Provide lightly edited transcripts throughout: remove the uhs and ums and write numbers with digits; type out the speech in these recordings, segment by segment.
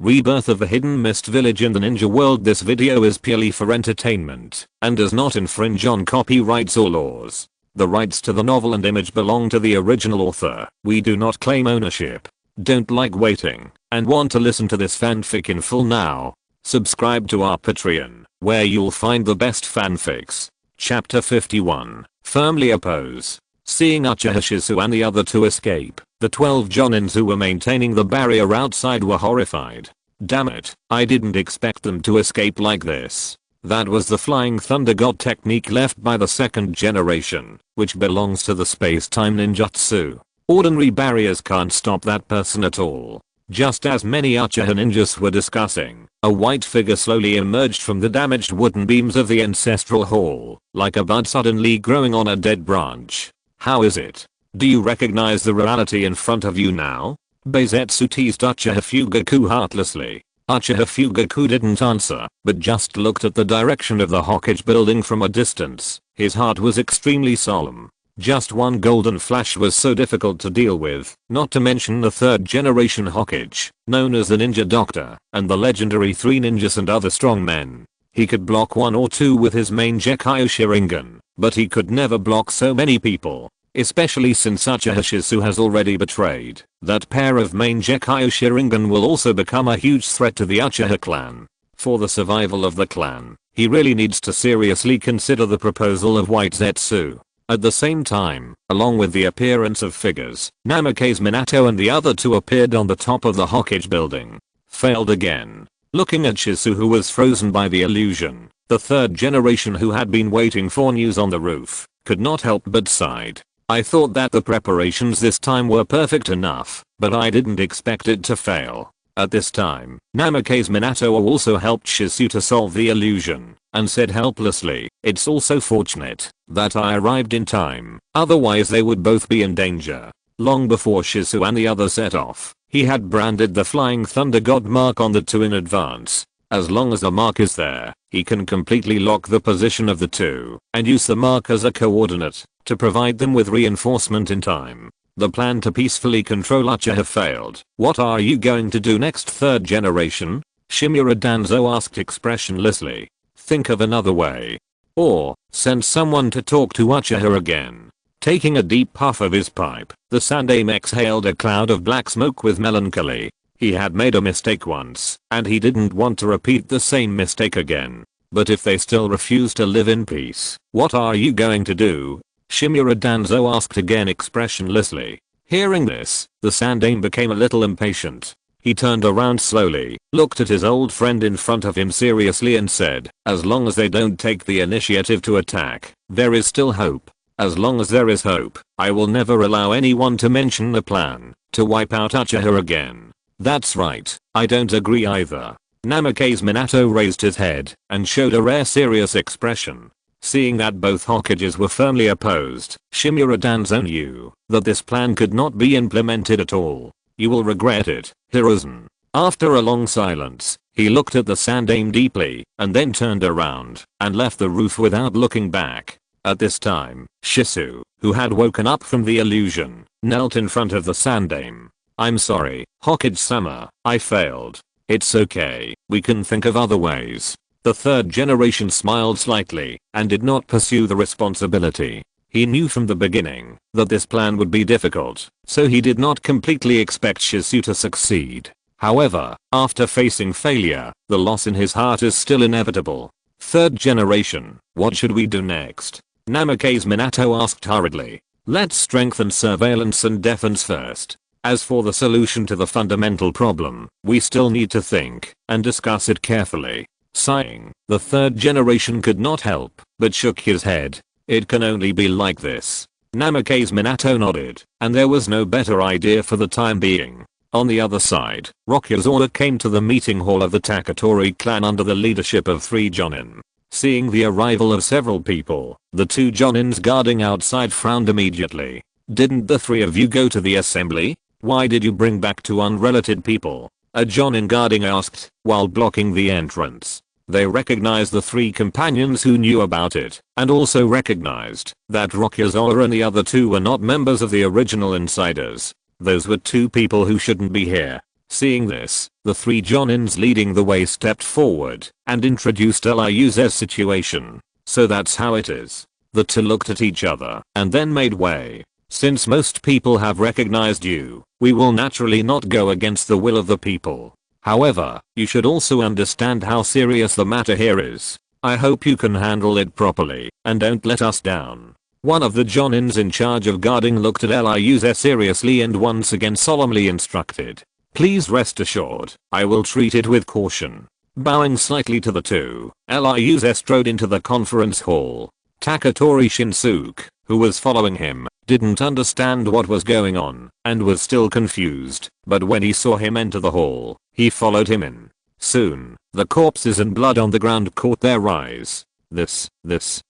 Rebirth of the Hidden Mist Village in the Ninja World. This video is purely for entertainment and does not infringe on copyrights or laws. The rights to the novel and image belong to the original author. We do not claim ownership. Don't like waiting and want to listen to this fanfic in full now? Subscribe to our Patreon, where you'll find the best fanfics. Chapter 51. Firmly oppose. Seeing Uchiha Shizu and the other two escape, the 12 Jonins who were maintaining the barrier outside were horrified. Damn it, I didn't expect them to escape like this. That was the Flying Thunder God technique left by the second generation, which belongs to the space-time ninjutsu. Ordinary barriers can't stop that person at all. Just as many Uchiha ninjas were discussing, a white figure slowly emerged from the damaged wooden beams of the ancestral hall, like a bud suddenly growing on a dead branch. How is it? Do you recognize the reality in front of you now? Beizetsu teased Uchiha Fugaku heartlessly. Uchiha Fugaku didn't answer, but just looked at the direction of the Hokage building from a distance. His heart was extremely solemn. Just one golden flash was so difficult to deal with, not to mention the third generation Hokage, known as the Ninja Doctor, and the legendary 3 ninjas and other strong men. He could block 1 or 2 with his main Gekkai Sharingan, but he could never block so many people. Especially since Uchiha Shizu has already betrayed. That pair of main Gekkai Sharingan will also become a huge threat to the Uchiha clan. For the survival of the clan, he really needs to seriously consider the proposal of White Zetsu. At the same time, along with the appearance of figures, Namake's Minato and the other two appeared on the top of the Hokage building. Failed again. Looking at Shizu, who was frozen by the illusion, the third generation who had been waiting for news on the roof, could not help but sighed. I thought that the preparations this time were perfect enough, but I didn't expect it to fail. At this time, Namake's Minato also helped Shizu to solve the illusion, and said helplessly, "It's also fortunate that I arrived in time, otherwise they would both be in danger." Long before Shizu and the others set off, he had branded the Flying Thunder God mark on the two in advance. As long as the mark is there, he can completely lock the position of the two, and use the mark as a coordinate to provide them with reinforcement in time. The plan to peacefully control Uchiha failed. What are you going to do next, third generation? Shimura Danzo asked expressionlessly. Think of another way. Or, send someone to talk to Uchiha again. Taking a deep puff of his pipe, the Sandaime exhaled a cloud of black smoke with melancholy. He had made a mistake once, and he didn't want to repeat the same mistake again. But if they still refuse to live in peace, what are you going to do? Shimura Danzo asked again expressionlessly. Hearing this, the Sandaime became a little impatient. He turned around slowly, looked at his old friend in front of him seriously and said, "As long as they don't take the initiative to attack, there is still hope. As long as there is hope, I will never allow anyone to mention the plan to wipe out Uchiha again." That's right, I don't agree either. Namake's Minato raised his head and showed a rare serious expression. Seeing that both Hokages were firmly opposed, Shimura Danzo knew that this plan could not be implemented at all. You will regret it, Hiruzen. After a long silence, he looked at the Sandaime deeply and then turned around and left the roof without looking back. At this time, Shizu, who had woken up from the illusion, knelt in front of the Sandaime. "I'm sorry, Hokage-sama, I failed. It's okay, we can think of other ways." The third generation smiled slightly and did not pursue the responsibility. He knew from the beginning that this plan would be difficult, so he did not completely expect Shizu to succeed. However, after facing failure, the loss in his heart is still inevitable. Third generation, what should we do next? Namake's Minato asked hurriedly. Let's strengthen surveillance and defense first. As for the solution to the fundamental problem, we still need to think and discuss it carefully. Sighing, the third generation could not help but shook his head. It can only be like this. Namake's Minato nodded, and there was no better idea for the time being. On the other side, Rokuze's order came to the meeting hall of the Taketori clan under the leadership of 3 Jonin. Seeing the arrival of several people, the 2 Jonins guarding outside frowned immediately. "Didn't the 3 of you go to the assembly? Why did you bring back 2 unrelated people?" a Jonin guarding asked, while blocking the entrance. They recognized the 3 companions who knew about it, and also recognized that Rokuze and the other 2 were not members of the original insiders. Those were 2 people who shouldn't be here. Seeing this, the three jonins leading the way stepped forward and introduced Ryuze's situation. So that's how it is. The two looked at each other and then made way. Since most people have recognized you, we will naturally not go against the will of the people. However, you should also understand how serious the matter here is. I hope you can handle it properly and don't let us down. One of the jonins in charge of guarding looked at Ryuze seriously and once again solemnly instructed. Please rest assured, I will treat it with caution. Bowing slightly to the two, Ryuze strode into the conference hall. Taketori Shinsuke, who was following him, didn't understand what was going on and was still confused, but when he saw him enter the hall, he followed him in. Soon, the corpses and blood on the ground caught their eyes.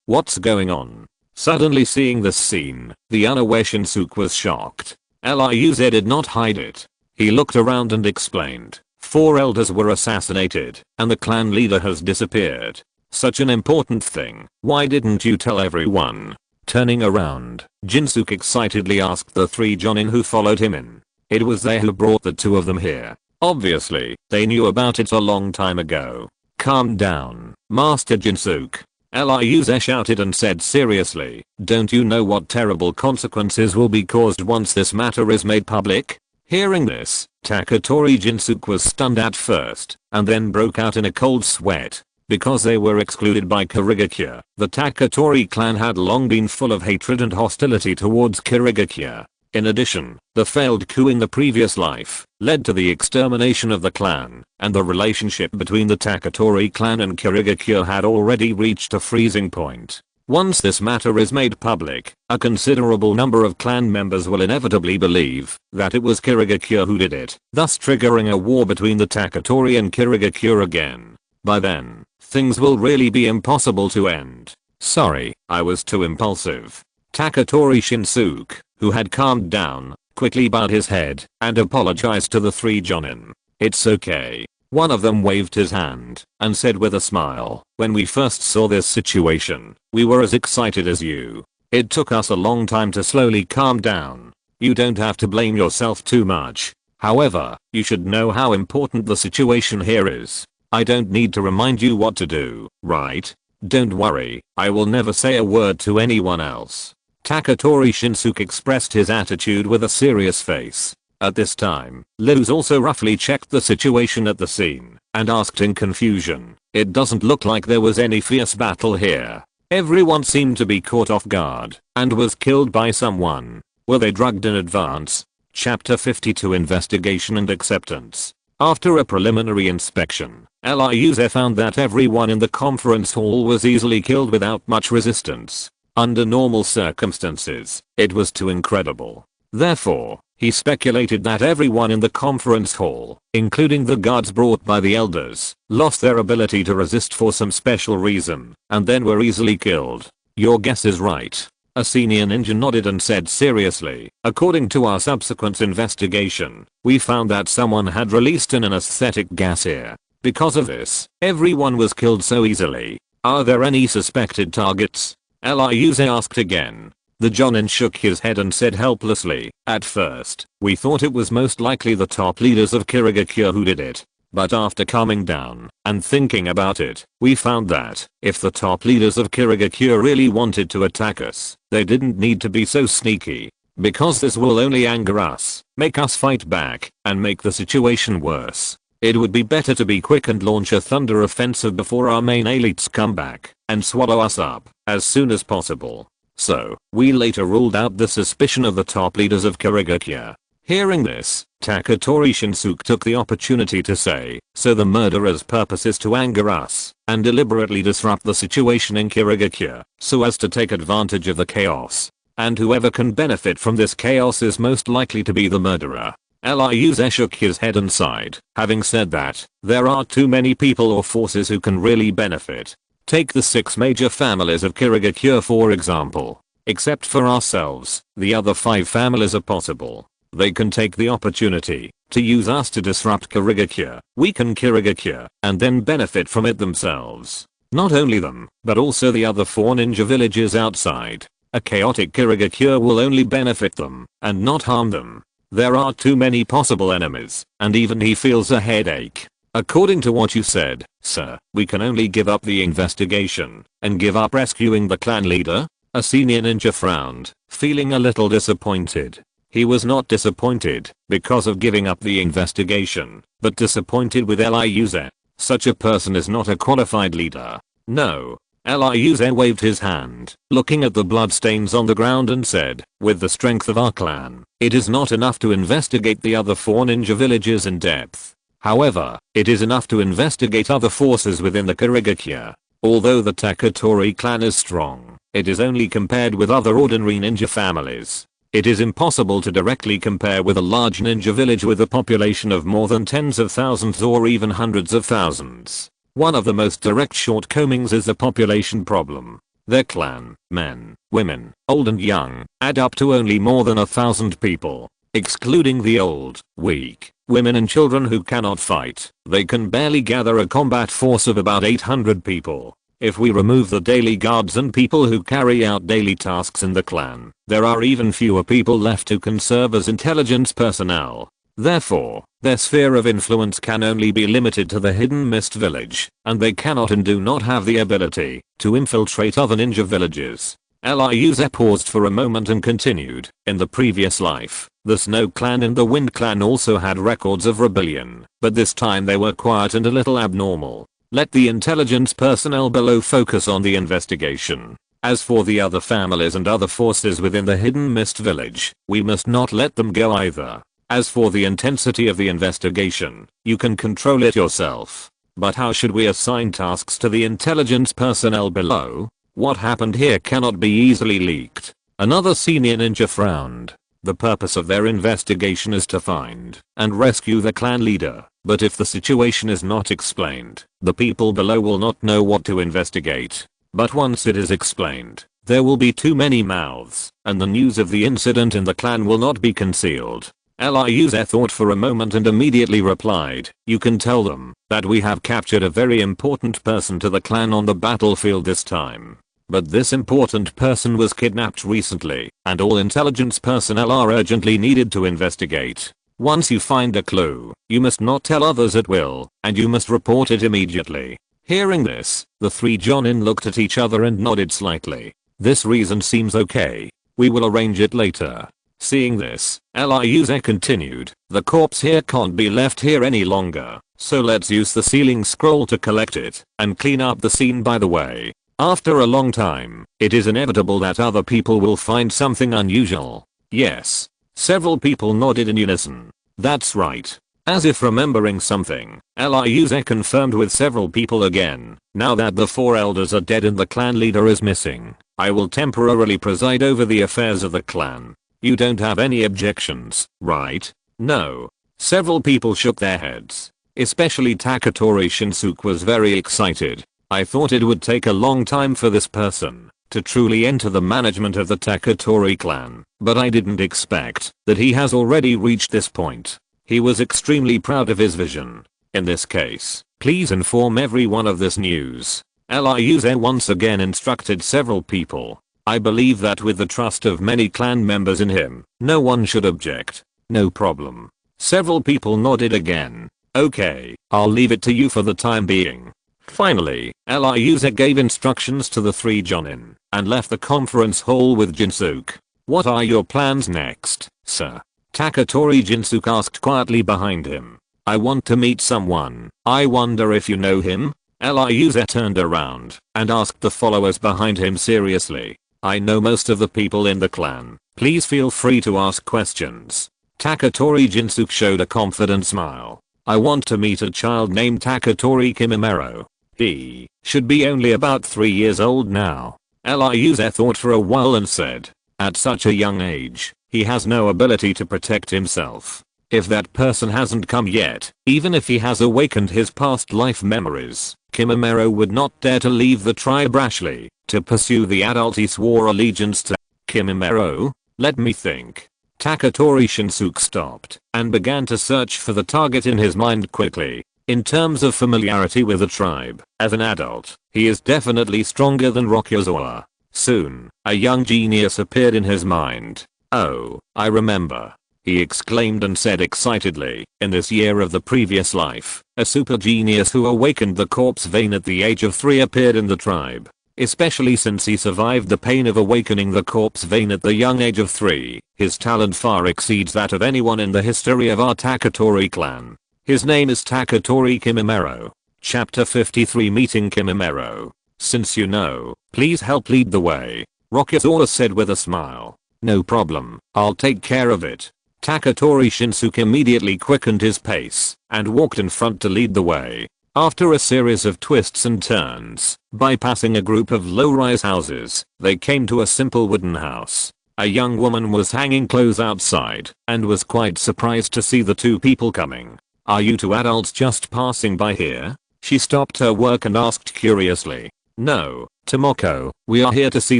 What's going on? Suddenly seeing this scene, the unaware Shinsuke was shocked. Ryuze did not hide it. He looked around and explained. 4 elders were assassinated, and the clan leader has disappeared. Such an important thing, why didn't you tell everyone? Turning around, Shinsuke excitedly asked the 3 jonin who followed him in. It was they who brought the 2 of them here. Obviously, they knew about it a long time ago. Calm down, Master Shinsuke. Ryuze shouted and said seriously, don't you know what terrible consequences will be caused once this matter is made public? Hearing this, Taketori Shinsuke was stunned at first, and then broke out in a cold sweat. Because they were excluded by Kirigakure, the Taketori clan had long been full of hatred and hostility towards Kirigakure. In addition, the failed coup in the previous life led to the extermination of the clan, and the relationship between the Taketori clan and Kirigakure had already reached a freezing point. Once this matter is made public, a considerable number of clan members will inevitably believe that it was Kirigakure who did it, thus triggering a war between the Taketori and Kirigakure again. By then, things will really be impossible to end. Sorry, I was too impulsive. Taketori Shinsuke, who had calmed down, quickly bowed his head and apologized to the 3 jonin. It's okay. One of them waved his hand and said with a smile, when we first saw this situation, we were as excited as you. It took us a long time to slowly calm down. You don't have to blame yourself too much. However, you should know how important the situation here is. I don't need to remind you what to do, right? Don't worry, I will never say a word to anyone else. Taketori Shinsuke expressed his attitude with a serious face. At this time, Luz also roughly checked the situation at the scene and asked in confusion, it doesn't look like there was any fierce battle here. Everyone seemed to be caught off guard and was killed by someone. Were they drugged in advance? Chapter 52 Investigation and Acceptance. After a preliminary inspection, Ryuze found that everyone in the conference hall was easily killed without much resistance. Under normal circumstances, it was too incredible. Therefore, he speculated that everyone in the conference hall, including the guards brought by the elders, lost their ability to resist for some special reason, and then were easily killed. Your guess is right. A senior ninja nodded and said seriously, according to our subsequent investigation, we found that someone had released an anesthetic gas here. Because of this, everyone was killed so easily. Are there any suspected targets? Ryuze asked again. The jonin shook his head and said helplessly, at first, we thought it was most likely the top leaders of Kirigakure who did it. But after calming down and thinking about it, we found that if the top leaders of Kirigakure really wanted to attack us, they didn't need to be so sneaky. Because this will only anger us, make us fight back, and make the situation worse. It would be better to be quick and launch a thunder offensive before our main elites come back and swallow us up as soon as possible. So, we later ruled out the suspicion of the top leaders of Kirigakure. Hearing this, Taketori Shinsuke took the opportunity to say, so the murderer's purpose is to anger us and deliberately disrupt the situation in Kirigakure so as to take advantage of the chaos. And whoever can benefit from this chaos is most likely to be the murderer. Ryuze shook his head and sighed. Having said that, there are too many people or forces who can really benefit. Take the 6 major families of Kirigakure for example. Except for ourselves, the other 5 families are possible. They can take the opportunity to use us to disrupt Kirigakure, weaken Kirigakure, and then benefit from it themselves. Not only them, but also the other 4 ninja villages outside. A chaotic Kirigakure will only benefit them, and not harm them. There are too many possible enemies, and even he feels a headache. According to what you said, sir, we can only give up the investigation and give up rescuing the clan leader? A senior ninja frowned, feeling a little disappointed. He was not disappointed because of giving up the investigation, but disappointed with Liuze. Such a person is not a qualified leader. No. Liuze waved his hand, looking at the bloodstains on the ground and said, with the strength of our clan, it is not enough to investigate the other 4 ninja villages in depth. However, it is enough to investigate other forces within the Kirigakure. Although the Taketori clan is strong, it is only compared with other ordinary ninja families. It is impossible to directly compare with a large ninja village with a population of more than tens of thousands or even hundreds of thousands. One of the most direct shortcomings is the population problem. Their clan, men, women, old and young, add up to only more than 1,000 people. Excluding the old, weak, women and children who cannot fight, they can barely gather a combat force of about 800 people. If we remove the daily guards and people who carry out daily tasks in the clan, there are even fewer people left who can serve as intelligence personnel. Therefore, their sphere of influence can only be limited to the hidden mist village, and they cannot and do not have the ability to infiltrate other ninja villages. Liuze paused for a moment and continued, in the previous life, the Snow Clan and the Wind Clan also had records of rebellion, but this time they were quiet and a little abnormal. Let the intelligence personnel below focus on the investigation. As for the other families and other forces within the hidden mist village, we must not let them go either. As for the intensity of the investigation, you can control it yourself. But how should we assign tasks to the intelligence personnel below? What happened here cannot be easily leaked. Another senior ninja frowned. The purpose of their investigation is to find and rescue the clan leader. But if the situation is not explained, the people below will not know what to investigate. But once it is explained, there will be too many mouths, and the news of the incident in the clan will not be concealed. Liuze thought for a moment and immediately replied, you can tell them that we have captured a very important person to the clan on the battlefield this time. But this important person was kidnapped recently, and all intelligence personnel are urgently needed to investigate. Once you find a clue, you must not tell others at will, and you must report it immediately. Hearing this, the 3 Jonin looked at each other and nodded slightly. This reason seems okay. We will arrange it later. Seeing this, Liuze continued, the corpse here can't be left here any longer, so let's use the sealing scroll to collect it and clean up the scene. By the way, after a long time, it is inevitable that other people will find something unusual. Yes. Several people nodded in unison. That's right. As if remembering something, Liuze confirmed with several people again. Now that the 4 elders are dead and the clan leader is missing, I will temporarily preside over the affairs of the clan. You don't have any objections, right? No. Several people shook their heads. Especially Taketori Shinsuke was very excited. I thought it would take a long time for this person to truly enter the management of the Taketori clan, but I didn't expect that he has already reached this point. He was extremely proud of his vision. In this case, please inform everyone of this news. Liuze once again instructed several people. I believe that with the trust of many clan members in him, no one should object. No problem. Several people nodded again. Okay, I'll leave it to you for the time being. Finally, Liuze gave instructions to the 3 Jonin and left the conference hall with Jinsuke. What are your plans next, sir? Taketori Jinsuke asked quietly behind him. I want to meet someone. I wonder if you know him? Liuze turned around and asked the followers behind him seriously. I know most of the people in the clan. Please feel free to ask questions. Taketori Jinsuke showed a confident smile. I want to meet a child named Taketori Kimimaro. He should be only about 3 years old now. Liuze thought for a while and said, at such a young age, he has no ability to protect himself. If that person hasn't come yet, even if he has awakened his past life memories, Kimimaro would not dare to leave the tribe rashly to pursue the adult he swore allegiance to. Kimimaro? Let me think. Taketori Shinsuke stopped and began to search for the target in his mind quickly. In terms of familiarity with the tribe, as an adult, he is definitely stronger than Rokuze. Soon, a young genius appeared in his mind. Oh, I remember. he exclaimed and said excitedly, in this year of the previous life, a super genius who awakened the corpse vein at the age of 3 appeared in the tribe. Especially since he survived the pain of awakening the corpse vein at the young age of 3, his talent far exceeds that of anyone in the history of our Taketori clan. His name is Taketori Kimimaro. Chapter 53 Meeting Kimimaro. Since you know, please help lead the way, Rokuze said with a smile. No problem, I'll take care of it. Taketori Shinsuke immediately quickened his pace and walked in front to lead the way. After a series of twists and turns, bypassing a group of low-rise houses, they came to a simple wooden house. A young woman was hanging clothes outside and was quite surprised to see the two people coming. Are you two adults just passing by here? She stopped her work and asked curiously. No, Tomoko, we are here to see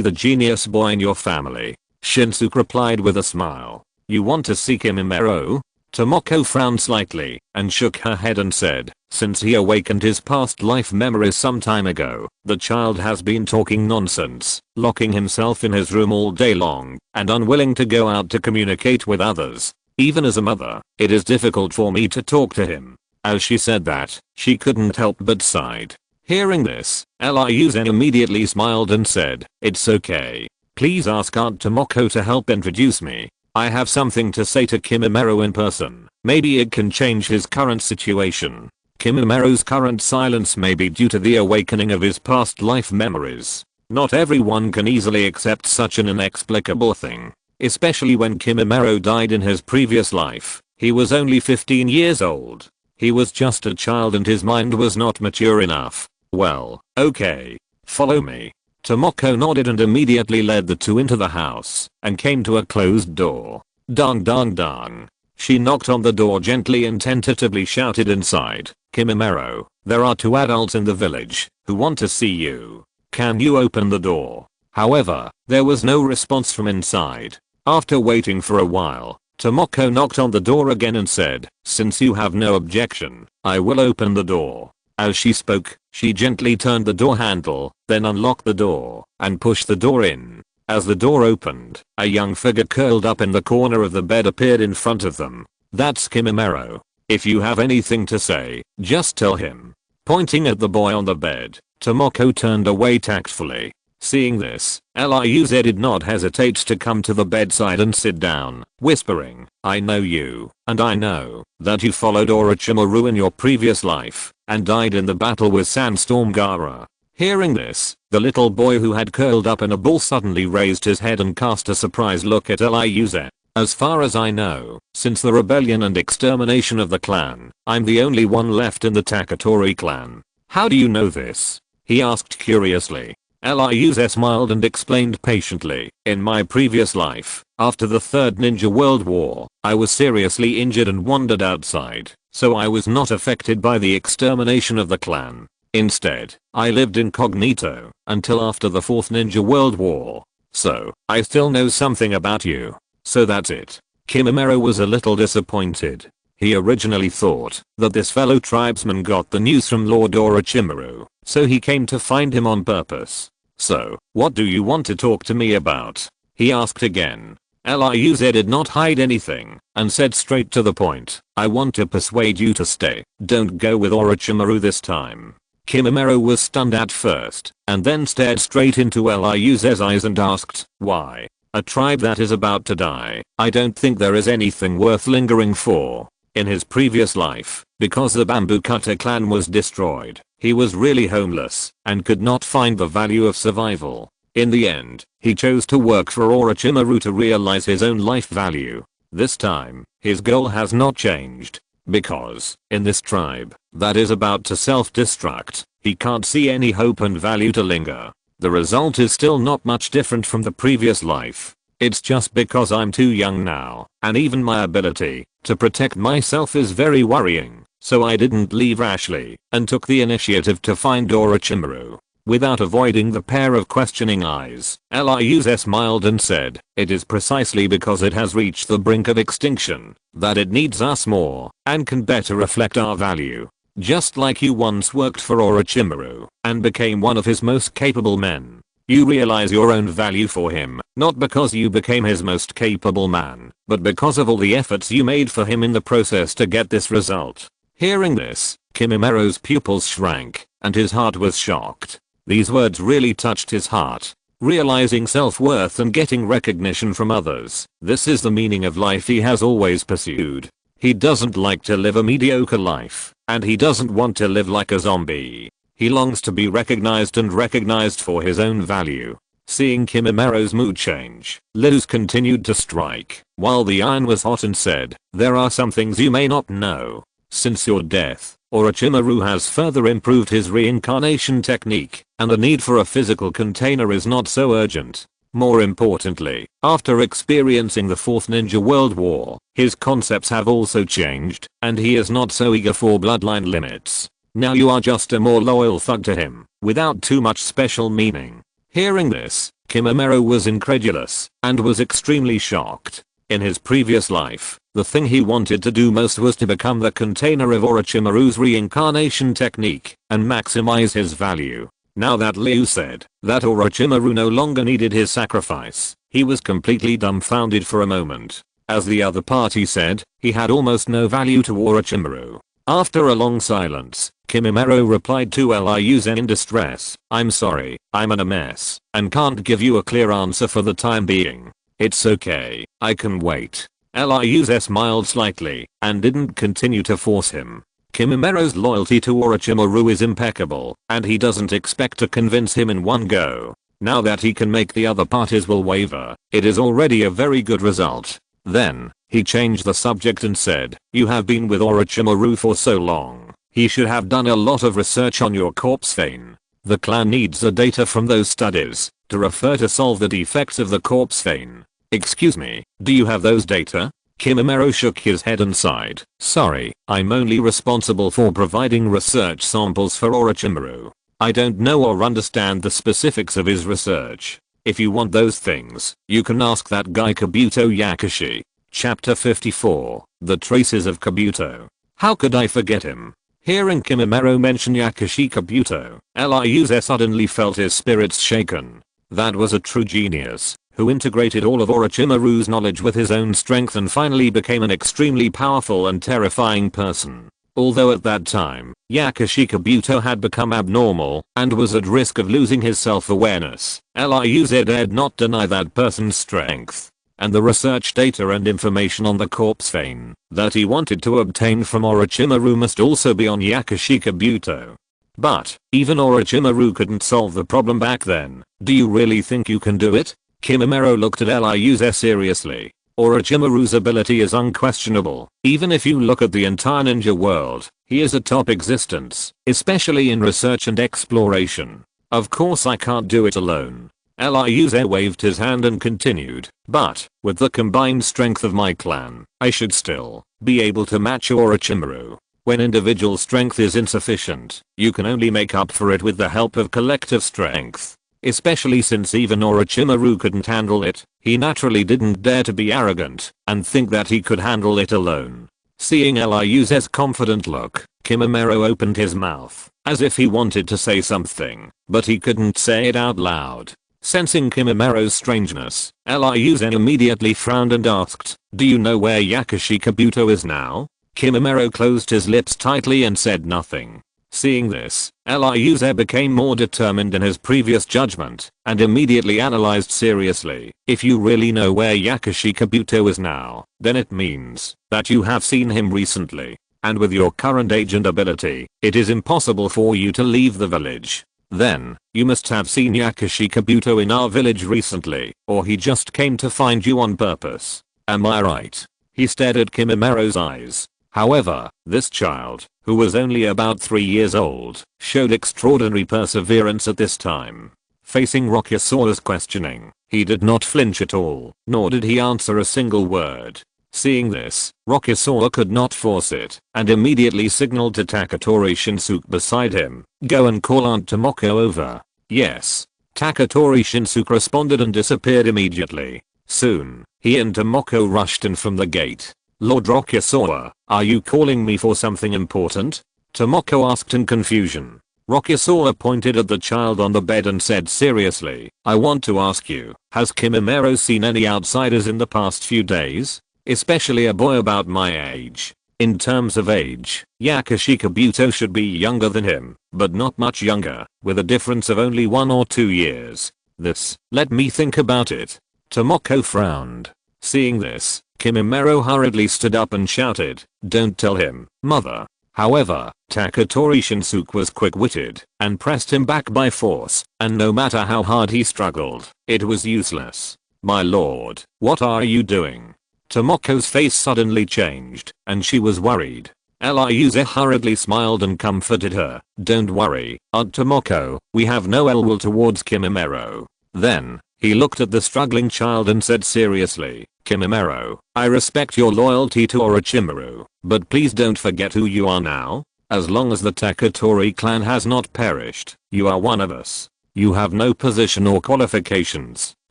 the genius boy in your family. Shinsuke replied with a smile. You want to see Kimimaro? Tomoko frowned slightly and shook her head and said, since he awakened his past life memories some time ago, the child has been talking nonsense, locking himself in his room all day long, and unwilling to go out to communicate with others. Even as a mother, it is difficult for me to talk to him. As she said that, she couldn't help but sighed. Hearing this, Liuzen immediately smiled and said, it's okay. Please ask Aunt Tomoko to help introduce me. I have something to say to Kimimaro in person. Maybe it can change his current situation. Kimimaro's current silence may be due to the awakening of his past life memories. Not everyone can easily accept such an inexplicable thing. Especially when Kimimaro died in his previous life. He was only 15 years old. He was just a child and his mind was not mature enough. Well, okay. Follow me. Tomoko nodded and immediately led the two into the house and came to a closed door. Dong dong dong. She knocked on the door gently and tentatively shouted inside, Kimimaro, there are two adults in the village who want to see you. Can you open the door? However, there was no response from inside. After waiting for a while, Tomoko knocked on the door again and said, since you have no objection, I will open the door. As she spoke, she gently turned the door handle, then unlocked the door, and pushed the door in. As the door opened, a young figure curled up in the corner of the bed appeared in front of them. That's Kimimaro. If you have anything to say, just tell him. Pointing at the boy on the bed, Tomoko turned away tactfully. Seeing this, Liuze did not hesitate to come to the bedside and sit down, whispering, I know you, and I know that you followed Orochimaru in your previous life, and died in the battle with Sandstorm Gaara. Hearing this, the little boy who had curled up in a ball suddenly raised his head and cast a surprised look at Liuze. As far as I know, since the rebellion and extermination of the clan, I'm the only one left in the Taketori clan. How do you know this? He asked curiously. Liuze smiled and explained patiently, in my previous life, after the Third Ninja World War, I was seriously injured and wandered outside, so I was not affected by the extermination of the clan. Instead, I lived incognito until after the Fourth Ninja World War. So, I still know something about you. So that's it. Kimimaro was a little disappointed. He originally thought that this fellow tribesman got the news from Lord Orochimaru, so he came to find him on purpose. So, what do you want to talk to me about? He asked again. Liuze did not hide anything and said straight to the point, I want to persuade you to stay. Don't go with Orochimaru this time. Kimimaro was stunned at first and then stared straight into Liuze's eyes and asked, why? A tribe that is about to die. I don't think there is anything worth lingering for. In his previous life, because the Bamboo Cutter clan was destroyed, he was really homeless and could not find the value of survival. In the end, he chose to work for Orochimaru to realize his own life value. This time, his goal has not changed. Because, in this tribe, that is about to self-destruct, he can't see any hope and value to linger. The result is still not much different from the previous life. It's just because I'm too young now, and even my ability to protect myself is very worrying, so I didn't leave rashly and took the initiative to find Orochimaru. Without avoiding the pair of questioning eyes, Liuze smiled and said, it is precisely because it has reached the brink of extinction that it needs us more and can better reflect our value. Just like you once worked for Orochimaru and became one of his most capable men. You realize your own value for him, not because you became his most capable man, but because of all the efforts you made for him in the process to get this result. Hearing this, Kimimero's pupils shrank, and his heart was shocked. These words really touched his heart. Realizing self-worth and getting recognition from others, this is the meaning of life he has always pursued. He doesn't like to live a mediocre life, and he doesn't want to live like a zombie. He longs to be recognized and recognized for his own value. Seeing Kimimero's mood change, Luz continued to strike, while the iron was hot, and said, "There are some things you may not know. Since your death, Orochimaru has further improved his reincarnation technique, and the need for a physical container is not so urgent. More importantly, after experiencing the Fourth Ninja World War, his concepts have also changed, and he is not so eager for bloodline limits. Now you are just a more loyal thug to him, without too much special meaning." Hearing this, Kimimero was incredulous, and was extremely shocked. In his previous life, the thing he wanted to do most was to become the container of Orochimaru's reincarnation technique, and maximize his value. Now that Liu said that Orochimaru no longer needed his sacrifice, he was completely dumbfounded for a moment. As the other party said, he had almost no value to Orochimaru. After a long silence, Kimimero replied to Liu's in distress, "I'm sorry, I'm in a mess, and can't give you a clear answer for the time being. It's okay, I can wait." Liu smiled slightly, and didn't continue to force him. Kimimero's loyalty to Orochimaru is impeccable, and he doesn't expect to convince him in one go. Now that he can make the other parties will waver, it is already a very good result. Then, he changed the subject and said, "You have been with Orochimaru for so long. He should have done a lot of research on your corpse vein. The clan needs the data from those studies to refer to solve the defects of the corpse vein." "Excuse me, do you have those data?" Kimimero shook his head and sighed. "Sorry, I'm only responsible for providing research samples for Orochimaru. I don't know or understand the specifics of his research. If you want those things, you can ask that guy Kabuto Yakushi." Chapter 54, The Traces of Kabuto. How could I forget him? Hearing Kimimero mention Yakushi Kabuto, Liu suddenly felt his spirits shaken. That was a true genius, who integrated all of Orochimaru's knowledge with his own strength and finally became an extremely powerful and terrifying person. Although at that time, Yakushi Kabuto had become abnormal and was at risk of losing his self-awareness, Liu dared not deny that person's strength. And the research data and information on the corpse vein that he wanted to obtain from Orochimaru must also be on Yakushi Kabuto. But, even Orochimaru couldn't solve the problem back then. Do you really think you can do it? Kimimero looked at Liu seriously. Orochimaru's ability is unquestionable. Even if you look at the entire ninja world, he is a top existence, especially in research and exploration. Of course I can't do it alone. Liu waved his hand and continued, "But, with the combined strength of my clan, I should still be able to match Orochimaru. When individual strength is insufficient, you can only make up for it with the help of collective strength. Especially since even Orochimaru couldn't handle it, he naturally didn't dare to be arrogant and think that he could handle it alone." Seeing Liu's confident look, Kimimero opened his mouth, as if he wanted to say something, but he couldn't say it out loud. Sensing Kimimero's strangeness, Liu immediately frowned and asked, "Do you know where Yakushi Kabuto is now?" Kimimero closed his lips tightly and said nothing. Seeing this, Liu became more determined in his previous judgment, and immediately analyzed seriously. "If you really know where Yakushi Kabuto is now, then it means that you have seen him recently. And with your current age and ability, it is impossible for you to leave the village. Then, you must have seen Yakushi Kabuto in our village recently, or he just came to find you on purpose. Am I right?" He stared at Kimimero's eyes. However, this child, who was only about 3 years old, showed extraordinary perseverance at this time. Facing Rokuze's questioning, he did not flinch at all, nor did he answer a single word. Seeing this, Rokuze could not force it, and immediately signaled to Taketori Shinsuke beside him, "Go and call Aunt Tomoko over." "Yes." Taketori Shinsuke responded and disappeared immediately. Soon, he and Tomoko rushed in from the gate. "Lord Rokuze, are you calling me for something important?" Tomoko asked in confusion. Rokuze pointed at the child on the bed and said seriously, I want to ask you, has Kimimaro seen any outsiders in the past few days? Especially a boy about my age. In terms of age, Yakushi Kabuto should be younger than him, but not much younger, with a difference of only 1 or 2 years. Let me think about it. Tomoko frowned. Seeing this, Kimimaro hurriedly stood up and shouted, don't tell him, mother. However, Taketori Shinsuke was quick-witted and pressed him back by force, and no matter how hard he struggled, it was useless. My lord, what are you doing? Tomoko's face suddenly changed, and she was worried. Ryuze hurriedly smiled and comforted her. Don't worry, Aunt Tomoko, we have no ill will towards Kimimaro. Then, he looked at the struggling child and said seriously, Kimimaro, I respect your loyalty to Orochimaru, but please don't forget who you are now. As long as the Taketori clan has not perished, you are one of us. You have no position or qualifications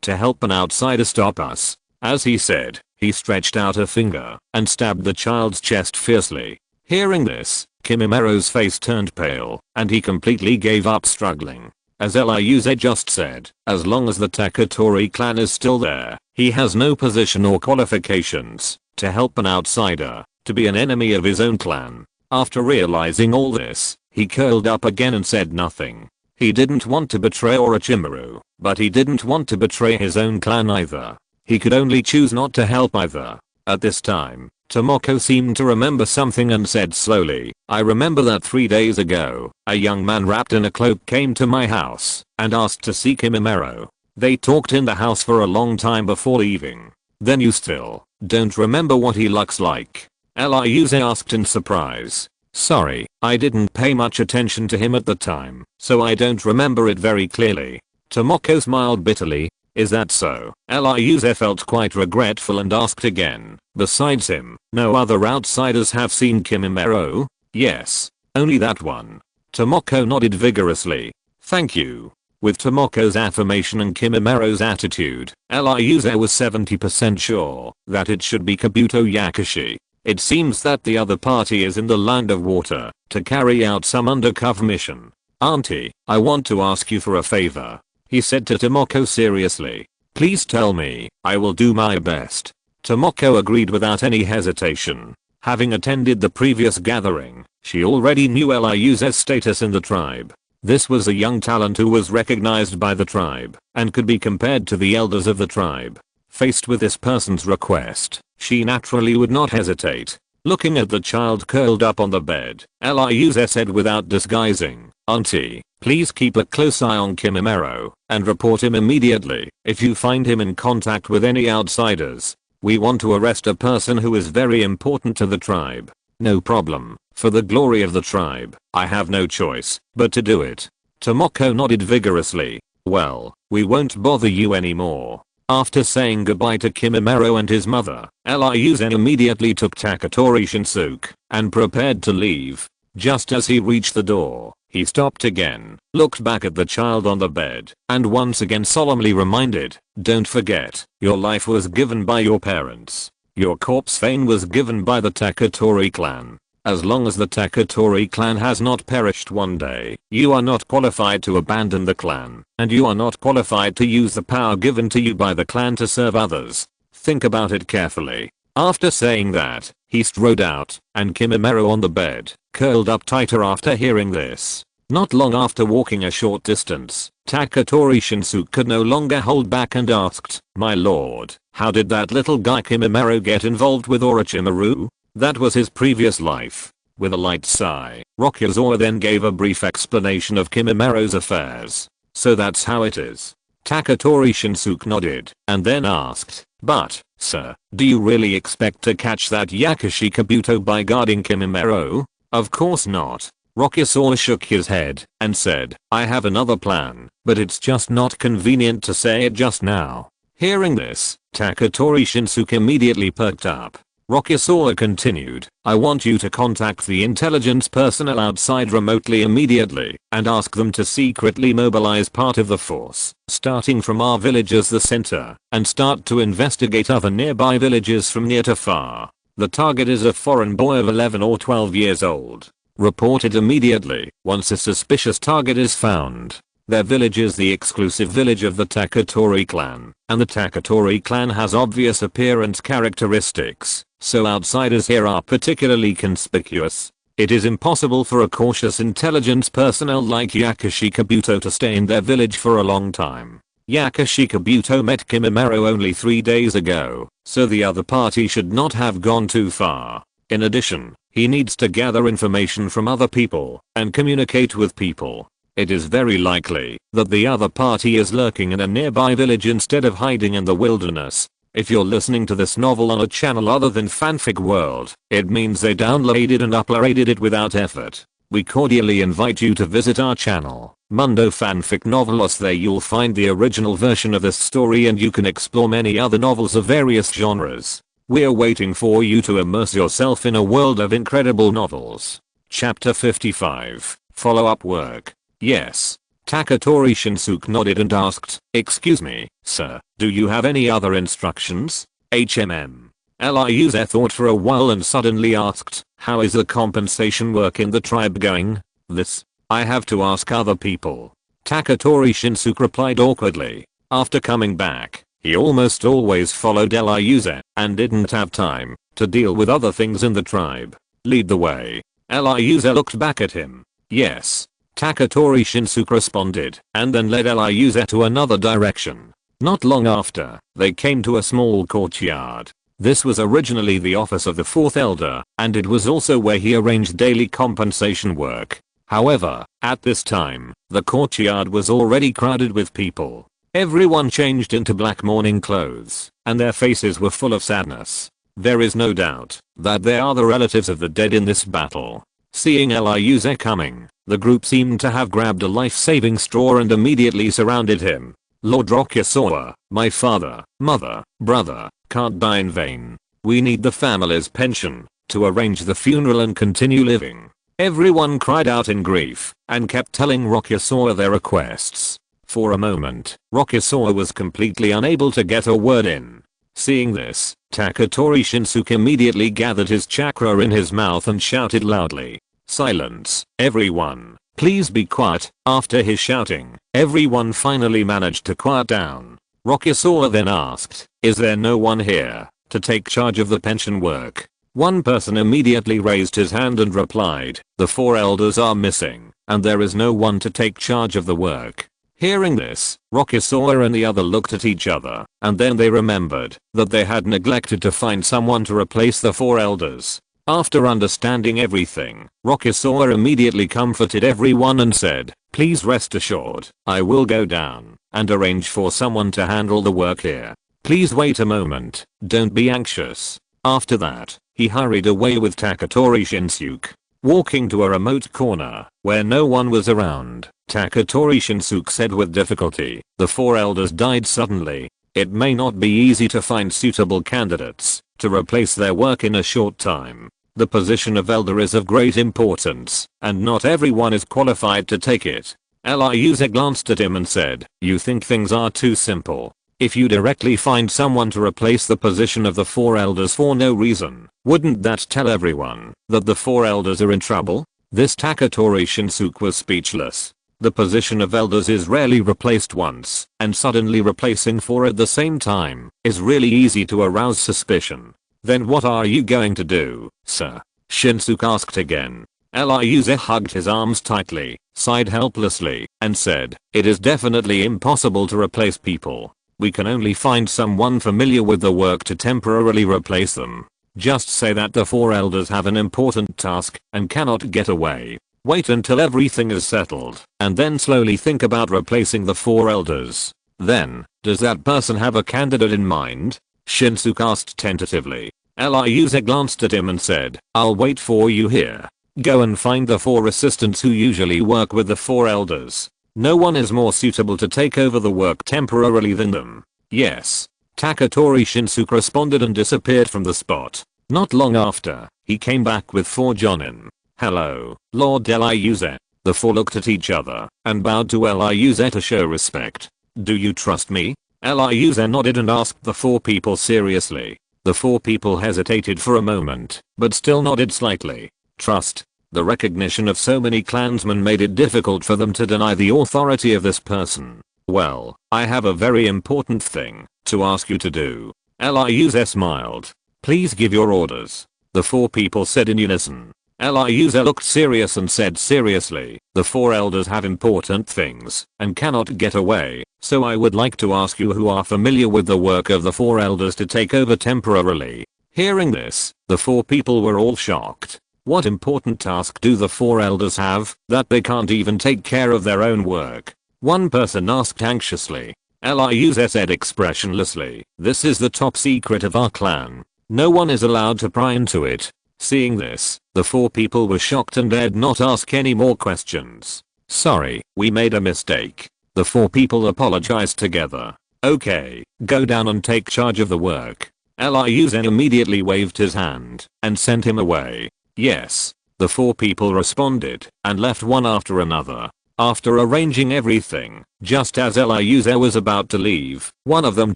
to help an outsider stop us. As he said, he stretched out a finger and stabbed the child's chest fiercely. Hearing this, Kimimaro's face turned pale, and he completely gave up struggling. As Ryuze just said, as long as the Taketori clan is still there, he has no position or qualifications to help an outsider, to be an enemy of his own clan. After realizing all this, he curled up again and said nothing. He didn't want to betray Orochimaru, but he didn't want to betray his own clan either. He could only choose not to help either. At this time, Tomoko seemed to remember something and said slowly, I remember that 3 days ago, a young man wrapped in a cloak came to my house and asked to see Kimimaro. They talked in the house for a long time before leaving. Then you still don't remember what he looks like? Ryuze asked in surprise. Sorry, I didn't pay much attention to him at the time, so I don't remember it very clearly. Tomoko smiled bitterly. Is that so? Ryuze felt quite regretful and asked again. Besides him, no other outsiders have seen Kimimaro? Yes. Only that one. Tomoko nodded vigorously. Thank you. With Tomoko's affirmation and Kimimaro's attitude, Ryuze was 70% sure that it should be Kabuto Yakushi. It seems that the other party is in the land of water to carry out some undercover mission. Auntie, I want to ask you for a favor, he said to Tomoko seriously. Please tell me, I will do my best. Tomoko agreed without any hesitation. Having attended the previous gathering, she already knew Ryuze's status in the tribe. This was a young talent who was recognized by the tribe and could be compared to the elders of the tribe. Faced with this person's request, she naturally would not hesitate. Looking at the child curled up on the bed, Ryuze said without disguising, Auntie, please keep a close eye on Kimimaro and report him immediately if you find him in contact with any outsiders. We want to arrest a person who is very important to the tribe. No problem. For the glory of the tribe, I have no choice but to do it. Tomoko nodded vigorously. Well, we won't bother you anymore. After saying goodbye to Kimimaro and his mother, Ryuze immediately took Taketori Shinsuke and prepared to leave. Just as he reached the door, he stopped again, looked back at the child on the bed, and once again solemnly reminded, don't forget, your life was given by your parents. Your corpse fane was given by the Taketori clan. As long as the Taketori clan has not perished one day, you are not qualified to abandon the clan, and you are not qualified to use the power given to you by the clan to serve others. Think about it carefully. After saying that, he strode out, and Kimimaro on the bed, curled up tighter after hearing this. Not long after walking a short distance, Taketori Shinsuke could no longer hold back and asked, my lord, how did that little guy Kimimaro get involved with Orochimaru? That was his previous life. With a light sigh, Rokuze then gave a brief explanation of Kimimaro's affairs. So that's how it is. Taketori Shinsuke nodded, and then asked, but, sir, do you really expect to catch that Yakushi Kabuto by guarding Kimimaro? Of course not. Rokuze shook his head and said, I have another plan, but it's just not convenient to say it just now. Hearing this, Taketori Shinsuke immediately perked up. Rokuze continued, I want you to contact the intelligence personnel outside remotely immediately and ask them to secretly mobilize part of the force, starting from our village as the center, and start to investigate other nearby villages from near to far. The target is a foreign boy of 11 or 12 years old. Report it immediately once a suspicious target is found. Their village is the exclusive village of the Taketori clan, and the Taketori clan has obvious appearance characteristics, so outsiders here are particularly conspicuous. It is impossible for a cautious intelligence personnel like Yakashi Kabuto to stay in their village for a long time. Yakashi Kabuto met Kimimaro only 3 days ago, so the other party should not have gone too far. In addition, he needs to gather information from other people and communicate with people. It is very likely that the other party is lurking in a nearby village instead of hiding in the wilderness. If you're listening to this novel on a channel other than Fanfic World, it means they downloaded and uploaded it without effort. We cordially invite you to visit our channel, Mundo Fanfic Novelos. There you'll find the original version of this story and you can explore many other novels of various genres. We're waiting for you to immerse yourself in a world of incredible novels. Chapter 55. Follow-up work. Yes. Taketori Shinsuke nodded and asked, "Excuse me, sir, do you have any other instructions?" Liuze thought for a while and suddenly asked, "How is the compensation work in the tribe going?" "This, I have to ask other people." Taketori Shinsuke replied awkwardly. After coming back, he almost always followed Liuze and didn't have time to deal with other things in the tribe. "Lead the way." Liuze looked back at him. "Yes." Taketori Shinsuke responded and then led Liuze to another direction. Not long after, they came to a small courtyard. This was originally the office of the fourth elder, and it was also where he arranged daily compensation work. However, at this time, the courtyard was already crowded with people. Everyone changed into black mourning clothes, and their faces were full of sadness. There is no doubt that they are the relatives of the dead in this battle. Seeing Liuze coming, the group seemed to have grabbed a life-saving straw and immediately surrounded him. "Lord Rokuze, my father, mother, brother, can't die in vain. We need the family's pension to arrange the funeral and continue living." Everyone cried out in grief and kept telling Rokuze their requests. For a moment, Rokuze was completely unable to get a word in. Seeing this, Taketori Shinsuke immediately gathered his chakra in his mouth and shouted loudly, "Silence, everyone, please be quiet." After his shouting, everyone finally managed to quiet down. Rokuze then asked, "Is there no one here to take charge of the pension work?" One person immediately raised his hand and replied, "The four elders are missing, and there is no one to take charge of the work." Hearing this, Rokuze and the other looked at each other, and then they remembered that they had neglected to find someone to replace the four elders. After understanding everything, Rokuze immediately comforted everyone and said, "Please rest assured, I will go down and arrange for someone to handle the work here. Please wait a moment, don't be anxious." After that, he hurried away with Taketori Shinsuke. Walking to a remote corner, where no one was around, Taketori Shinsuke said with difficulty, "The four elders died suddenly. It may not be easy to find suitable candidates to replace their work in a short time. The position of elder is of great importance, and not everyone is qualified to take it." Liuze glanced at him and said, "You think things are too simple? If you directly find someone to replace the position of the four elders for no reason, wouldn't that tell everyone that the four elders are in trouble?" This Taketori Shinsuke was speechless. The position of elders is rarely replaced once, and suddenly replacing four at the same time is really easy to arouse suspicion. "Then what are you going to do, sir?" Shinsuke asked again. Liuze hugged his arms tightly, sighed helplessly, and said, "It is definitely impossible to replace people. We can only find someone familiar with the work to temporarily replace them. Just say that the four elders have an important task and cannot get away. Wait until everything is settled, and then slowly think about replacing the four elders. Then, does that person have a candidate in mind?" Shinsuke asked tentatively. Liuze glanced at him and said, "I'll wait for you here. Go and find the four assistants who usually work with the four elders. No one is more suitable to take over the work temporarily than them." "Yes." Taketori Shinsuke responded and disappeared from the spot. Not long after, he came back with four jonin. "Hello, Lord Liuze." The four looked at each other and bowed to Liuze to show respect. "Do you trust me?" Liuze nodded and asked the four people seriously. The four people hesitated for a moment, but still nodded slightly. "Trust? The recognition of so many clansmen made it difficult for them to deny the authority of this person. Well, I have a very important thing to ask you to do. Liuze smiled. Please give your orders. The four people said in unison. Liuze looked serious and said seriously, the four elders have important things and cannot get away, so I would like to ask you who are familiar with the work of the four elders to take over temporarily. Hearing this, the four people were all shocked. What important task do the four elders have that they can't even take care of their own work? One person asked anxiously. Liuze said expressionlessly, this is the top secret of our clan. No one is allowed to pry into it. Seeing this, the four people were shocked and dared not ask any more questions. Sorry, we made a mistake. The four people apologized together. Okay, go down and take charge of the work. Liuze immediately waved his hand and sent him away. Yes. The four people responded and left one after another. After arranging everything, just as Liuze was about to leave, one of them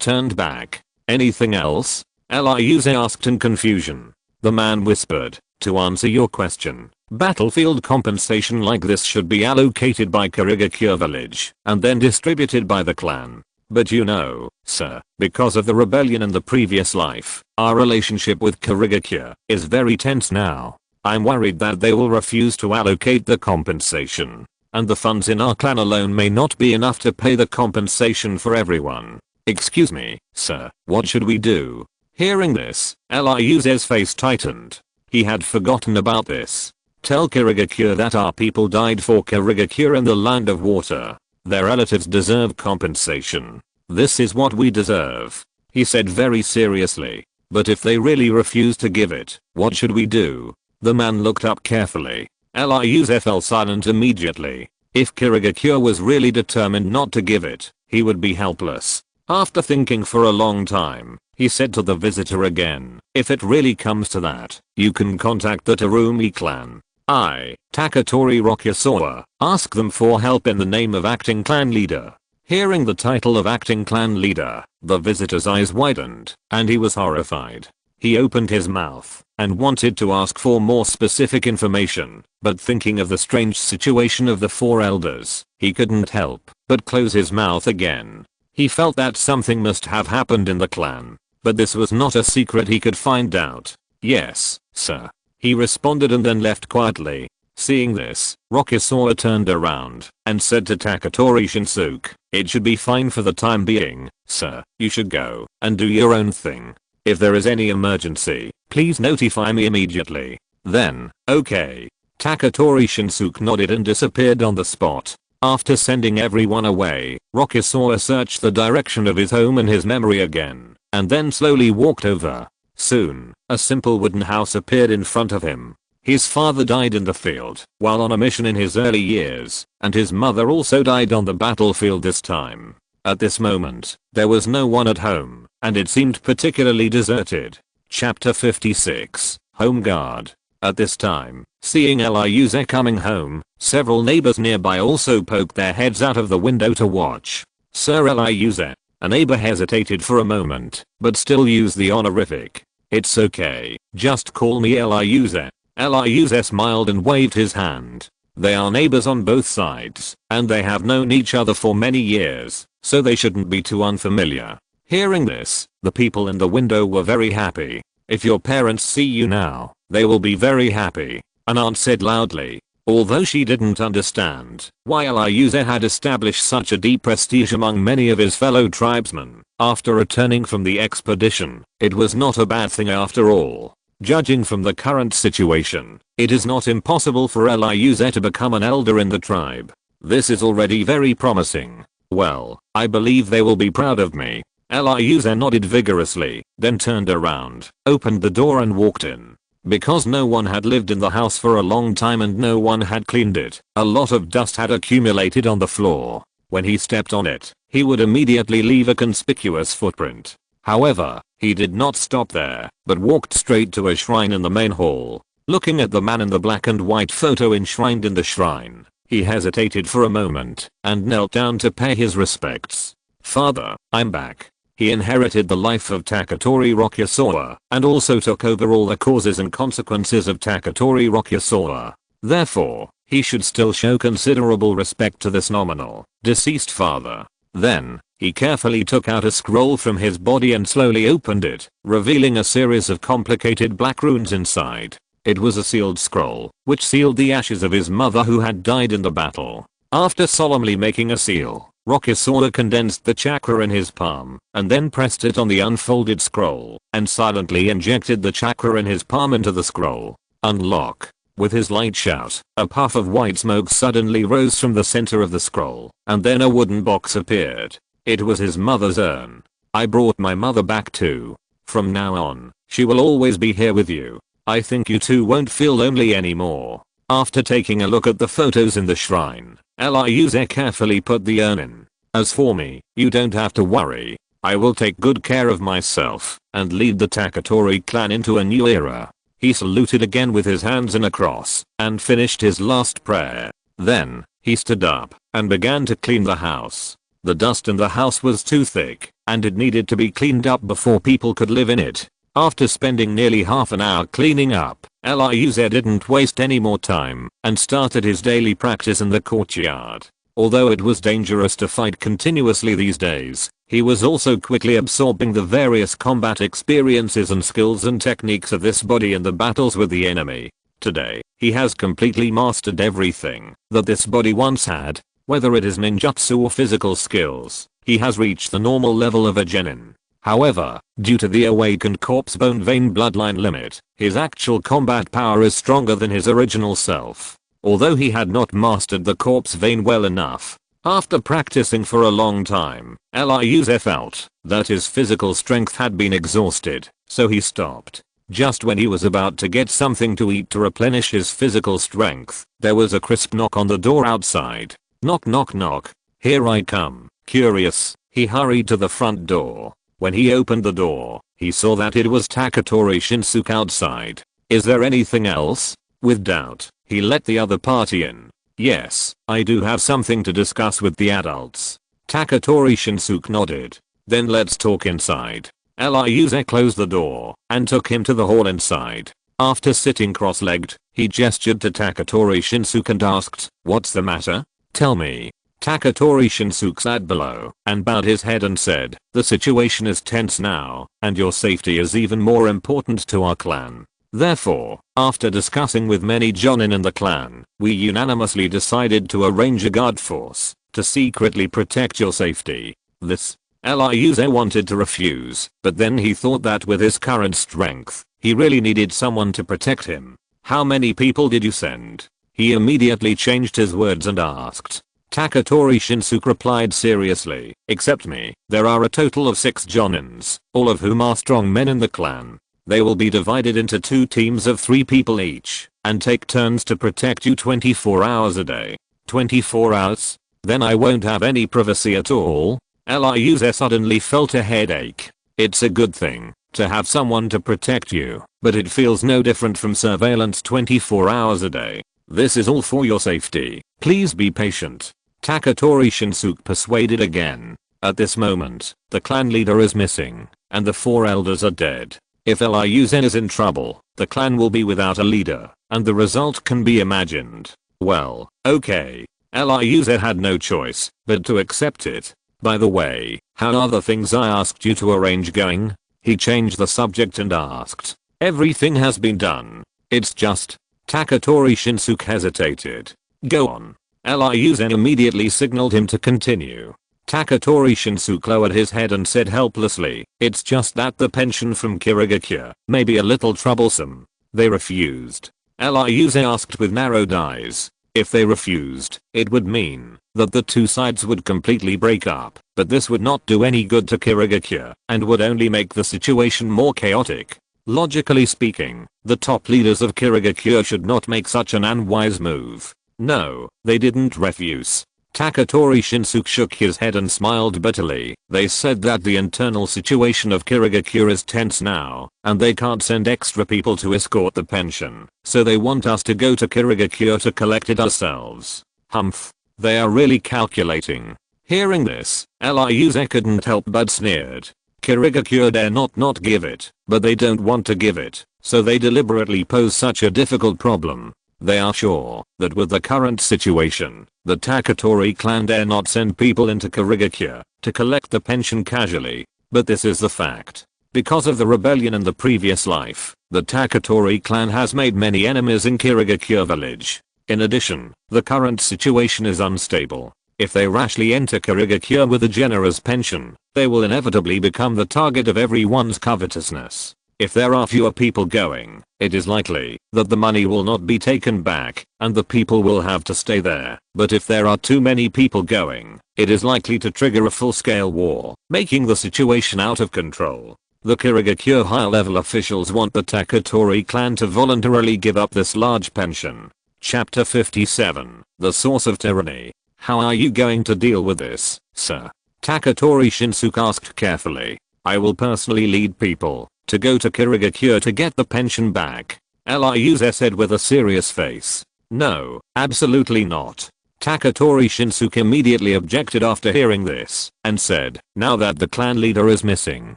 turned back. Anything else? Liuze asked in confusion. The man whispered, to answer your question, battlefield compensation like this should be allocated by Kirigakure village and then distributed by the clan. But you know, sir, because of the rebellion in the previous life, our relationship with Kirigakure is very tense now. I'm worried that they will refuse to allocate the compensation. And the funds in our clan alone may not be enough to pay the compensation for everyone. Excuse me, sir, what should we do? Hearing this, Liuze's face tightened. He had forgotten about this. Tell Kirigakure that our people died for Kirigakure in the land of water. Their relatives deserve compensation. This is what we deserve, he said very seriously. But if they really refuse to give it, what should we do? The man looked up carefully. Liuze fell silent immediately. If Kirigakure was really determined not to give it, he would be helpless. After thinking for a long time, he said to the visitor again, if it really comes to that, you can contact the Terumi clan. Taketori Rokuze, ask them for help in the name of acting clan leader. Hearing the title of acting clan leader, the visitor's eyes widened, and he was horrified. He opened his mouth and wanted to ask for more specific information, but thinking of the strange situation of the four elders, he couldn't help but close his mouth again. He felt that something must have happened in the clan, but this was not a secret he could find out. Yes, sir, he responded and then left quietly. Seeing this, Rokuze turned around and said to Taketori Shinsuke, it should be fine for the time being, sir, you should go and do your own thing. If there is any emergency, please notify me immediately. Then, okay. Taketori Shinsuke nodded and disappeared on the spot. After sending everyone away, Rokuze searched the direction of his home in his memory again, and then slowly walked over. Soon, a simple wooden house appeared in front of him. His father died in the field while on a mission in his early years, and his mother also died on the battlefield this time. At this moment, there was no one at home, and it seemed particularly deserted. Chapter 56, Home Guard. At this time, seeing Liuze coming home, several neighbors nearby also poked their heads out of the window to watch. Sir Liuze. A neighbor hesitated for a moment, but still used the honorific. It's okay, just call me Liuze. Liuze smiled and waved his hand. They are neighbors on both sides, and they have known each other for many years, so they shouldn't be too unfamiliar. Hearing this, the people in the window were very happy. If your parents see you now, they will be very happy, an aunt said loudly. Although she didn't understand why Liuze had established such a deep prestige among many of his fellow tribesmen after returning from the expedition, it was not a bad thing after all. Judging from the current situation, it is not impossible for Liuze to become an elder in the tribe. This is already very promising. Well, I believe they will be proud of me. Liuze nodded vigorously, then turned around, opened the door and walked in. Because no one had lived in the house for a long time and no one had cleaned it, a lot of dust had accumulated on the floor. When he stepped on it, he would immediately leave a conspicuous footprint. However, he did not stop there, but walked straight to a shrine in the main hall. Looking at the man in the black and white photo enshrined in the shrine, he hesitated for a moment and knelt down to pay his respects. Father, I'm back. He inherited the life of Taketori Rokuze and also took over all the causes and consequences of Taketori Rokuze. Therefore, he should still show considerable respect to this nominal, deceased father. Then, he carefully took out a scroll from his body and slowly opened it, revealing a series of complicated black runes inside. It was a sealed scroll, which sealed the ashes of his mother who had died in the battle. After solemnly making a seal, Rokuze condensed the chakra in his palm, and then pressed it on the unfolded scroll, and silently injected the chakra in his palm into the scroll. Unlock. With his light shout, a puff of white smoke suddenly rose from the center of the scroll, and then a wooden box appeared. It was his mother's urn. I brought my mother back too. From now on, she will always be here with you. I think you two won't feel lonely anymore. After taking a look at the photos in the shrine, Ryuze carefully put the urn in. As for me, you don't have to worry. I will take good care of myself and lead the Taketori clan into a new era. He saluted again with his hands in a cross and finished his last prayer. Then, he stood up and began to clean the house. The dust in the house was too thick and it needed to be cleaned up before people could live in it. After spending nearly half an hour cleaning up, Ryuze didn't waste any more time and started his daily practice in the courtyard. Although it was dangerous to fight continuously these days, he was also quickly absorbing the various combat experiences and skills and techniques of this body in the battles with the enemy. Today, he has completely mastered everything that this body once had, whether it is ninjutsu or physical skills. He has reached the normal level of a genin. However, due to the awakened corpse bone vein bloodline limit, his actual combat power is stronger than his original self. Although he had not mastered the corpse vein well enough, after practicing for a long time, Ryuze felt that his physical strength had been exhausted, so he stopped. Just when he was about to get something to eat to replenish his physical strength, there was a crisp knock on the door outside. Knock knock knock. Here I come. Curious, he hurried to the front door. When he opened the door, he saw that it was Taketori Shinsuke outside. Is there anything else? With doubt, he let the other party in. Yes, I do have something to discuss with the adults. Taketori Shinsuke nodded. Then let's talk inside. Ryuze closed the door and took him to the hall inside. After sitting cross-legged, he gestured to Taketori Shinsuke and asked, "What's the matter? Tell me." Taketori Shinsuke sat below and bowed his head and said, "The situation is tense now, and your safety is even more important to our clan. Therefore, after discussing with many jonin in the clan, we unanimously decided to arrange a guard force to secretly protect your safety." This, Ryuze wanted to refuse, but then he thought that with his current strength, he really needed someone to protect him. "How many people did you send?" He immediately changed his words and asked. Taketori Shinsuke replied seriously, "Except me, there are a total of 6 jonins, all of whom are strong men in the clan. They will be divided into 2 teams of 3 people each, and take turns to protect you 24 hours a day." 24 hours? Then I won't have any privacy at all? Ryuze suddenly felt a headache. It's a good thing to have someone to protect you, but it feels no different from surveillance 24 hours a day. This is all for your safety. Please be patient. Taketori Shinsuke persuaded again. At this moment, the clan leader is missing, and the 4 elders are dead. If Ryuze is in trouble, the clan will be without a leader, and the result can be imagined. Well, okay. Ryuze had no choice but to accept it. By the way, how are the things I asked you to arrange going? He changed the subject and asked. Everything has been done. It's just. Taketori Shinsuke hesitated. Go on. Ryuze immediately signaled him to continue. Taketori Shinsuke lowered his head and said helplessly, "It's just that the pension from Kirigakure may be a little troublesome." They refused. Ryuze asked with narrowed eyes. If they refused, it would mean that the 2 sides would completely break up, but this would not do any good to Kirigakure and would only make the situation more chaotic. Logically speaking, the top leaders of Kirigakure should not make such an unwise move. No, they didn't refuse. Taketori Shinsuke shook his head and smiled bitterly. They said that the internal situation of Kirigakure is tense now, and they can't send extra people to escort the pension, so they want us to go to Kirigakure to collect it ourselves. Humph. They are really calculating. Hearing this, Ryuze couldn't help but sneered. Kirigakure dare not give it, but they don't want to give it, so they deliberately pose such a difficult problem. They are sure that with the current situation, the Taketori clan dare not send people into Kirigakure to collect the pension casually. But this is the fact. Because of the rebellion in the previous life, the Taketori clan has made many enemies in Kirigakure village. In addition, the current situation is unstable. If they rashly enter Kirigakure with a generous pension, they will inevitably become the target of everyone's covetousness. If there are fewer people going, it is likely that the money will not be taken back and the people will have to stay there. But if there are too many people going, it is likely to trigger a full-scale war, making the situation out of control. The Kirigakure high-level officials want the Taketori clan to voluntarily give up this large pension. Chapter 57, The Source of Tyranny. How are you going to deal with this, sir? Taketori Shinsuke asked carefully. I will personally lead people to go to Kirigakure to get the pension back. Lyuze said with a serious face. No, absolutely not. Taketori Shinsuke immediately objected after hearing this, and said, now that the clan leader is missing,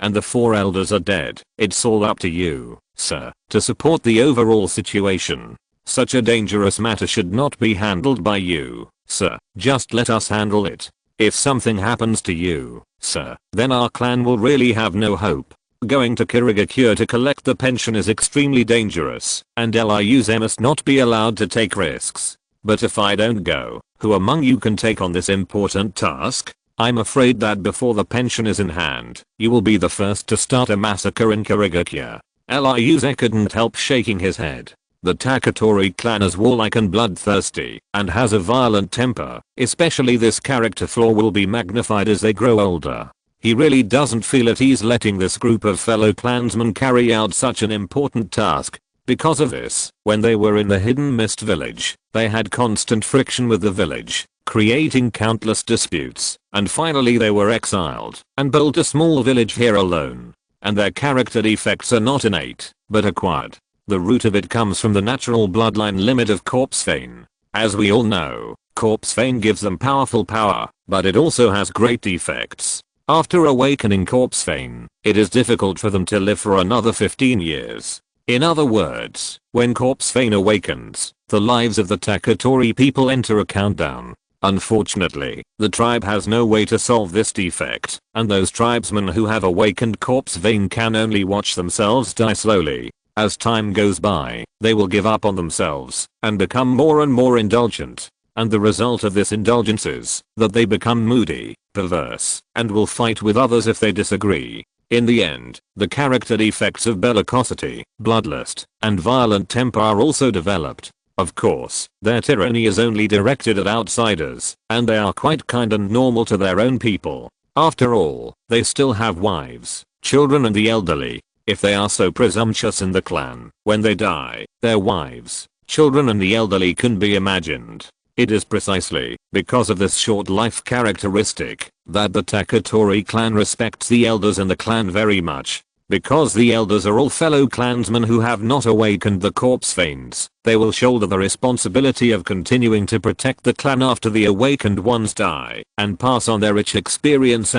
and the 4 elders are dead, it's all up to you, sir, to support the overall situation. Such a dangerous matter should not be handled by you, sir. Just let us handle it. If something happens to you, sir, then our clan will really have no hope. Going to Kirigakure to collect the pension is extremely dangerous, and Lyuze must not be allowed to take risks. But if I don't go, who among you can take on this important task? I'm afraid that before the pension is in hand, you will be the first to start a massacre in Kirigakure. Lyuze couldn't help shaking his head. The Taketori clan is warlike and bloodthirsty, and has a violent temper. Especially this character flaw will be magnified as they grow older. He really doesn't feel at ease letting this group of fellow clansmen carry out such an important task. Because of this, when they were in the Hidden Mist village, they had constant friction with the village, creating countless disputes, and finally they were exiled and built a small village here alone. And their character defects are not innate, but acquired. The root of it comes from the natural bloodline limit of Corpse Vein. As we all know, Corpse Vein gives them powerful power, but it also has great defects. After awakening Corpse Vein, it is difficult for them to live for another 15 years. In other words, when Corpse Vein awakens, the lives of the Taketori people enter a countdown. Unfortunately, the tribe has no way to solve this defect, and those tribesmen who have awakened Corpse Vein can only watch themselves die slowly. As time goes by, they will give up on themselves and become more and more indulgent. And the result of this indulgence is that they become moody, perverse, and will fight with others if they disagree. In the end, the character defects of bellicosity, bloodlust, and violent temper are also developed. Of course, their tyranny is only directed at outsiders, and they are quite kind and normal to their own people. After all, they still have wives, children and the elderly. If they are so presumptuous in the clan, when they die, their wives, children and the elderly can be imagined. It is precisely because of this short life characteristic that the Taketori clan respects the elders in the clan very much. Because the elders are all fellow clansmen who have not awakened the Corpse Veins, they will shoulder the responsibility of continuing to protect the clan after the awakened ones die, and pass on their rich experience.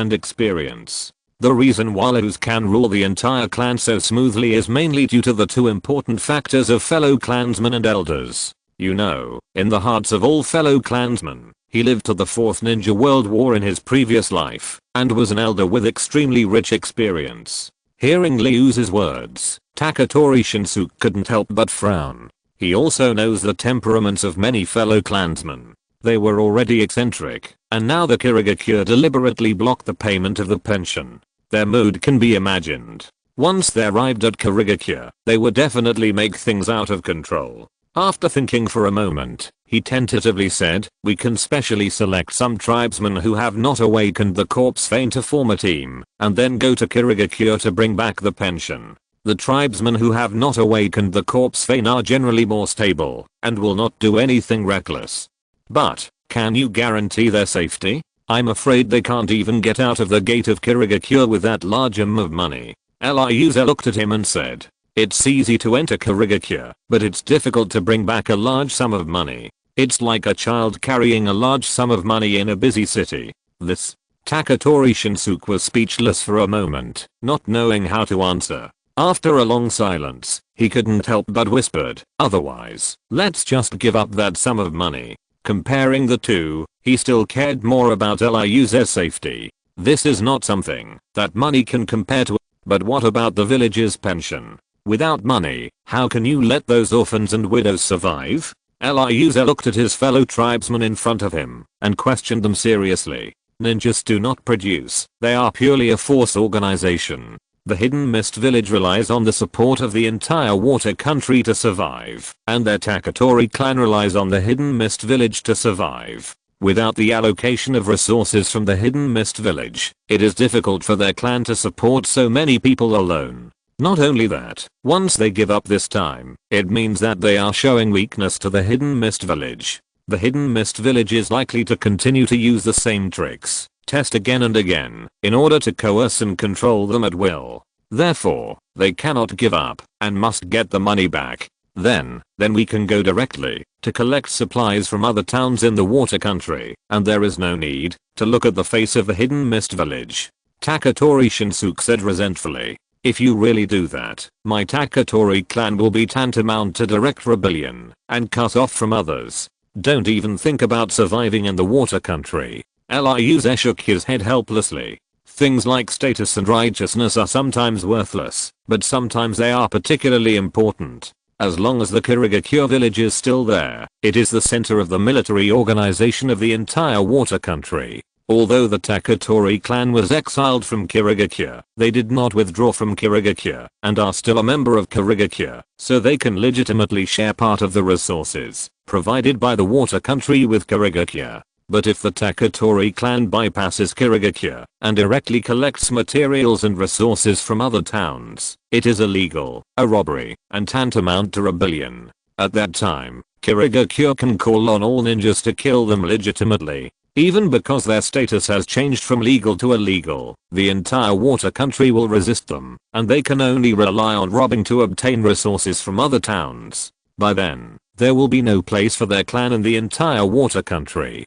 The reason Lyuze can rule the entire clan so smoothly is mainly due to the 2 important factors of fellow clansmen and elders. You know, in the hearts of all fellow clansmen, he lived to the 4th Ninja World War in his previous life, and was an elder with extremely rich experience. Hearing Lyuze's words, Taketori Shinsuke couldn't help but frown. He also knows the temperaments of many fellow clansmen. They were already eccentric, and now the Kirigakure deliberately blocked the payment of the pension. Their mood can be imagined. Once they arrived at Kirigakure, they would definitely make things out of control. After thinking for a moment, he tentatively said, we can specially select some tribesmen who have not awakened the Corpse Vein to form a team, and then go to Kirigakure to bring back the pension. The tribesmen who have not awakened the Corpse Vein are generally more stable, and will not do anything reckless. But, can you guarantee their safety? I'm afraid they can't even get out of the gate of Kirigakure with that large sum of money. Lyuze looked at him and said, it's easy to enter Kirigakure, but it's difficult to bring back a large sum of money. It's like a child carrying a large sum of money in a busy city. This. Taketori Shinsuke was speechless for a moment, not knowing how to answer. After a long silence, He couldn't help but whispered, "Otherwise, let's just give up that sum of money." Comparing the two, he still cared more about Liu's safety. This is not something that money can compare to. But what about the village's pension? Without money, how can you let those orphans and widows survive? Liu looked at his fellow tribesmen in front of him and questioned them seriously. Ninjas do not produce, they are purely a force organization. The Hidden Mist village relies on the support of the entire water country to survive, and their Taketori clan relies on the Hidden Mist village to survive. Without the allocation of resources from the Hidden Mist village, it is difficult for their clan to support so many people alone. Not only that, once they give up this time, it means that they are showing weakness to the Hidden Mist village. The Hidden Mist village is likely to continue to use the same tricks, test again and again, in order to coerce and control them at will. Therefore, they cannot give up, and must get the money back. Then we can go directly to collect supplies from other towns in the water country, and there is no need to look at the face of the Hidden Mist village. Taketori Shinsuke said resentfully. If you really do that, my Taketori clan will be tantamount to direct rebellion and cut off from others. Don't even think about surviving in the water country. Liu shook his head helplessly. Things like status and righteousness are sometimes worthless, but sometimes they are particularly important. As long as the Kirigakure village is still there, it is the center of the military organization of the entire water country. Although the Taketori clan was exiled from Kirigakure, they did not withdraw from Kirigakure and are still a member of Kirigakure, so they can legitimately share part of the resources provided by the water country with Kirigakure. But if the Taketori clan bypasses Kirigakure and directly collects materials and resources from other towns, it is illegal, a robbery, and tantamount to rebellion. At that time, Kirigakure can call on all ninjas to kill them legitimately. Even because their status has changed from legal to illegal, the entire water country will resist them, and they can only rely on robbing to obtain resources from other towns. By then, there will be no place for their clan in the entire water country.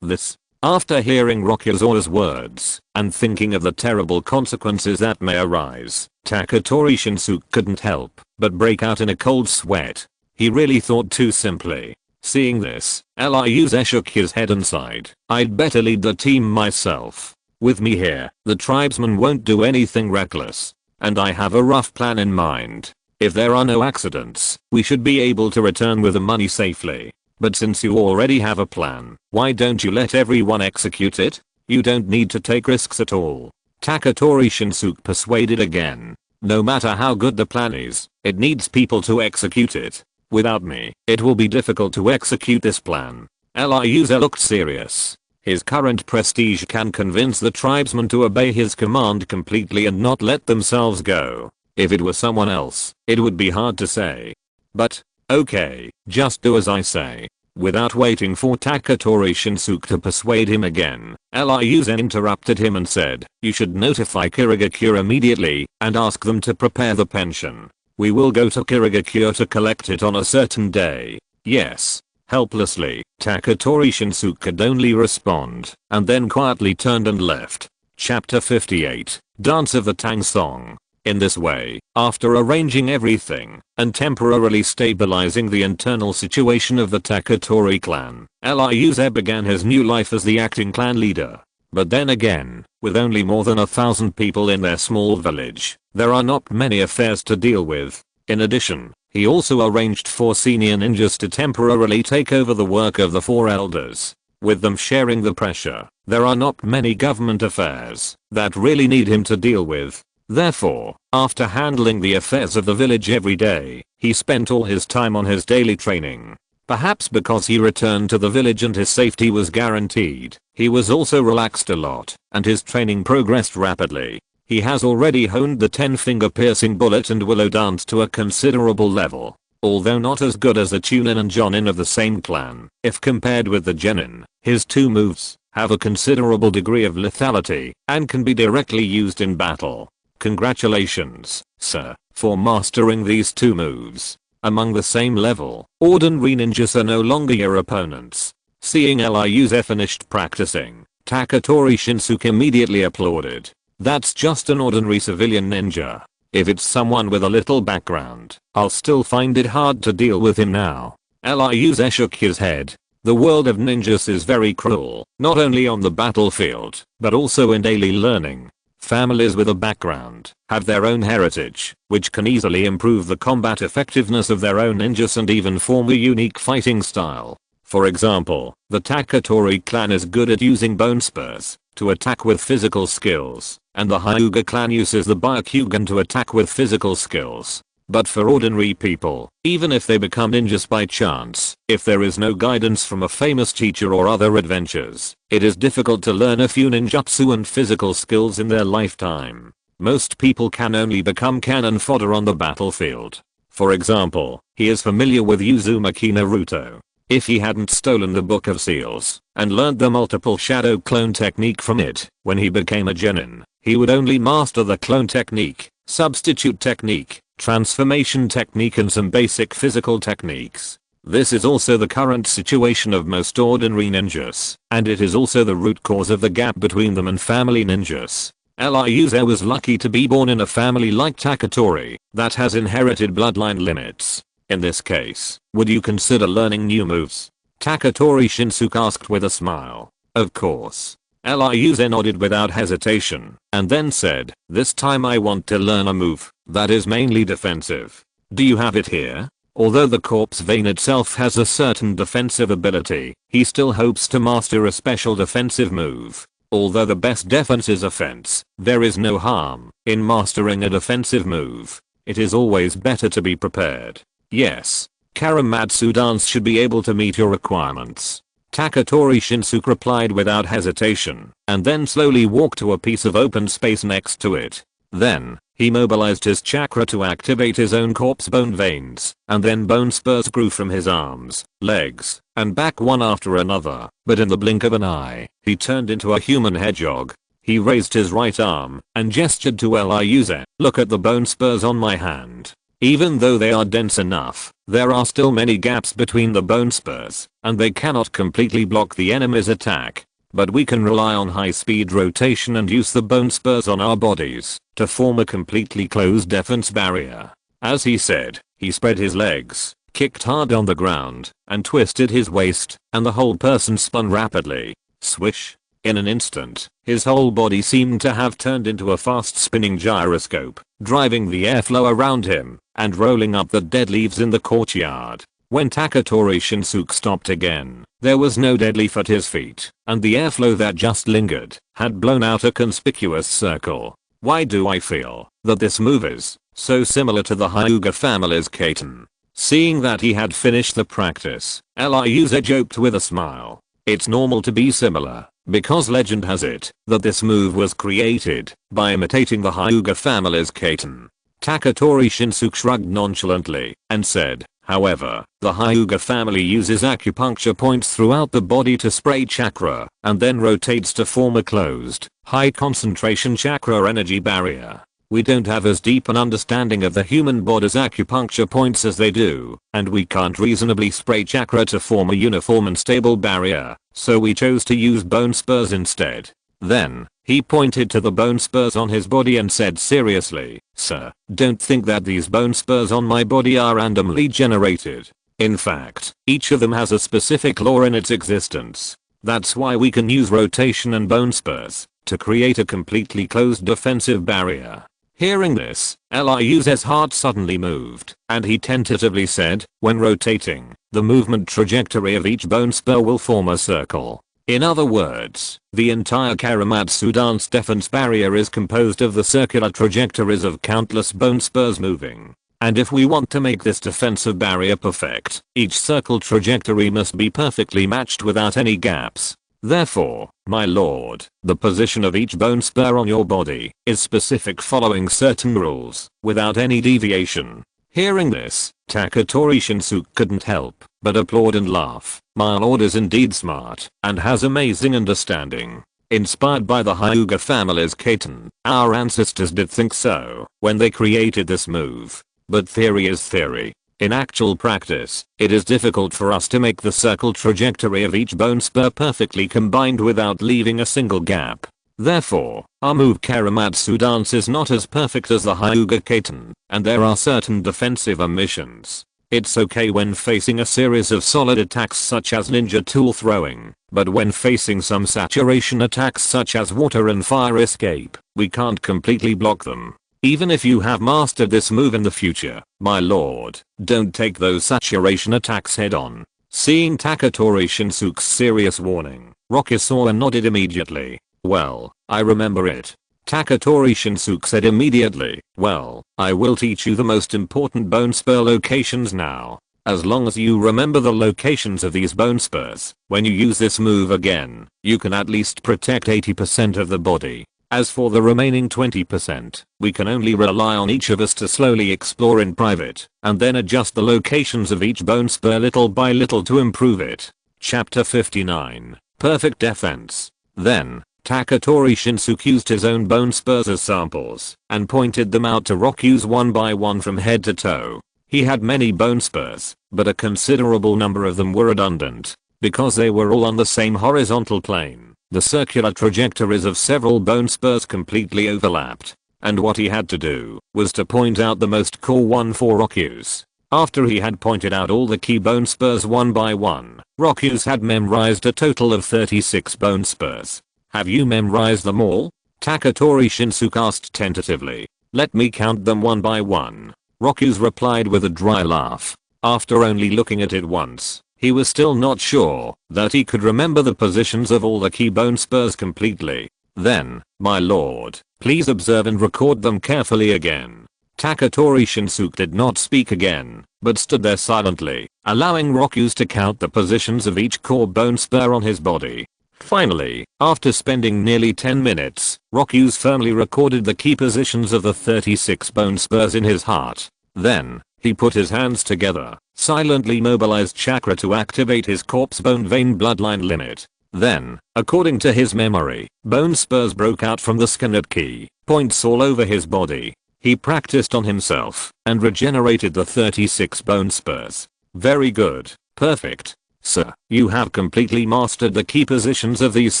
After hearing Rokuze's words, and thinking of the terrible consequences that may arise, Taketori Shinsuke couldn't help but break out in a cold sweat. He really thought too simply. Seeing this, Liu shook his head and sighed. I'd better lead the team myself. With me here, the tribesmen won't do anything reckless. And I have a rough plan in mind. If there are no accidents, we should be able to return with the money safely. But since you already have a plan, why don't you let everyone execute it? You don't need to take risks at all. Taketori Shinsuke persuaded again. No matter how good the plan is, it needs people to execute it. Without me, it will be difficult to execute this plan. Liu looked serious. His current prestige can convince the tribesmen to obey his command completely and not let themselves go. If it were someone else, it would be hard to say. But, okay, just do as I say. Without waiting for Taketori Shinsuke to persuade him again, Liu interrupted him and said, you should notify Kirigakure immediately and ask them to prepare the pension. We will go to Kirigakure to collect it on a certain day. Yes. Helplessly, Taketori Shinsuke could only respond, and then quietly turned and left. Chapter 58, Dance of the Tang Song. In this way, after arranging everything, and temporarily stabilizing the internal situation of the Taketori clan, Liu began his new life as the acting clan leader. But then again, with only more than 1,000 people in their small village, there are not many affairs to deal with. In addition, he also arranged 4 senior ninjas to temporarily take over the work of the 4 elders. With them sharing the pressure, there are not many government affairs that really need him to deal with. Therefore, after handling the affairs of the village every day, he spent all his time on his daily training. Perhaps because he returned to the village and his safety was guaranteed, he was also relaxed a lot, and his training progressed rapidly. He has already honed the 10-finger piercing bullet and willow dance to a considerable level. Although not as good as the Chunin and Jonin of the same clan, if compared with the Genin, his 2 moves have a considerable degree of lethality and can be directly used in battle. Congratulations, sir, for mastering these 2 moves. Among the same level, ordinary ninjas are no longer your opponents. Seeing Liu finished practicing, Taketori Shinsuke immediately applauded. That's just an ordinary civilian ninja. If it's someone with a little background, I'll still find it hard to deal with him now. Ryuze shook his head. The world of ninjas is very cruel, not only on the battlefield, but also in daily learning. Families with a background have their own heritage, which can easily improve the combat effectiveness of their own ninjas and even form a unique fighting style. For example, the Taketori clan is good at using bone spurs to attack with physical skills, and the Hyuga clan uses the Byakugan to attack with physical skills. But for ordinary people, even if they become ninjas by chance, if there is no guidance from a famous teacher or other adventures, it is difficult to learn a few ninjutsu and physical skills in their lifetime. Most people can only become cannon fodder on the battlefield. For example, he is familiar with Uzumaki Naruto. If he hadn't stolen the Book of Seals and learned the multiple shadow clone technique from it, when he became a genin, he would only master the clone technique, substitute technique, transformation technique and some basic physical techniques. This is also the current situation of most ordinary ninjas, and it is also the root cause of the gap between them and family ninjas. Ryuze was lucky to be born in a family like Taketori that has inherited bloodline limits. In this case, would you consider learning new moves? Taketori Shinsuke asked with a smile. Of course. Ryuze nodded without hesitation, and then said, this time I want to learn a move that is mainly defensive. Do you have it here? Although the corpse vein itself has a certain defensive ability, he still hopes to master a special defensive move. Although the best defense is offense, there is no harm in mastering a defensive move. It is always better to be prepared. Yes. Karamatsu dance should be able to meet your requirements. Taketori Shinsuke replied without hesitation, and then slowly walked to a piece of open space next to it. Then, he mobilized his chakra to activate his own corpse bone veins, and then bone spurs grew from his arms, legs, and back one after another, but in the blink of an eye, he turned into a human hedgehog. He raised his right arm, and gestured to Ryuze, look at the bone spurs on my hand. Even though they are dense enough, there are still many gaps between the bone spurs, and they cannot completely block the enemy's attack. But we can rely on high-speed rotation and use the bone spurs on our bodies to form a completely closed defense barrier. As he said, he spread his legs, kicked hard on the ground, and twisted his waist, and the whole person spun rapidly. Swish. In an instant, his whole body seemed to have turned into a fast-spinning gyroscope, driving the airflow around him, and rolling up the dead leaves in the courtyard. When Taketori Shinsuke stopped again, there was no dead leaf at his feet, and the airflow that just lingered had blown out a conspicuous circle. Why do I feel that this move is so similar to the Hyuga family's Kaiten? Seeing that he had finished the practice, Ryuze joked with a smile. It's normal to be similar, because legend has it that this move was created by imitating the Hyuga family's Kaiten. Taketori Shinsuke shrugged nonchalantly and said, however, the Hyuga family uses acupuncture points throughout the body to spray chakra, and then rotates to form a closed, high concentration chakra energy barrier. We don't have as deep an understanding of the human body's acupuncture points as they do, and we can't reasonably spray chakra to form a uniform and stable barrier, so we chose to use bone spurs instead. Then, he pointed to the bone spurs on his body and said seriously, sir, don't think that these bone spurs on my body are randomly generated. In fact, each of them has a specific law in its existence. That's why we can use rotation and bone spurs to create a completely closed defensive barrier. Hearing this, Ryuze's heart suddenly moved, and he tentatively said, when rotating, the movement trajectory of each bone spur will form a circle. In other words, the entire Karamatsu dance defense barrier is composed of the circular trajectories of countless bone spurs moving. And if we want to make this defensive barrier perfect, each circle trajectory must be perfectly matched without any gaps. Therefore, my lord, the position of each bone spur on your body is specific following certain rules, without any deviation. Hearing this, Taketori Shinsuke couldn't help but applaud and laugh. My lord is indeed smart and has amazing understanding. Inspired by the Hyuga family's Kaiten, our ancestors did think so when they created this move. But theory is theory. In actual practice, it is difficult for us to make the circle trajectory of each bone spur perfectly combined without leaving a single gap. Therefore, our move Karamatsu dance is not as perfect as the Hyuga Kaiten, and there are certain defensive omissions. It's okay when facing a series of solid attacks such as ninja tool throwing, but when facing some saturation attacks such as water and fire escape, we can't completely block them. Even if you have mastered this move in the future, my lord, don't take those saturation attacks head on. Seeing Taketori Shinsuke's serious warning, Rokuze saw and nodded immediately. Well, I remember it. Taketori Shinsuke said immediately, well, I will teach you the most important bone spur locations now. As long as you remember the locations of these bone spurs, when you use this move again, you can at least protect 80% of the body. As for the remaining 20%, we can only rely on each of us to slowly explore in private, and then adjust the locations of each bone spur little by little to improve it. Chapter 59. Perfect Defense. Then, Taketori Shinsuke used his own bone spurs as samples, and pointed them out to Rokuze one by one from head to toe. He had many bone spurs, but a considerable number of them were redundant. Because they were all on the same horizontal plane, the circular trajectories of several bone spurs completely overlapped. And what he had to do was to point out the most core one for Rokuze. After he had pointed out all the key bone spurs one by one, Rokuze had memorized a total of 36 bone spurs. Have you memorized them all? Taketori Shinsuke asked tentatively. Let me count them one by one. Rokuze replied with a dry laugh. After only looking at it once, he was still not sure that he could remember the positions of all the key bone spurs completely. Then, my lord, please observe and record them carefully again. Taketori Shinsuke did not speak again, but stood there silently, allowing Rokuze to count the positions of each core bone spur on his body. Finally, after spending nearly 10 minutes, Rokuze firmly recorded the key positions of the 36 bone spurs in his heart. Then, he put his hands together, silently mobilized chakra to activate his corpse bone vein bloodline limit. Then, according to his memory, bone spurs broke out from the skin at key points all over his body. He practiced on himself and regenerated the 36 bone spurs. Very good. Perfect. Sir, you have completely mastered the key positions of these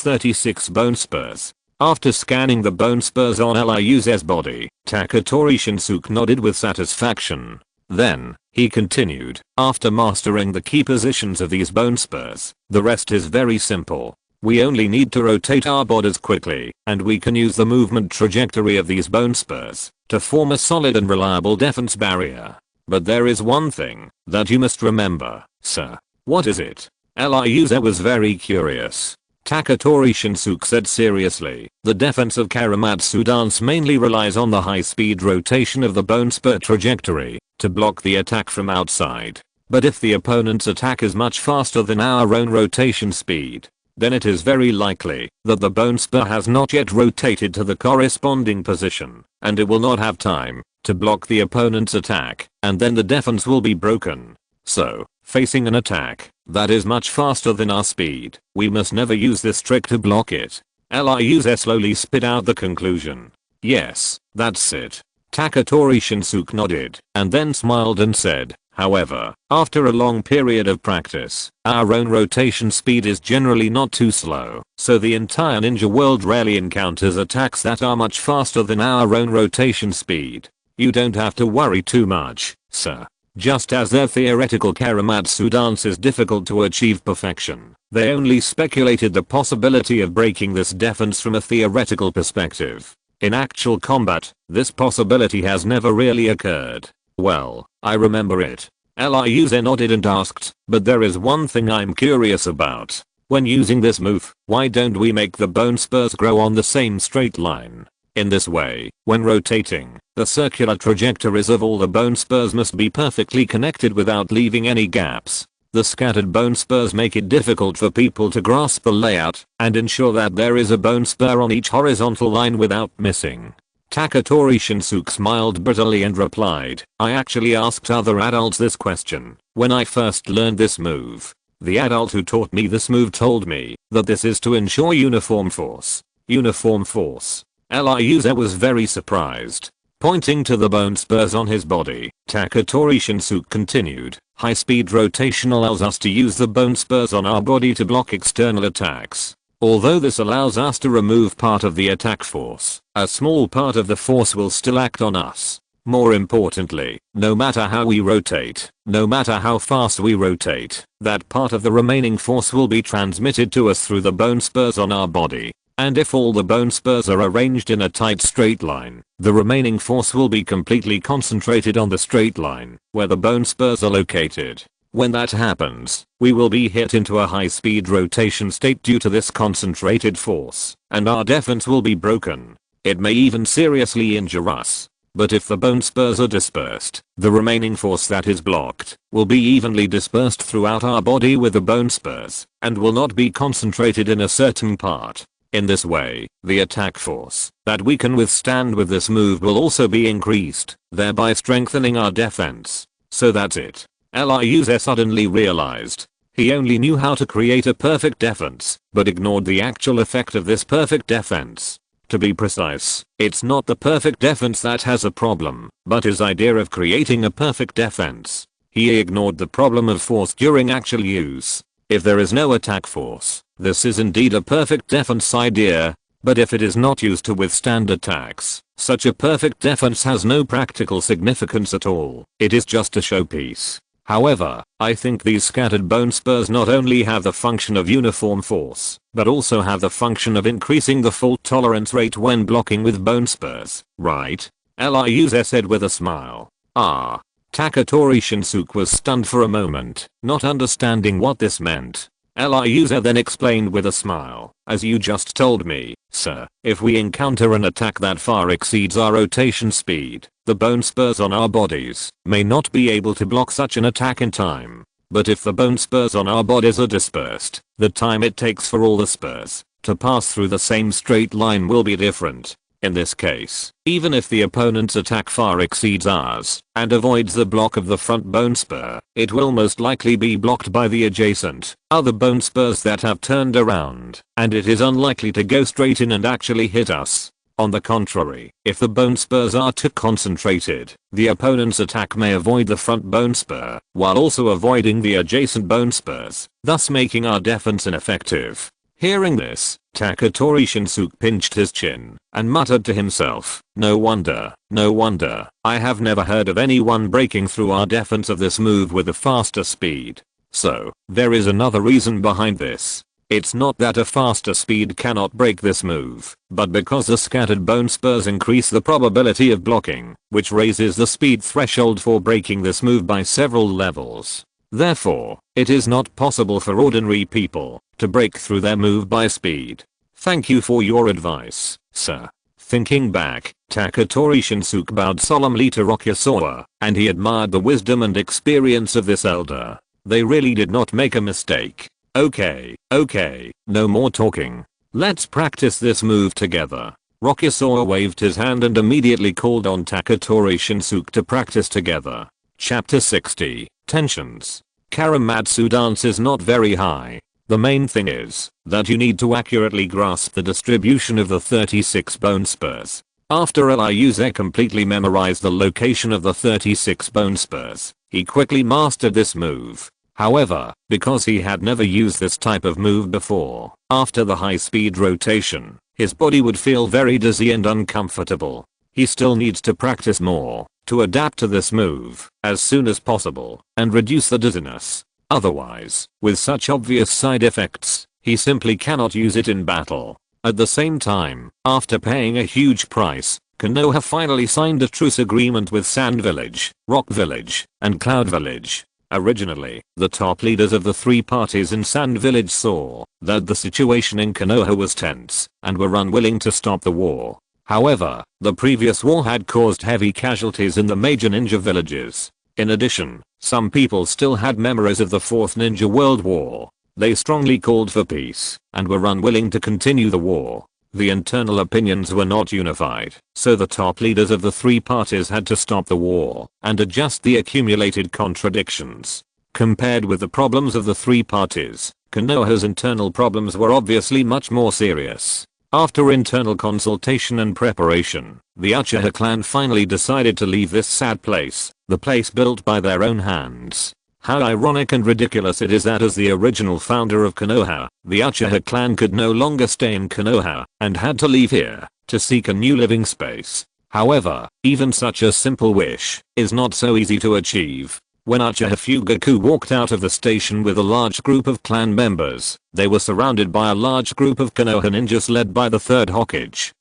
36 bone spurs. After scanning the bone spurs on Liu's body, Taketori Shinsuke nodded with satisfaction. Then, he continued, after mastering the key positions of these bone spurs, the rest is very simple. We only need to rotate our bodies quickly, and we can use the movement trajectory of these bone spurs to form a solid and reliable defense barrier. But there is one thing that you must remember, sir. What is it? Liuze was very curious. Taketori Shinsuke said seriously, the defense of Karamatsu dance mainly relies on the high-speed rotation of the bone spur trajectory to block the attack from outside. But if the opponent's attack is much faster than our own rotation speed, then it is very likely that the bone spur has not yet rotated to the corresponding position, and it will not have time to block the opponent's attack, and then the defense will be broken. So, facing an attack that is much faster than our speed, we must never use this trick to block it. Liuze slowly spit out the conclusion. Yes, that's it. Taketori Shinsuke nodded, and then smiled and said, however, after a long period of practice, our own rotation speed is generally not too slow, so the entire ninja world rarely encounters attacks that are much faster than our own rotation speed. You don't have to worry too much, sir. Just as their theoretical Karamatsu dance is difficult to achieve perfection, they only speculated the possibility of breaking this defense from a theoretical perspective. In actual combat, this possibility has never really occurred. Well, I remember it. Liuze nodded and asked, but there is one thing I'm curious about. When using this move, why don't we make the bone spurs grow on the same straight line? In this way, when rotating, the circular trajectories of all the bone spurs must be perfectly connected without leaving any gaps. The scattered bone spurs make it difficult for people to grasp the layout and ensure that there is a bone spur on each horizontal line without missing. Taketori Shinsuke smiled bitterly and replied, I actually asked other adults this question when I first learned this move. The adult who taught me this move told me that this is to ensure uniform force. Uniform force. Liuze was very surprised. Pointing to the bone spurs on his body, Taketori Shinsuke continued, high-speed rotation allows us to use the bone spurs on our body to block external attacks. Although this allows us to remove part of the attack force, a small part of the force will still act on us. More importantly, no matter how we rotate, no matter how fast we rotate, that part of the remaining force will be transmitted to us through the bone spurs on our body. And if all the bone spurs are arranged in a tight straight line, the remaining force will be completely concentrated on the straight line, where the bone spurs are located. When that happens, we will be hit into a high-speed rotation state due to this concentrated force, and our defense will be broken. It may even seriously injure us. But if the bone spurs are dispersed, the remaining force that is blocked will be evenly dispersed throughout our body with the bone spurs, and will not be concentrated in a certain part. In this way, the attack force that we can withstand with this move will also be increased, thereby strengthening our defense. So that's it. Ryuze suddenly realized. He only knew how to create a perfect defense, but ignored the actual effect of this perfect defense. To be precise, it's not the perfect defense that has a problem, but his idea of creating a perfect defense. He ignored the problem of force during actual use. If there is no attack force, this is indeed a perfect defense idea, but if it is not used to withstand attacks, such a perfect defense has no practical significance at all. It is just a showpiece. However, I think these scattered bone spurs not only have the function of uniform force, but also have the function of increasing the fault tolerance rate when blocking with bone spurs, right? Ryuze said with a smile. Ah. Taketori Shinsuke was stunned for a moment, not understanding what this meant. Ryuze then explained with a smile, as you just told me, sir, if we encounter an attack that far exceeds our rotation speed, the bone spurs on our bodies may not be able to block such an attack in time. But if the bone spurs on our bodies are dispersed, the time it takes for all the spurs to pass through the same straight line will be different. In this case, even if the opponent's attack far exceeds ours and avoids the block of the front bone spur, it will most likely be blocked by the adjacent other bone spurs that have turned around, and it is unlikely to go straight in and actually hit us. On the contrary, if the bone spurs are too concentrated, the opponent's attack may avoid the front bone spur while also avoiding the adjacent bone spurs, thus making our defense ineffective. Hearing this, Taketori Shinsuke pinched his chin and muttered to himself, no wonder, I have never heard of anyone breaking through our defense of this move with a faster speed. So, there is another reason behind this. It's not that a faster speed cannot break this move, but because the scattered bone spurs increase the probability of blocking, which raises the speed threshold for breaking this move by several levels. Therefore, it is not possible for ordinary people to break through their move by speed. Thank you for your advice, sir. Thinking back, Taketori Shinsuke bowed solemnly to Rokuze, and he admired the wisdom and experience of this elder. They really did not make a mistake. Okay, no more talking. Let's practice this move together. Rokuze waved his hand and immediately called on Taketori Shinsuke to practice together. Chapter 60. Tensions. Karamatsu dance is not very high. The main thing is that you need to accurately grasp the distribution of the 36 bone spurs. After Ryuze completely memorized the location of the 36 bone spurs, he quickly mastered this move. However, because he had never used this type of move before, after the high-speed rotation, his body would feel very dizzy and uncomfortable. He still needs to practice more to adapt to this move as soon as possible and reduce the dizziness. Otherwise, with such obvious side effects, he simply cannot use it in battle. At the same time, after paying a huge price, Konoha finally signed a truce agreement with Sand Village, Rock Village, and Cloud Village. Originally, the top leaders of the three parties in Sand Village saw that the situation in Konoha was tense and were unwilling to stop the war. However, the previous war had caused heavy casualties in the major ninja villages. In addition, some people still had memories of the Fourth Ninja World War. They strongly called for peace and were unwilling to continue the war. The internal opinions were not unified, so the top leaders of the three parties had to stop the war and adjust the accumulated contradictions. Compared with the problems of the three parties, Konoha's internal problems were obviously much more serious. After internal consultation and preparation, the Uchiha clan finally decided to leave this sad place, the place built by their own hands. How ironic and ridiculous it is that as the original founder of Konoha, the Uchiha clan could no longer stay in Konoha and had to leave here to seek a new living space. However, even such a simple wish is not so easy to achieve. When Uchiha Fugaku walked out of the station with a large group of clan members, they were surrounded by a large group of Konoha ninjas led by the third Hokage.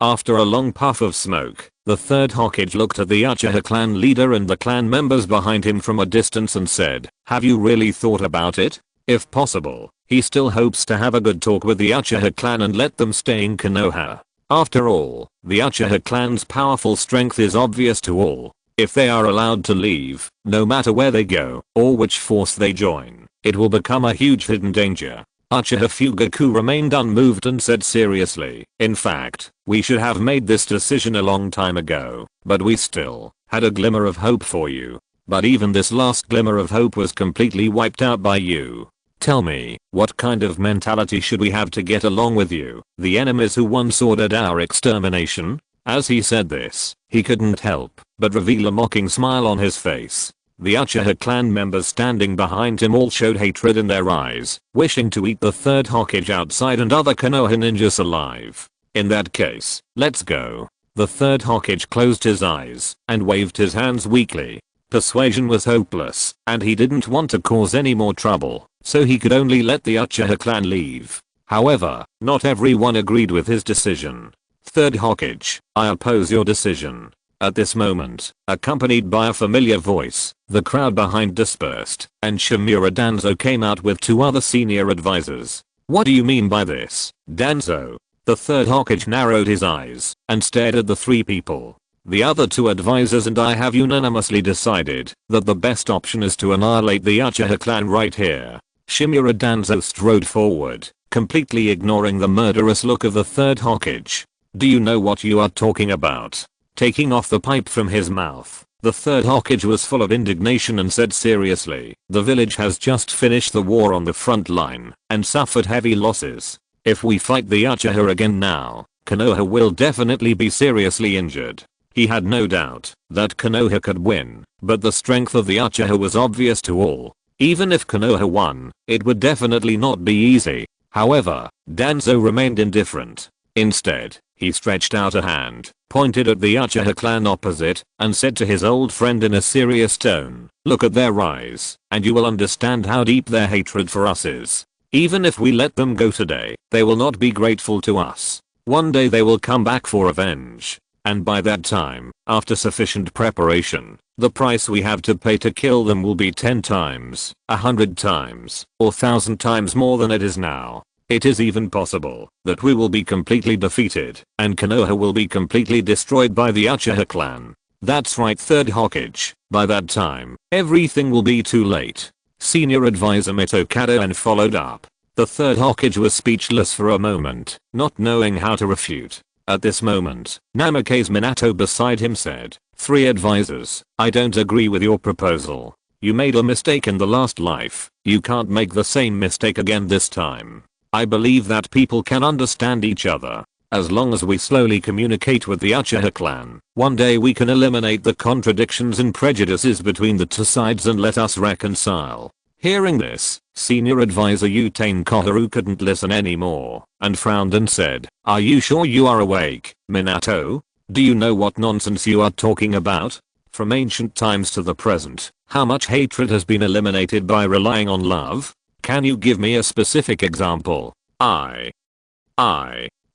After a long puff of smoke, the third Hokage looked at the Uchiha clan leader and the clan members behind him from a distance and said, "Have you really thought about it?" If possible, he still hopes to have a good talk with the Uchiha clan and let them stay in Konoha. After all, the Uchiha clan's powerful strength is obvious to all. If they are allowed to leave, no matter where they go or which force they join, it will become a huge hidden danger. Uchiha Fugaku remained unmoved and said seriously, "In fact, we should have made this decision a long time ago, but we still had a glimmer of hope for you. But even this last glimmer of hope was completely wiped out by you. Tell me, what kind of mentality should we have to get along with you, the enemies who once ordered our extermination?" As he said this, he couldn't help but reveal a mocking smile on his face. The Uchiha clan members standing behind him all showed hatred in their eyes, wishing to eat the third Hokage outside and other Konoha ninjas alive. In that case, let's go. The third Hokage closed his eyes and waved his hands weakly. Persuasion was hopeless, and he didn't want to cause any more trouble, so he could only let the Uchiha clan leave. However, not everyone agreed with his decision. "Third Hokage, I oppose your decision." At this moment, accompanied by a familiar voice, the crowd behind dispersed, and Shimura Danzo came out with two other senior advisors. "What do you mean by this, Danzo?" The third Hokage narrowed his eyes and stared at the three people. "The other two advisors and I have unanimously decided that the best option is to annihilate the Uchiha clan right here." Shimura Danzo strode forward, completely ignoring the murderous look of the third Hokage. "Do you know what you are talking about?" Taking off the pipe from his mouth, the third Hokage was full of indignation and said seriously, "The village has just finished the war on the front line and suffered heavy losses. If we fight the Uchiha again now, Konoha will definitely be seriously injured." He had no doubt that Konoha could win, but the strength of the Uchiha was obvious to all. Even if Konoha won, it would definitely not be easy. However, Danzo remained indifferent. Instead, he stretched out a hand, pointed at the Uchiha clan opposite, and said to his old friend in a serious tone, "Look at their eyes, and you will understand how deep their hatred for us is. Even if we let them go today, they will not be grateful to us. One day they will come back for revenge. And by that time, after sufficient preparation, the price we have to pay to kill them will be 10 times, 100 times, or 1,000 times more than it is now. It is even possible that we will be completely defeated and Konoha will be completely destroyed by the Uchiha clan." "That's right, third Hokage. By that time, everything will be too late." Senior advisor Mitokado and followed up. The third Hokage was speechless for a moment, not knowing how to refute. At this moment, Namake's Minato beside him said, "Three advisors, I don't agree with your proposal. You made a mistake in the last life, you can't make the same mistake again this time. I believe that people can understand each other. As long as we slowly communicate with the Uchiha clan, one day we can eliminate the contradictions and prejudices between the two sides and let us reconcile." Hearing this, senior advisor Utane Koharu couldn't listen anymore, and frowned and said, "Are you sure you are awake, Minato? Do you know what nonsense you are talking about? From ancient times to the present, how much hatred has been eliminated by relying on love? Can you give me a specific example?"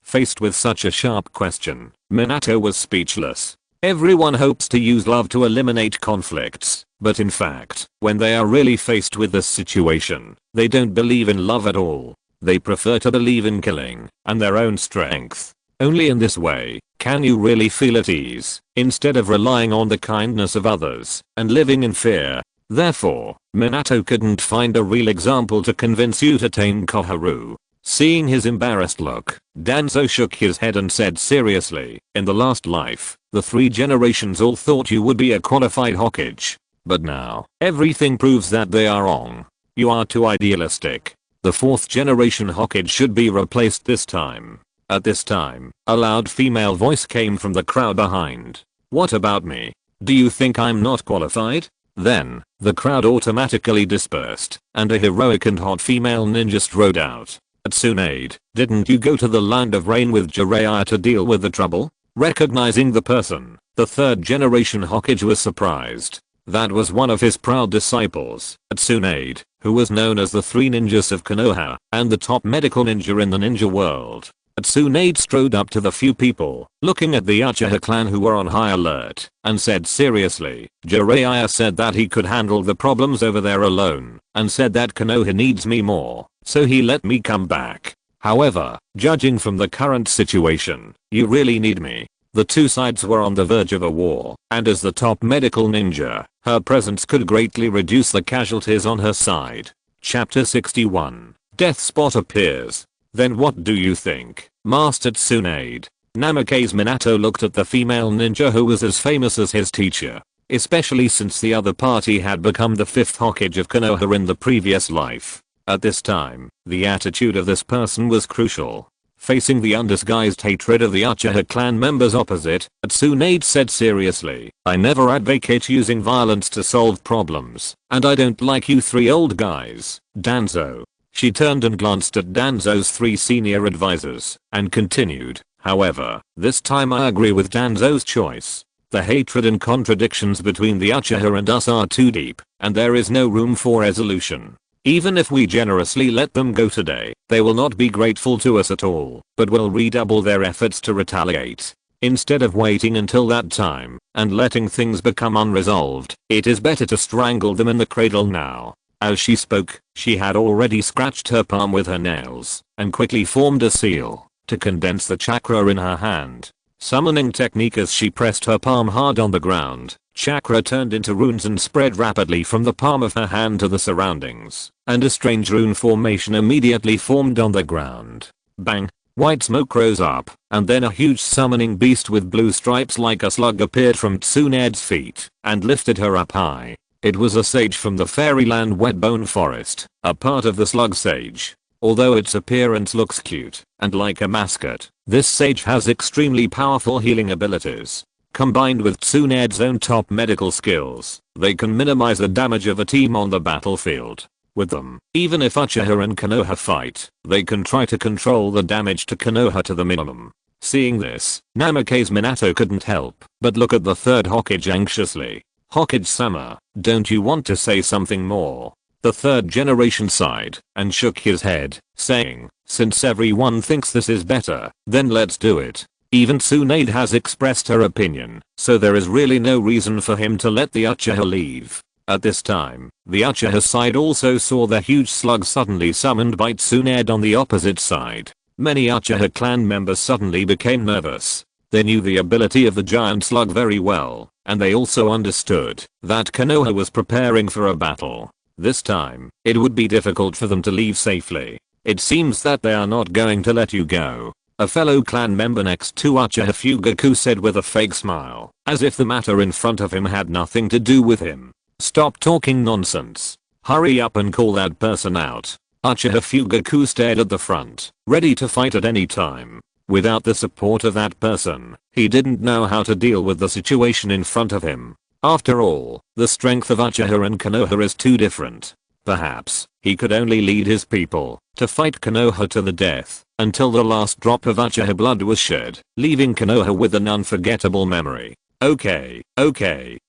Faced with such a sharp question, Minato was speechless. Everyone hopes to use love to eliminate conflicts, but in fact, when they are really faced with this situation, they don't believe in love at all. They prefer to believe in killing and their own strength. Only in this way can you really feel at ease, instead of relying on the kindness of others and living in fear. Therefore, Minato couldn't find a real example to convince Utane Koharu. Seeing his embarrassed look, Danzo shook his head and said seriously, "In the last life, the 3 generations all thought you would be a qualified Hokage. But now, everything proves that they are wrong. You are too idealistic. The 4th generation Hokage should be replaced this time." At this time, a loud female voice came from the crowd behind. "What about me? Do you think I'm not qualified?" Then, the crowd automatically dispersed, and a heroic and hot female ninja strode out. Tsunade, didn't you go to the land of rain with Jiraiya to deal with the trouble? Recognizing the person, the third generation Hokage was surprised. That was one of his proud disciples, Tsunade, who was known as the Three Ninjas of Konoha, and the top medical ninja in the ninja world. Tsunade strode up to the few people, looking at the Uchiha clan who were on high alert, and said seriously, Jiraiya said that he could handle the problems over there alone, and said that Konoha needs me more, so he let me come back. However, judging from the current situation, you really need me. The two sides were on the verge of a war, and as the top medical ninja, her presence could greatly reduce the casualties on her side. Chapter 61. Death Spot appears. Then what do you think, Master Tsunade? Namake's Minato looked at the female ninja who was as famous as his teacher, especially since the other party had become the fifth Hokage of Konoha in the previous life. At this time, the attitude of this person was crucial. Facing the undisguised hatred of the Uchiha clan members opposite, Tsunade said seriously, I never advocate using violence to solve problems, and I don't like you three old guys. Danzo. She turned and glanced at Danzo's three senior advisors, and continued, however, this time I agree with Danzo's choice. The hatred and contradictions between the Uchiha and us are too deep, and there is no room for resolution. Even if we generously let them go today, they will not be grateful to us at all, but will redouble their efforts to retaliate. Instead of waiting until that time, and letting things become unresolved, it is better to strangle them in the cradle now. As she spoke, she had already scratched her palm with her nails, and quickly formed a seal, to condense the chakra in her hand. Summoning technique as she pressed her palm hard on the ground, chakra turned into runes and spread rapidly from the palm of her hand to the surroundings, and a strange rune formation immediately formed on the ground. Bang! White smoke rose up, and then a huge summoning beast with blue stripes like a slug appeared from Tsunade's feet, and lifted her up high. It was a sage from the fairyland Wetbone Forest, a part of the slug sage. Although its appearance looks cute, and like a mascot, this sage has extremely powerful healing abilities. Combined with Tsunade's own top medical skills, they can minimize the damage of a team on the battlefield. With them, even if Uchiha and Konoha fight, they can try to control the damage to Konoha to the minimum. Seeing this, Namake's Minato couldn't help but look at the third Hokage anxiously. Hokage-sama, don't you want to say something more? The third generation sighed and shook his head, saying, since everyone thinks this is better, then let's do it. Even Tsunade has expressed her opinion, so there is really no reason for him to let the Uchiha leave. At this time, the Uchiha side also saw the huge slug suddenly summoned by Tsunade on the opposite side. Many Uchiha clan members suddenly became nervous. They knew the ability of the giant slug very well, and they also understood that Konoha was preparing for a battle. This time, it would be difficult for them to leave safely. It seems that they are not going to let you go. A fellow clan member next to Uchiha Fugaku said with a fake smile, as if the matter in front of him had nothing to do with him. Stop talking nonsense. Hurry up and call that person out. Uchiha Fugaku stared at the front, ready to fight at any time. Without the support of that person, he didn't know how to deal with the situation in front of him. After all, the strength of Uchiha and Konoha is too different. Perhaps, he could only lead his people to fight Konoha to the death, until the last drop of Uchiha blood was shed, leaving Konoha with an unforgettable memory. Okay,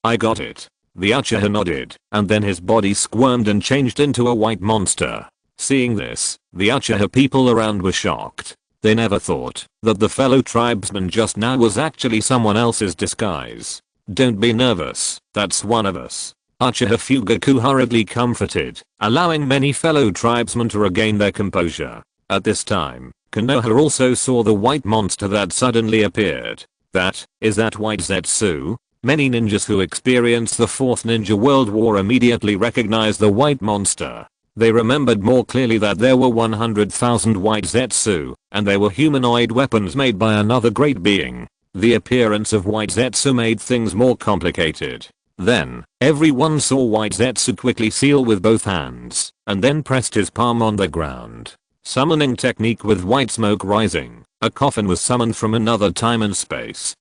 I got it. The Uchiha nodded, and then his body squirmed and changed into a white monster. Seeing this, the Uchiha people around were shocked. They never thought that the fellow tribesman just now was actually someone else's disguise. Don't be nervous, that's one of us. Uchiha Fugaku hurriedly comforted, allowing many fellow tribesmen to regain their composure. At this time, Konoha also saw the white monster that suddenly appeared. Is that White Zetsu? Many ninjas who experienced the 4th Ninja World War immediately recognized the white monster. They remembered more clearly that there were 100,000 White Zetsu, and they were humanoid weapons made by another great being. The appearance of White Zetsu made things more complicated. Then, everyone saw White Zetsu quickly seal with both hands, and then pressed his palm on the ground. Summoning technique with white smoke rising, a coffin was summoned from another time and space.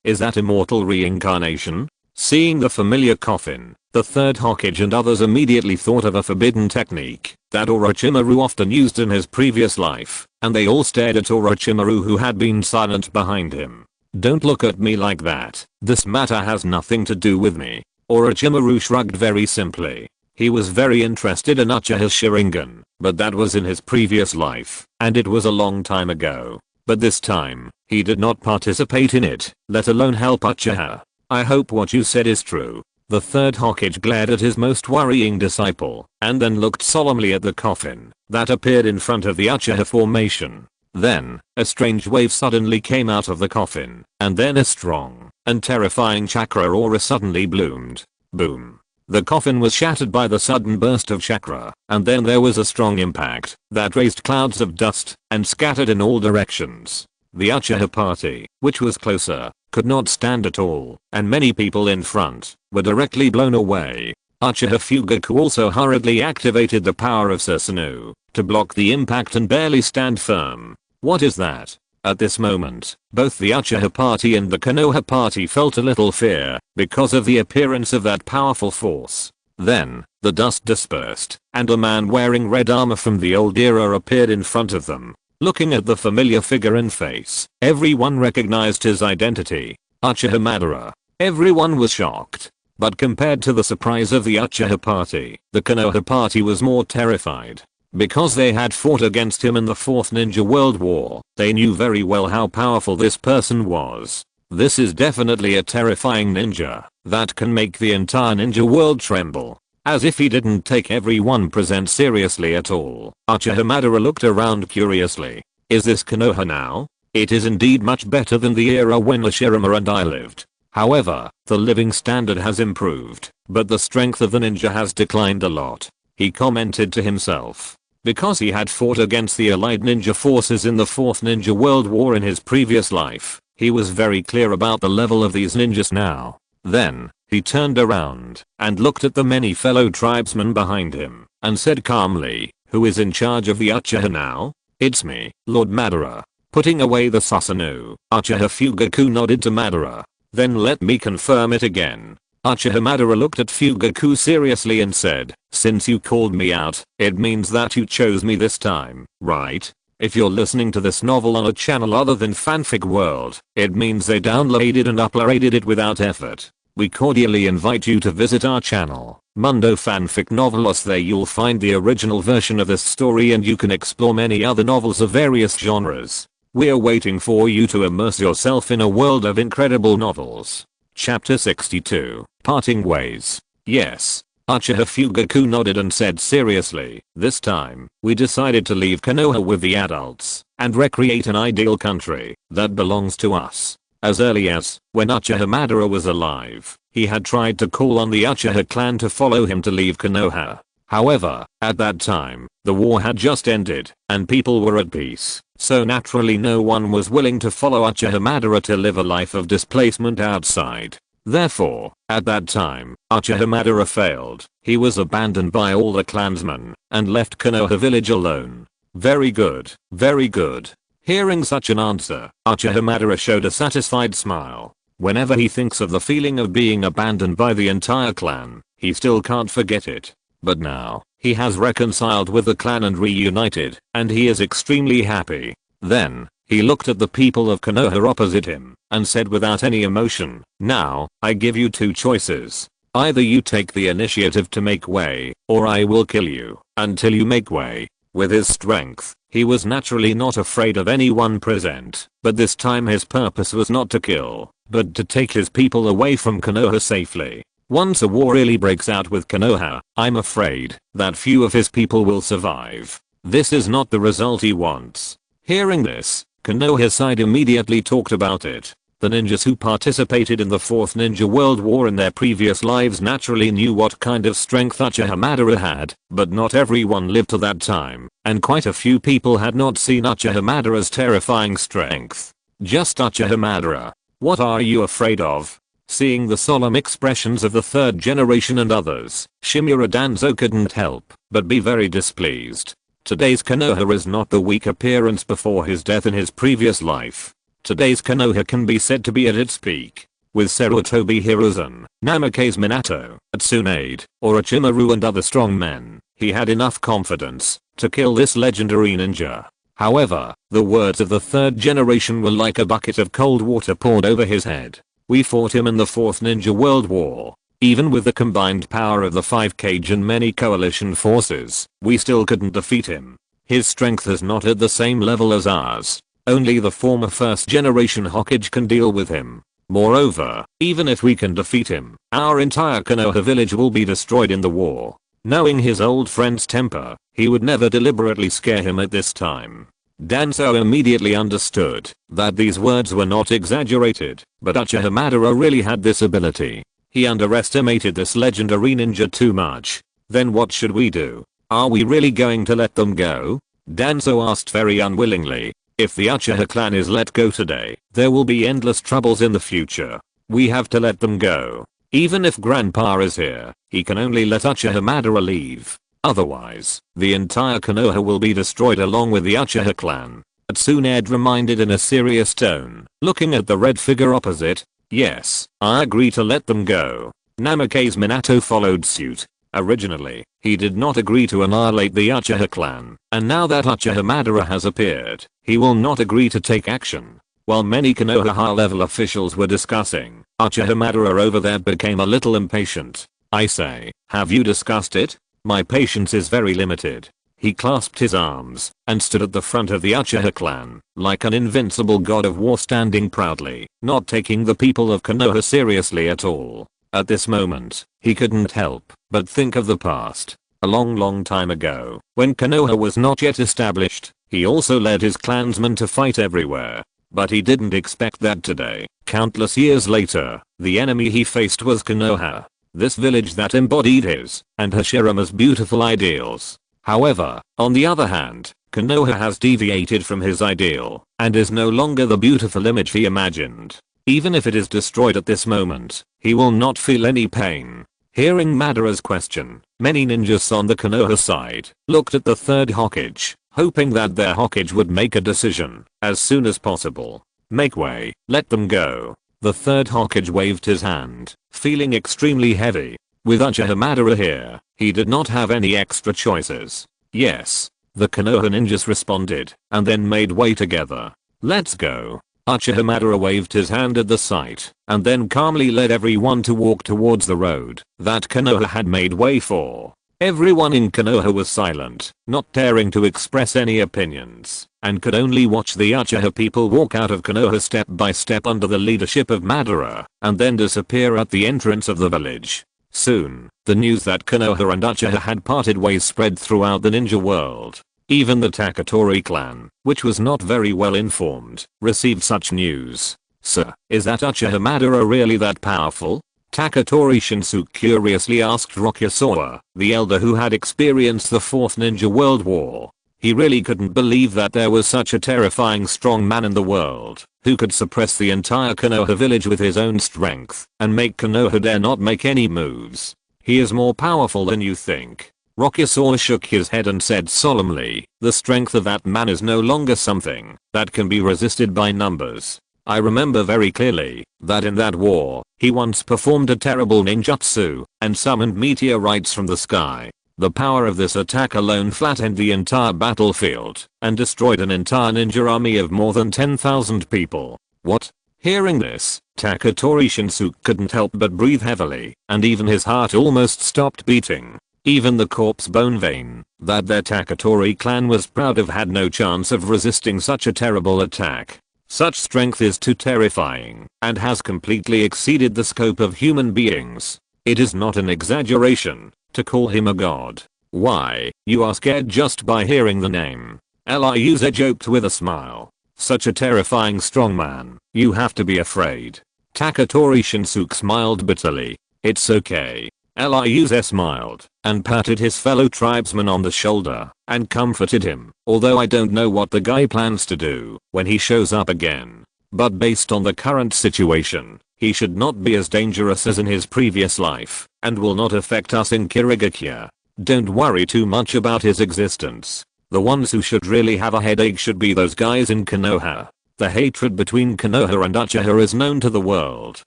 Is that immortal reincarnation? Seeing the familiar coffin, the third Hokage and others immediately thought of a forbidden technique that Orochimaru often used in his previous life, and they all stared at Orochimaru, who had been silent behind him. "Don't look at me like that. This matter has nothing to do with me." Orochimaru shrugged very simply. He was very interested in Uchiha's Sharingan, but that was in his previous life, and it was a long time ago. But this time, he did not participate in it, let alone help Uchiha. "I hope what you said is true." The third Hokage glared at his most worrying disciple, and then looked solemnly at the coffin that appeared in front of the Uchiha formation. Then, a strange wave suddenly came out of the coffin, and then a strong and terrifying chakra aura suddenly bloomed. Boom. The coffin was shattered by the sudden burst of chakra, and then there was a strong impact that raised clouds of dust and scattered in all directions. The Uchiha party, which was closer, could not stand at all, and many people in front were directly blown away. Uchiha Fugaku also hurriedly activated the power of Susanoo to block the impact and barely stand firm. What is that? At this moment, both the Uchiha party and the Konoha party felt a little fear because of the appearance of that powerful force. Then, the dust dispersed, and a man wearing red armor from the old era appeared in front of them. Looking at the familiar figure and face, everyone recognized his identity. Uchiha Madara. Everyone was shocked. But compared to the surprise of the Uchiha party, the Konoha party was more terrified. Because they had fought against him in the 4th Ninja World War, they knew very well how powerful this person was. This is definitely a terrifying ninja that can make the entire ninja world tremble. As if he didn't take everyone present seriously at all, Uchiha Madara looked around curiously. Is this Konoha now? It is indeed much better than the era when Ashirama and I lived. However, the living standard has improved, but the strength of the ninja has declined a lot. He commented to himself. Because he had fought against the allied ninja forces in the 4th Ninja World War in his previous life, he was very clear about the level of these ninjas now. Then, he turned around and looked at the many fellow tribesmen behind him and said calmly, "Who is in charge of the Uchiha now?" "It's me, Lord Madara." Putting away the Susanoo, Uchiha Fugaku nodded to Madara. "Then let me confirm it again." Uchiha Madara looked at Fugaku seriously and said, "Since you called me out, it means that you chose me this time, right? If you're listening to this novel on a channel other than Fanfic World, it means they downloaded and uploaded it without effort. We cordially invite you to visit our channel, Mundo Fanfic Novelos. There you'll find the original version of this story and you can explore many other novels of various genres. We're waiting for you to immerse yourself in a world of incredible novels. Chapter 62, Parting Ways. Yes. Uchiha Fugaku nodded and said seriously, "This time, we decided to leave Konoha with the adults and recreate an ideal country that belongs to us." As early as when Uchiha Madara was alive, he had tried to call on the Uchiha clan to follow him to leave Konoha. However, at that time, the war had just ended and people were at peace, so naturally no one was willing to follow Uchiha Madara to live a life of displacement outside. Therefore, at that time, Uchiha Madara failed. He was abandoned by all the clansmen and left Konoha village alone. Very good, very good. Hearing such an answer, Uchiha Madara showed a satisfied smile. Whenever he thinks of the feeling of being abandoned by the entire clan, he still can't forget it. But now, he has reconciled with the clan and reunited, and he is extremely happy. Then, he looked at the people of Konoha opposite him and said without any emotion, "Now, I give you two choices. Either you take the initiative to make way, or I will kill you until you make way." With his strength, he was naturally not afraid of anyone present, but this time his purpose was not to kill, but to take his people away from Konoha safely. Once a war really breaks out with Konoha, I'm afraid that few of his people will survive. This is not the result he wants. Hearing this, Konoha's side immediately talked about it. The ninjas who participated in the 4th Ninja World War in their previous lives naturally knew what kind of strength Uchiha Madara had, but not everyone lived to that time, and quite a few people had not seen Uchiha Madara's terrifying strength. Just Uchiha Madara. What are you afraid of? Seeing the solemn expressions of the 3rd generation and others, Shimura Danzo couldn't help but be very displeased. Today's Konoha is not the weak appearance before his death in his previous life. Today's Konoha can be said to be at its peak. with Sarutobi Hiruzen, Namikaze Minato, Tsunade, Orochimaru and other strong men, he had enough confidence to kill this legendary ninja. However, the words of the third generation were like a bucket of cold water poured over his head. We fought him in the 4th Ninja World War. Even with the combined power of the 5 Cage and many coalition forces, we still couldn't defeat him. His strength is not at the same level as ours. Only the former 1st generation Hokage can deal with him. Moreover, even if we can defeat him, our entire Konoha village will be destroyed in the war. Knowing his old friend's temper, he would never deliberately scare him at this time. Danzo immediately understood that these words were not exaggerated, but Uchiha Madara really had this ability. He underestimated this legendary ninja too much. Then what should we do? Are we really going to let them go? Danzo asked very unwillingly. If the Uchiha clan is let go today, there will be endless troubles in the future. We have to let them go. Even if Grandpa is here, he can only let Uchiha Madara leave. Otherwise, the entire Konoha will be destroyed along with the Uchiha clan. Tsunade reminded in a serious tone, looking at the red figure opposite. Yes, I agree to let them go. Namikaze Minato followed suit. Originally, he did not agree to annihilate the Uchiha clan, and now that Uchiha Madara has appeared, he will not agree to take action. While many Konoha high-level officials were discussing, Uchiha Madara over there became a little impatient. I say, have you discussed it? My patience is very limited. He clasped his arms and stood at the front of the Uchiha clan, like an invincible god of war standing proudly, not taking the people of Konoha seriously at all. At this moment, he couldn't help but think of the past. A long time ago, when Konoha was not yet established, he also led his clansmen to fight everywhere. But he didn't expect that today, countless years later, the enemy he faced was Konoha. This village that embodied his and Hashirama's beautiful ideals. However, on the other hand, Konoha has deviated from his ideal and is no longer the beautiful image he imagined. Even if it is destroyed at this moment, he will not feel any pain. Hearing Madara's question, many ninjas on the Konoha side looked at the 3rd Hokage, hoping that their Hokage would make a decision as soon as possible. Make way, let them go. The 3rd Hokage waved his hand, feeling extremely heavy. With Uchiha Madara here, he did not have any extra choices. Yes, the Konoha ninjas responded, and then made way together. Let's go. Uchiha Madara waved his hand at the sight, and then calmly led everyone to walk towards the road that Konoha had made way for. Everyone in Konoha was silent, not daring to express any opinions, and could only watch the Uchiha people walk out of Konoha step by step under the leadership of Madara, and then disappear at the entrance of the village. Soon, the news that Konoha and Uchiha had parted ways spread throughout the ninja world. Even the Taketori clan, which was not very well informed, received such news. Sir, is that Uchiha Madara really that powerful? Taketori Shinsuke curiously asked Rokuze, the elder who had experienced the 4th Ninja World War. He really couldn't believe that there was such a terrifying strong man in the world, who could suppress the entire Konoha village with his own strength, and make Konoha dare not make any moves. He is more powerful than you think. Rokuze shook his head and said solemnly, the strength of that man is no longer something that can be resisted by numbers. I remember very clearly that in that war, he once performed a terrible ninjutsu and summoned meteorites from the sky. The power of this attack alone flattened the entire battlefield and destroyed an entire ninja army of more than 10,000 people. What? Hearing this, Taketori Shinsuke couldn't help but breathe heavily, and even his heart almost stopped beating. Even the corpse bone vein that their Taketori clan was proud of had no chance of resisting such a terrible attack. Such strength is too terrifying and has completely exceeded the scope of human beings. It is not an exaggeration to call him a god. Why, you are scared just by hearing the name. Eliuze joked with a smile. Such a terrifying strong man, you have to be afraid. Taketori Shinsuke smiled bitterly. It's okay. Eliuze smiled and patted his fellow tribesman on the shoulder and comforted him, although I don't know what the guy plans to do when he shows up again. But based on the current situation, he should not be as dangerous as in his previous life and will not affect us in Kirigakure. Don't worry too much about his existence. The ones who should really have a headache should be those guys in Konoha. The hatred between Konoha and Uchiha is known to the world.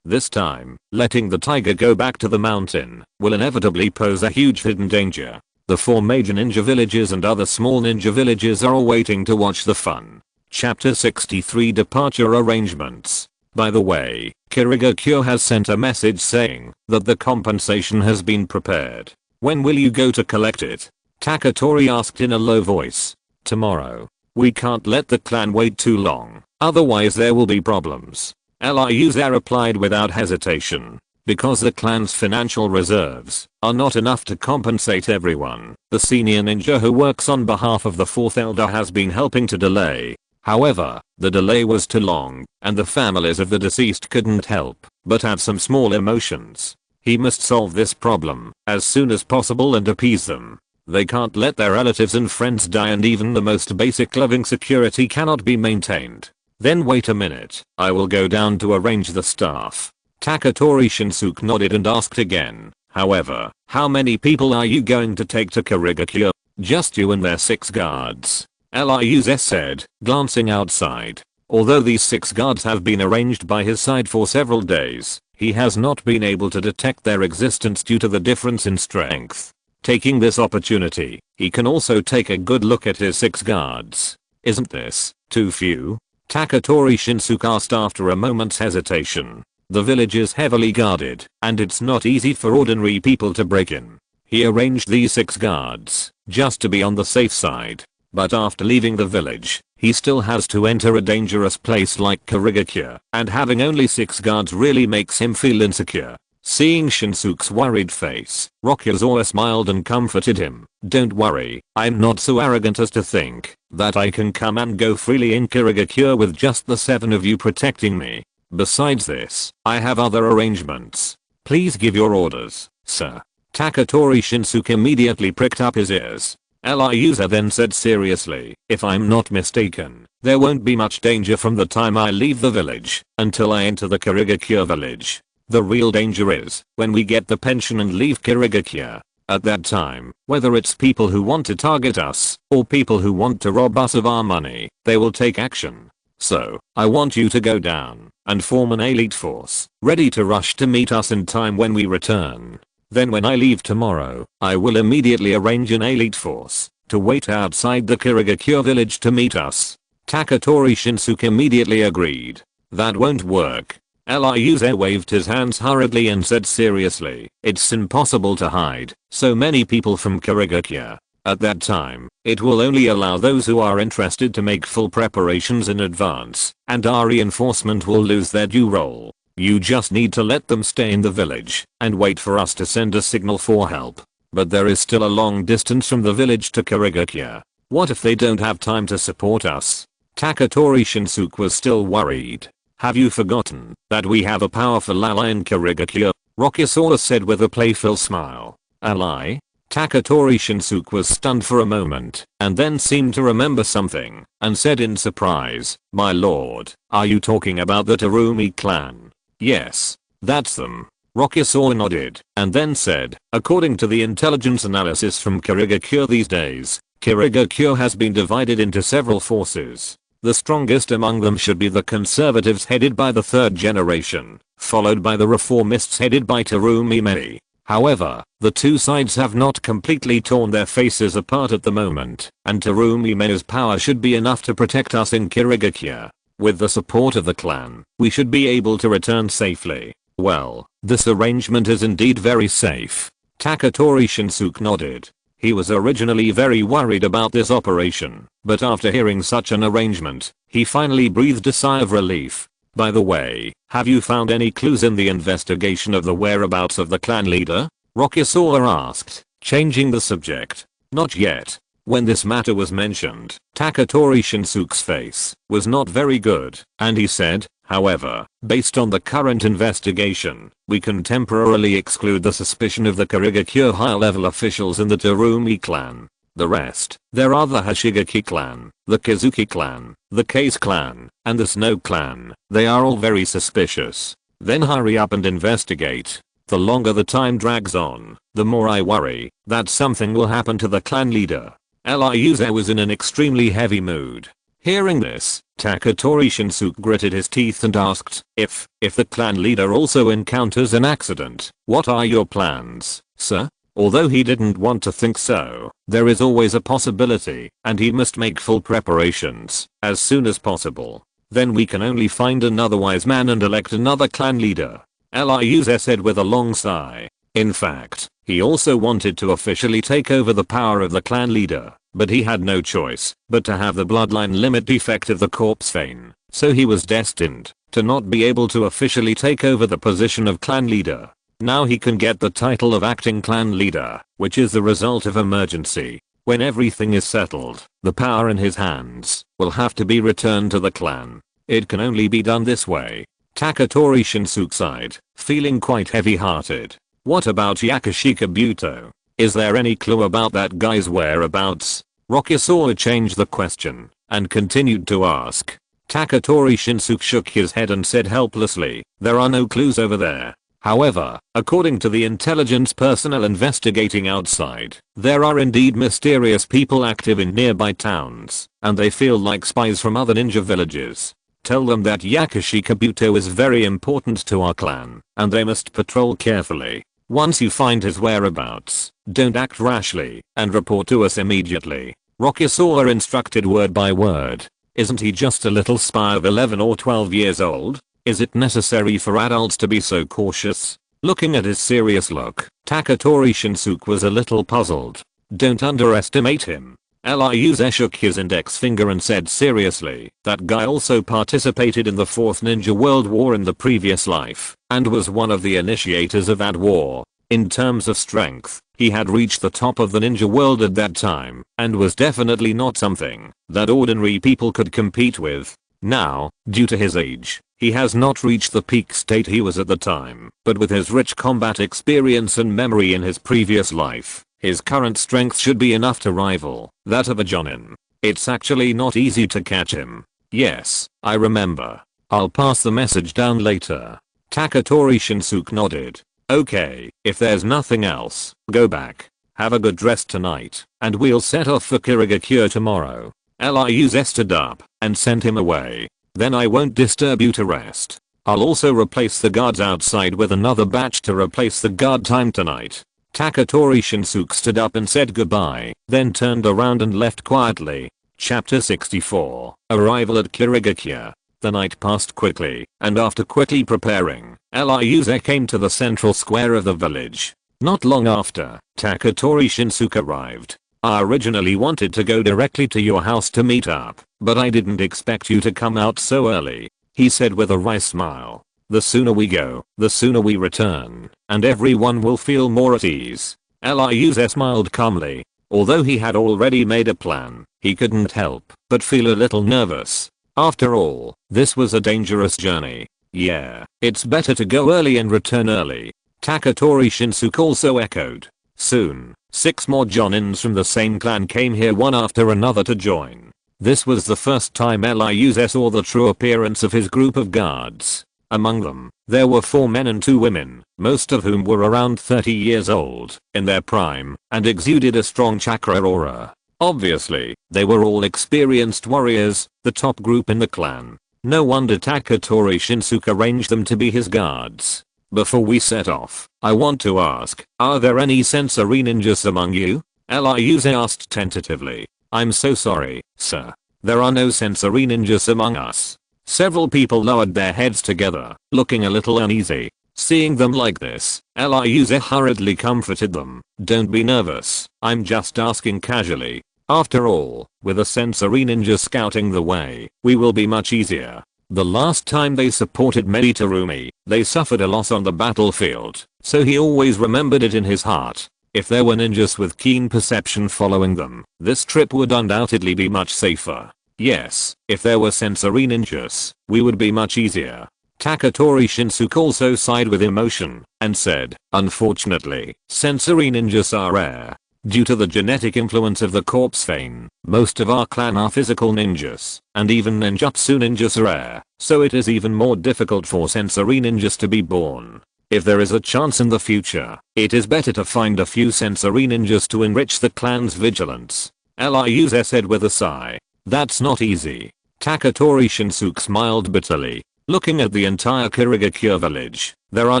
This time, letting the tiger go back to the mountain will inevitably pose a huge hidden danger. The 4 major ninja villages and other small ninja villages are all waiting to watch the fun. Chapter 63 Departure Arrangements. By the way, Kirigakure has sent a message saying that the compensation has been prepared. When will you go to collect it? Taketori asked in a low voice. Tomorrow. We can't let the clan wait too long, otherwise there will be problems. Liuza replied without hesitation. Because the clan's financial reserves are not enough to compensate everyone, the senior ninja who works on behalf of the 4th elder has been helping to delay. However, the delay was too long, and the families of the deceased couldn't help but have some small emotions. He must solve this problem as soon as possible and appease them. They can't let their relatives and friends die, and even the most basic loving security cannot be maintained. Then wait a minute, I will go down to arrange the staff. Taketori Shinsuke nodded and asked again. However, how many people are you going to take to Kirigakure? Just you and their 6 guards. Liuza said, glancing outside. Although these 6 guards have been arranged by his side for several days, he has not been able to detect their existence due to the difference in strength. Taking this opportunity, he can also take a good look at his 6 guards. Isn't this too few? Taketori Shinsuke asked after a moment's hesitation. The village is heavily guarded, and it's not easy for ordinary people to break in. He arranged these 6 guards, just to be on the safe side. But after leaving the village, he still has to enter a dangerous place like Kirigakure, and having only 6 guards really makes him feel insecure. Seeing Shinsuke's worried face, Rokuze smiled and comforted him. Don't worry, I'm not so arrogant as to think that I can come and go freely in Kirigakure with just the 7 of you protecting me. Besides this, I have other arrangements. Please give your orders, sir. Taketori Shinsuke immediately pricked up his ears. Liuza then said seriously, if I'm not mistaken, there won't be much danger from the time I leave the village until I enter the Kirigakure village. The real danger is when we get the pension and leave Kirigakure. At that time, whether it's people who want to target us or people who want to rob us of our money, they will take action. So, I want you to go down and form an elite force, ready to rush to meet us in time when we return. Then when I leave tomorrow, I will immediately arrange an elite force to wait outside the Kirigakure village to meet us. Taketori Shinsuke immediately agreed. That won't work. Liuza waved his hands hurriedly and said seriously, it's impossible to hide so many people from Kirigakure. At that time, it will only allow those who are interested to make full preparations in advance, and our reinforcement will lose their due role. You just need to let them stay in the village and wait for us to send a signal for help. But there is still a long distance from the village to Kirigakure. What if they don't have time to support us? Taketori Shinsuke was still worried. Have you forgotten that we have a powerful ally in Kirigakure? Rokuze said with a playful smile. Ally? Taketori Shinsuke was stunned for a moment, and then seemed to remember something, and said in surprise, my lord, are you talking about the Terumi clan? Yes, that's them. Rokuze nodded, and then said, according to the intelligence analysis from Kirigakure these days, Kirigakure has been divided into several forces. The strongest among them should be the conservatives headed by the 3rd generation, followed by the reformists headed by Terumi. However, the 2 sides have not completely torn their faces apart at the moment, and Terumi's power should be enough to protect us in Kirigakure. With the support of the clan, we should be able to return safely. Well, this arrangement is indeed very safe. Taketori Shinsuke nodded. He was originally very worried about this operation, but after hearing such an arrangement, he finally breathed a sigh of relief. By the way, have you found any clues in the investigation of the whereabouts of the clan leader? Rokuze asked, changing the subject. Not yet. When this matter was mentioned, Taketori Shinsuke's face was not very good, and he said, however, based on the current investigation, we can temporarily exclude the suspicion of the Kirigakure high-level officials in the Terumi clan. The rest, there are the Hashigaki clan, the Kizuki clan, the Case clan, and the Snow clan. They are all very suspicious. Then hurry up and investigate. The longer the time drags on, the more I worry that something will happen to the clan leader. Liuza was in an extremely heavy mood. Hearing this, Taketori Shinsuke gritted his teeth and asked, if the clan leader also encounters an accident, what are your plans, sir? Although he didn't want to think so, there is always a possibility, and he must make full preparations as soon as possible. Then we can only find another wise man and elect another clan leader. Liuze said with a long sigh. In fact, he also wanted to officially take over the power of the clan leader, but he had no choice but to have the bloodline limit defect of the corpse vein, so he was destined to not be able to officially take over the position of clan leader. Now he can get the title of acting clan leader, which is the result of emergency. When everything is settled, the power in his hands will have to be returned to the clan. It can only be done this way. Taketori Shinsuke sighed, feeling quite heavy-hearted. What about Yakushi Kabuto? Is there any clue about that guy's whereabouts? Rokuze changed the question and continued to ask. Taketori Shinsuke shook his head and said helplessly, there are no clues over there. However, according to the intelligence personnel investigating outside, there are indeed mysterious people active in nearby towns, and they feel like spies from other ninja villages. Tell them that Yakushi Kabuto is very important to our clan, and they must patrol carefully. Once you find his whereabouts, don't act rashly, and report to us immediately. Rokuze instructed word by word. Isn't he just a little spy of 11 or 12 years old? Is it necessary for adults to be so cautious? Looking at his serious look, Taketori Shinsuke was a little puzzled. Don't underestimate him. Liuze shook his index finger and said seriously, that guy also participated in the 4th Ninja World War in the previous life, and was one of the initiators of that war. In terms of strength, he had reached the top of the ninja world at that time, and was definitely not something that ordinary people could compete with. Now, due to his age, he has not reached the peak state he was at the time, but with his rich combat experience and memory in his previous life, his current strength should be enough to rival that of a Jonin. It's actually not easy to catch him. Yes, I remember. I'll pass the message down later. Taketori Shinsuke nodded. Okay, if there's nothing else, go back. Have a good rest tonight, and we'll set off for Kirigakure tomorrow. Liuze stood up and sent him away. Then I won't disturb you to rest. I'll also replace the guards outside with another batch to replace the guard time tonight. Taketori Shinsuke stood up and said goodbye, then turned around and left quietly. Chapter 64. Arrival at Kirigakure. The night passed quickly, and after quickly preparing, Liuze came to the central square of the village. Not long after, Taketori Shinsuke arrived. I originally wanted to go directly to your house to meet up, but I didn't expect you to come out so early, he said with a wry smile. The sooner we go, the sooner we return, and everyone will feel more at ease. Liuze smiled calmly. Although he had already made a plan, he couldn't help but feel a little nervous. After all, this was a dangerous journey. Yeah, it's better to go early and return early. Taketori Shinsuke also echoed. Soon, 6 more Jonins from the same clan came here one after another to join. This was the first time Liuze saw the true appearance of his group of guards. Among them, there were 4 men and 2 women, most of whom were around 30 years old, in their prime, and exuded a strong chakra aura. Obviously, they were all experienced warriors, the top group in the clan. No wonder Taketori Shinsuke arranged them to be his guards. Before we set off, I want to ask, are there any sensory ninjas among you? Liuze asked tentatively. I'm so sorry, sir. There are no sensory ninjas among us. Several people lowered their heads together, looking a little uneasy. Seeing them like this, Liuze hurriedly comforted them. Don't be nervous, I'm just asking casually. After all, with a sensory ninja scouting the way, we will be much easier. The last time they supported Meditarumi, they suffered a loss on the battlefield, so he always remembered it in his heart. If there were ninjas with keen perception following them, this trip would undoubtedly be much safer. Yes, if there were sensory ninjas, we would be much easier. Taketori Shinsuke also sighed with emotion and said, unfortunately, sensory ninjas are rare. Due to the genetic influence of the corpse vein, most of our clan are physical ninjas, and even ninjutsu ninjas are rare, so it is even more difficult for sensory ninjas to be born. If there is a chance in the future, it is better to find a few sensory ninjas to enrich the clan's vigilance. Liuze said with a sigh. That's not easy. Taketori Shinsuke smiled bitterly. Looking at the entire Kirigakure village, there are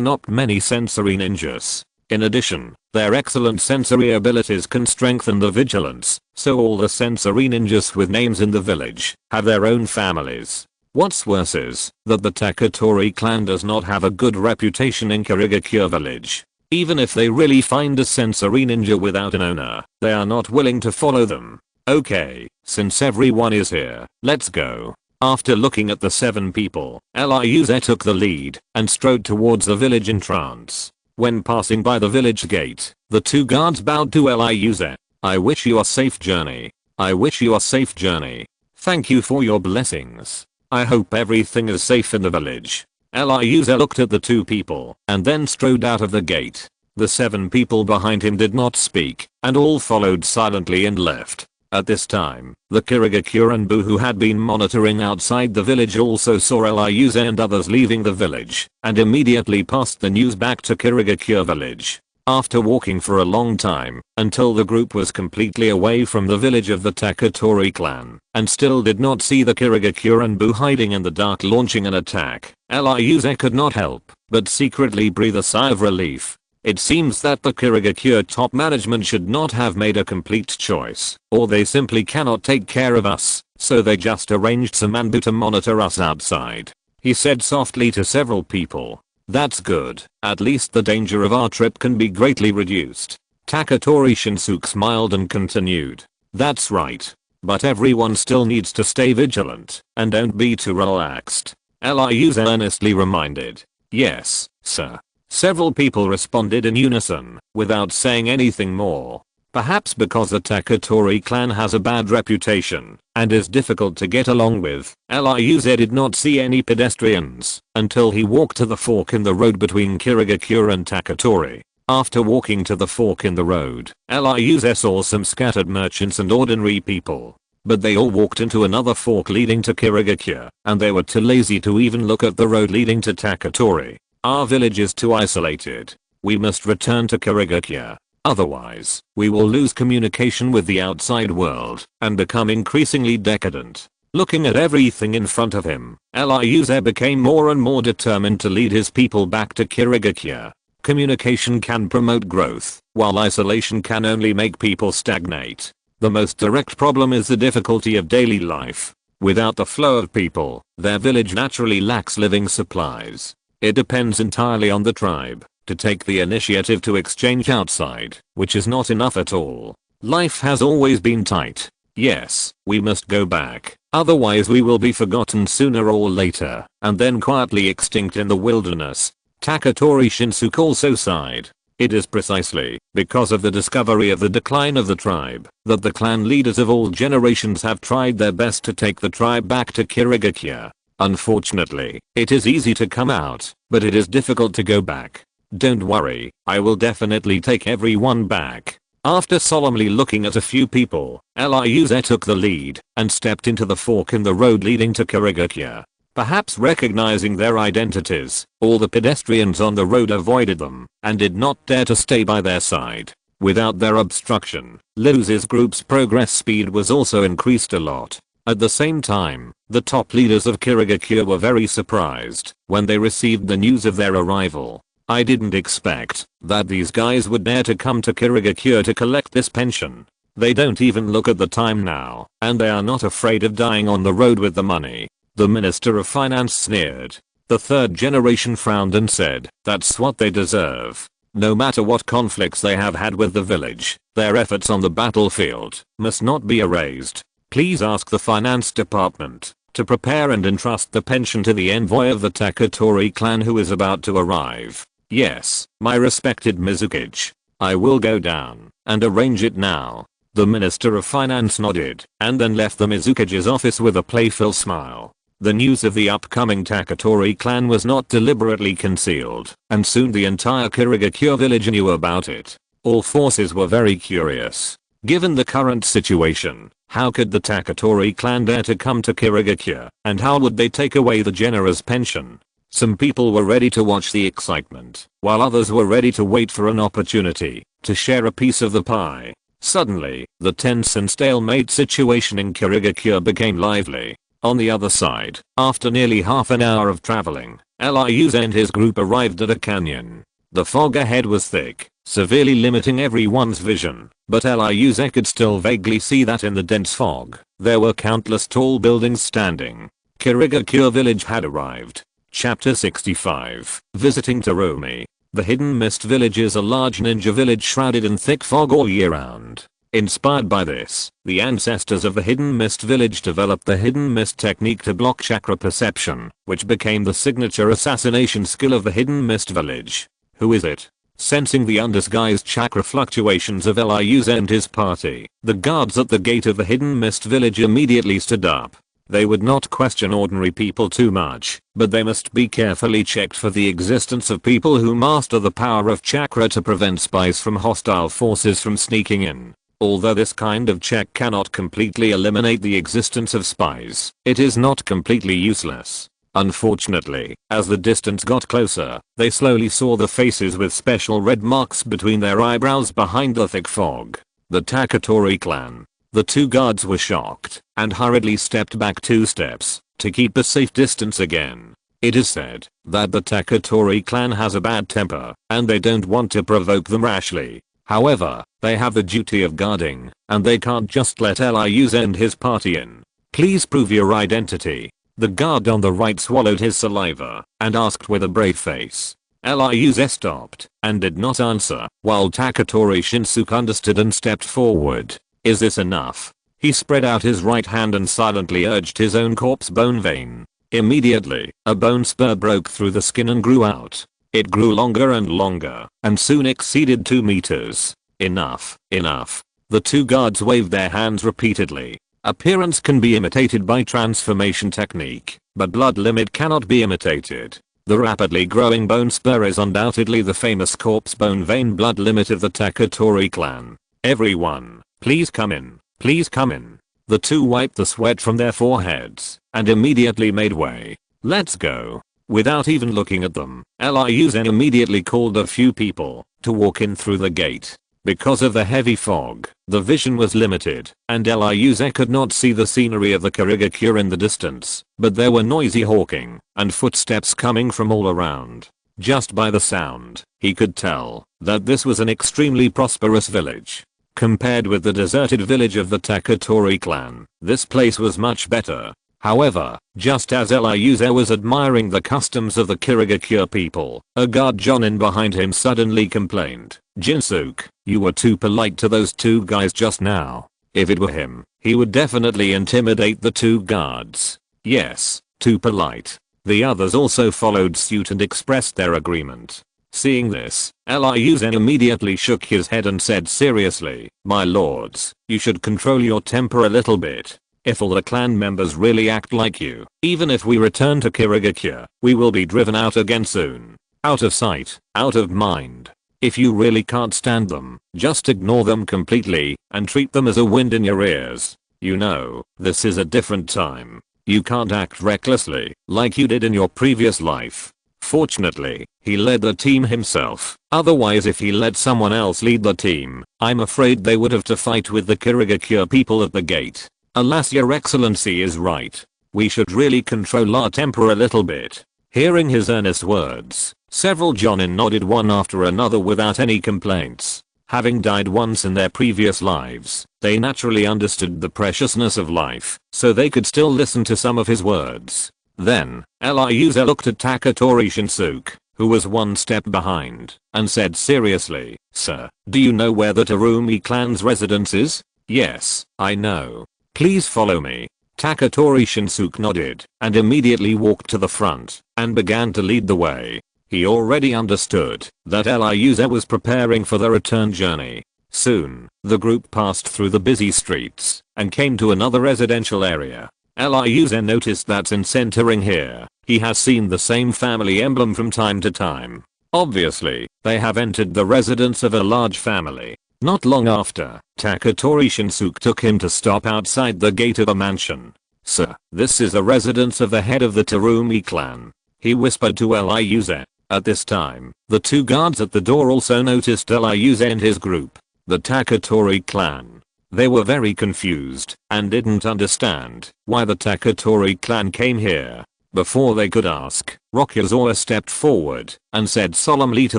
not many sensory ninjas. In addition, their excellent sensory abilities can strengthen the vigilance, so all the sensory ninjas with names in the village have their own families. What's worse is that the Taketori clan does not have a good reputation in Kirigakure village. Even if they really find a sensory ninja without an owner, they are not willing to follow them. Okay, since everyone is here, let's go. After looking at the 7 people, Ryuze took the lead and strode towards the village in trance. When passing by the village gate, the 2 guards bowed to Ryuze. I wish you a safe journey. I wish you a safe journey. Thank you for your blessings. I hope everything is safe in the village. Ryuze looked at the 2 people and then strode out of the gate. The 7 people behind him did not speak and all followed silently and left. At this time, the Kirigakurenbu who had been monitoring outside the village also saw Ryuze and others leaving the village and immediately passed the news back to Kirigakure village. After walking for a long time until the group was completely away from the village of the Taketori clan and still did not see the Kirigakurenbu hiding in the dark launching an attack, Ryuze could not help but secretly breathe a sigh of relief. It seems that the Kirigakure top management should not have made a complete choice, or they simply cannot take care of us, so they just arranged some Anbu to monitor us outside. He said softly to several people. That's good, at least the danger of our trip can be greatly reduced. Taketori Shinsuke smiled and continued. That's right. But everyone still needs to stay vigilant, and don't be too relaxed. Ryuze earnestly reminded. Yes, sir. Several people responded in unison, without saying anything more. Perhaps because the Taketori clan has a bad reputation and is difficult to get along with, Ryuze did not see any pedestrians until he walked to the fork in the road between Kirigakure and Taketori. After walking to the fork in the road, Ryuze saw some scattered merchants and ordinary people. But they all walked into another fork leading to Kirigakure, and they were too lazy to even look at the road leading to Taketori. Our village is too isolated. We must return to Kirigakure. Otherwise, we will lose communication with the outside world and become increasingly decadent. Looking at everything in front of him, Ryuze became more and more determined to lead his people back to Kirigakure. Communication can promote growth, while isolation can only make people stagnate. The most direct problem is the difficulty of daily life. Without the flow of people, their village naturally lacks living supplies. It depends entirely on the tribe to take the initiative to exchange outside, which is not enough at all. Life has always been tight. Yes, we must go back, otherwise we will be forgotten sooner or later, and then quietly extinct in the wilderness. Taketori Shinsuke also sighed. It is precisely because of the discovery of the decline of the tribe that the clan leaders of all generations have tried their best to take the tribe back to Kirigakure. Unfortunately, it is easy to come out, but it is difficult to go back. Don't worry, I will definitely take everyone back. After solemnly looking at a few people, Ryuze took the lead and stepped into the fork in the road leading to Kirigakure. Perhaps recognizing their identities, all the pedestrians on the road avoided them and did not dare to stay by their side. Without their obstruction, Ryuze's group's progress speed was also increased a lot. At the same time, the top leaders of Kirigakure were very surprised when they received the news of their arrival. I didn't expect that these guys would dare to come to Kirigakure to collect this pension. They don't even look at the time now, and they are not afraid of dying on the road with the money. The Minister of Finance sneered. The third generation frowned and said, that's what they deserve. No matter what conflicts they have had with the village, their efforts on the battlefield must not be erased. Please ask the finance department to prepare and entrust the pension to the envoy of the Taketori clan who is about to arrive. Yes, my respected Mizukichi. I will go down and arrange it now. The Minister of Finance nodded and then left the Mizukichi's office with a playful smile. The news of the upcoming Taketori clan was not deliberately concealed, and soon the entire Kirigakure village knew about it. All forces were very curious. Given the current situation, how could the Taketori clan dare to come to Kirigakure, and how would they take away the generous pension? Some people were ready to watch the excitement, while others were ready to wait for an opportunity to share a piece of the pie. Suddenly, the tense and stalemate situation in Kirigakure became lively. On the other side, after nearly half an hour of traveling, Elias and his group arrived at a canyon. The fog ahead was thick, severely limiting everyone's vision, but Elias could still vaguely see that in the dense fog, there were countless tall buildings standing. Kirigakure village had arrived. Chapter 65. Visiting Terumi. The Hidden Mist Village is a large ninja village shrouded in thick fog all year round. Inspired by this, the ancestors of the Hidden Mist Village developed the Hidden Mist technique to block chakra perception, which became the signature assassination skill of the Hidden Mist Village. Who is it? Sensing the undisguised chakra fluctuations of Elias and his party, the guards at the gate of the Hidden Mist Village immediately stood up. They would not question ordinary people too much, but they must be carefully checked for the existence of people who master the power of chakra to prevent spies from hostile forces from sneaking in. Although this kind of check cannot completely eliminate the existence of spies, it is not completely useless. Unfortunately, as the distance got closer, they slowly saw the faces with special red marks between their eyebrows behind the thick fog. The Taketori clan. The two guards were shocked and hurriedly stepped back 2 steps to keep a safe distance again. It is said that the Taketori clan has a bad temper and they don't want to provoke them rashly. However, they have the duty of guarding, and they can't just let Elias and his party in. Please prove your identity. The guard on the right swallowed his saliva and asked with a brave face. Elias stopped and did not answer, while Taketori Shinsuke understood and stepped forward. Is this enough? He spread out his right hand and silently urged his own corpse bone vein. Immediately, a bone spur broke through the skin and grew out. It grew longer and longer, and soon exceeded 2 meters. Enough, enough. The two guards waved their hands repeatedly. Appearance can be imitated by transformation technique, but blood limit cannot be imitated. The rapidly growing bone spur is undoubtedly the famous corpse bone vein blood limit of the Taketori clan. Everyone, please come in, please come in. The two wiped the sweat from their foreheads and immediately made way. Let's go. Without even looking at them, Elias immediately called a few people to walk in through the gate. Because of the heavy fog, the vision was limited, and Elias could not see the scenery of the Kirigakure in the distance, but there were noisy hawking and footsteps coming from all around. Just by the sound, he could tell that this was an extremely prosperous village. Compared with the deserted village of the Taketori clan, this place was much better. However, just as Elias was admiring the customs of the Kirigakure people, a guard Jonin behind him suddenly complained. Jinsuke, you were too polite to those two guys just now. If it were him, he would definitely intimidate the two guards. Yes, too polite. The others also followed suit and expressed their agreement. Seeing this, Elias immediately shook his head and said seriously, my lords, you should control your temper a little bit. If all the clan members really act like you, even if we return to Kirigakure, we will be driven out again soon. Out of sight, out of mind. If you really can't stand them, just ignore them completely and treat them as a wind in your ears. You know, this is a different time. You can't act recklessly like you did in your previous life. Fortunately, he led the team himself. Otherwise, if he let someone else lead the team, I'm afraid they would have to fight with the Kirigakure people at the gate. Alas, your excellency is right. We should really control our temper a little bit. Hearing his earnest words, several Jonin nodded one after another without any complaints. Having died once in their previous lives, they naturally understood the preciousness of life, so they could still listen to some of his words. Then, Elias looked at Taketori Shinsuke, who was 1 step behind, and said seriously, Sir, do you know where the Terumi clan's residence is? Yes, I know. Please follow me. Taketori Shinsuke nodded and immediately walked to the front and began to lead the way. He already understood that Elias was preparing for the return journey. Soon, the group passed through the busy streets and came to another residential area. Elias noticed that since entering here, he has seen the same family emblem from time to time. Obviously, they have entered the residence of a large family. Not long after, Taketori Shinsuke took him to stop outside the gate of a mansion. Sir, this is the residence of the head of the Terumi clan. He whispered to Elias. At this time, the two guards at the door also noticed Elias and his group. The Taketori clan. They were very confused and didn't understand why the Taketori clan came here. Before they could ask, Rokuze stepped forward and said solemnly to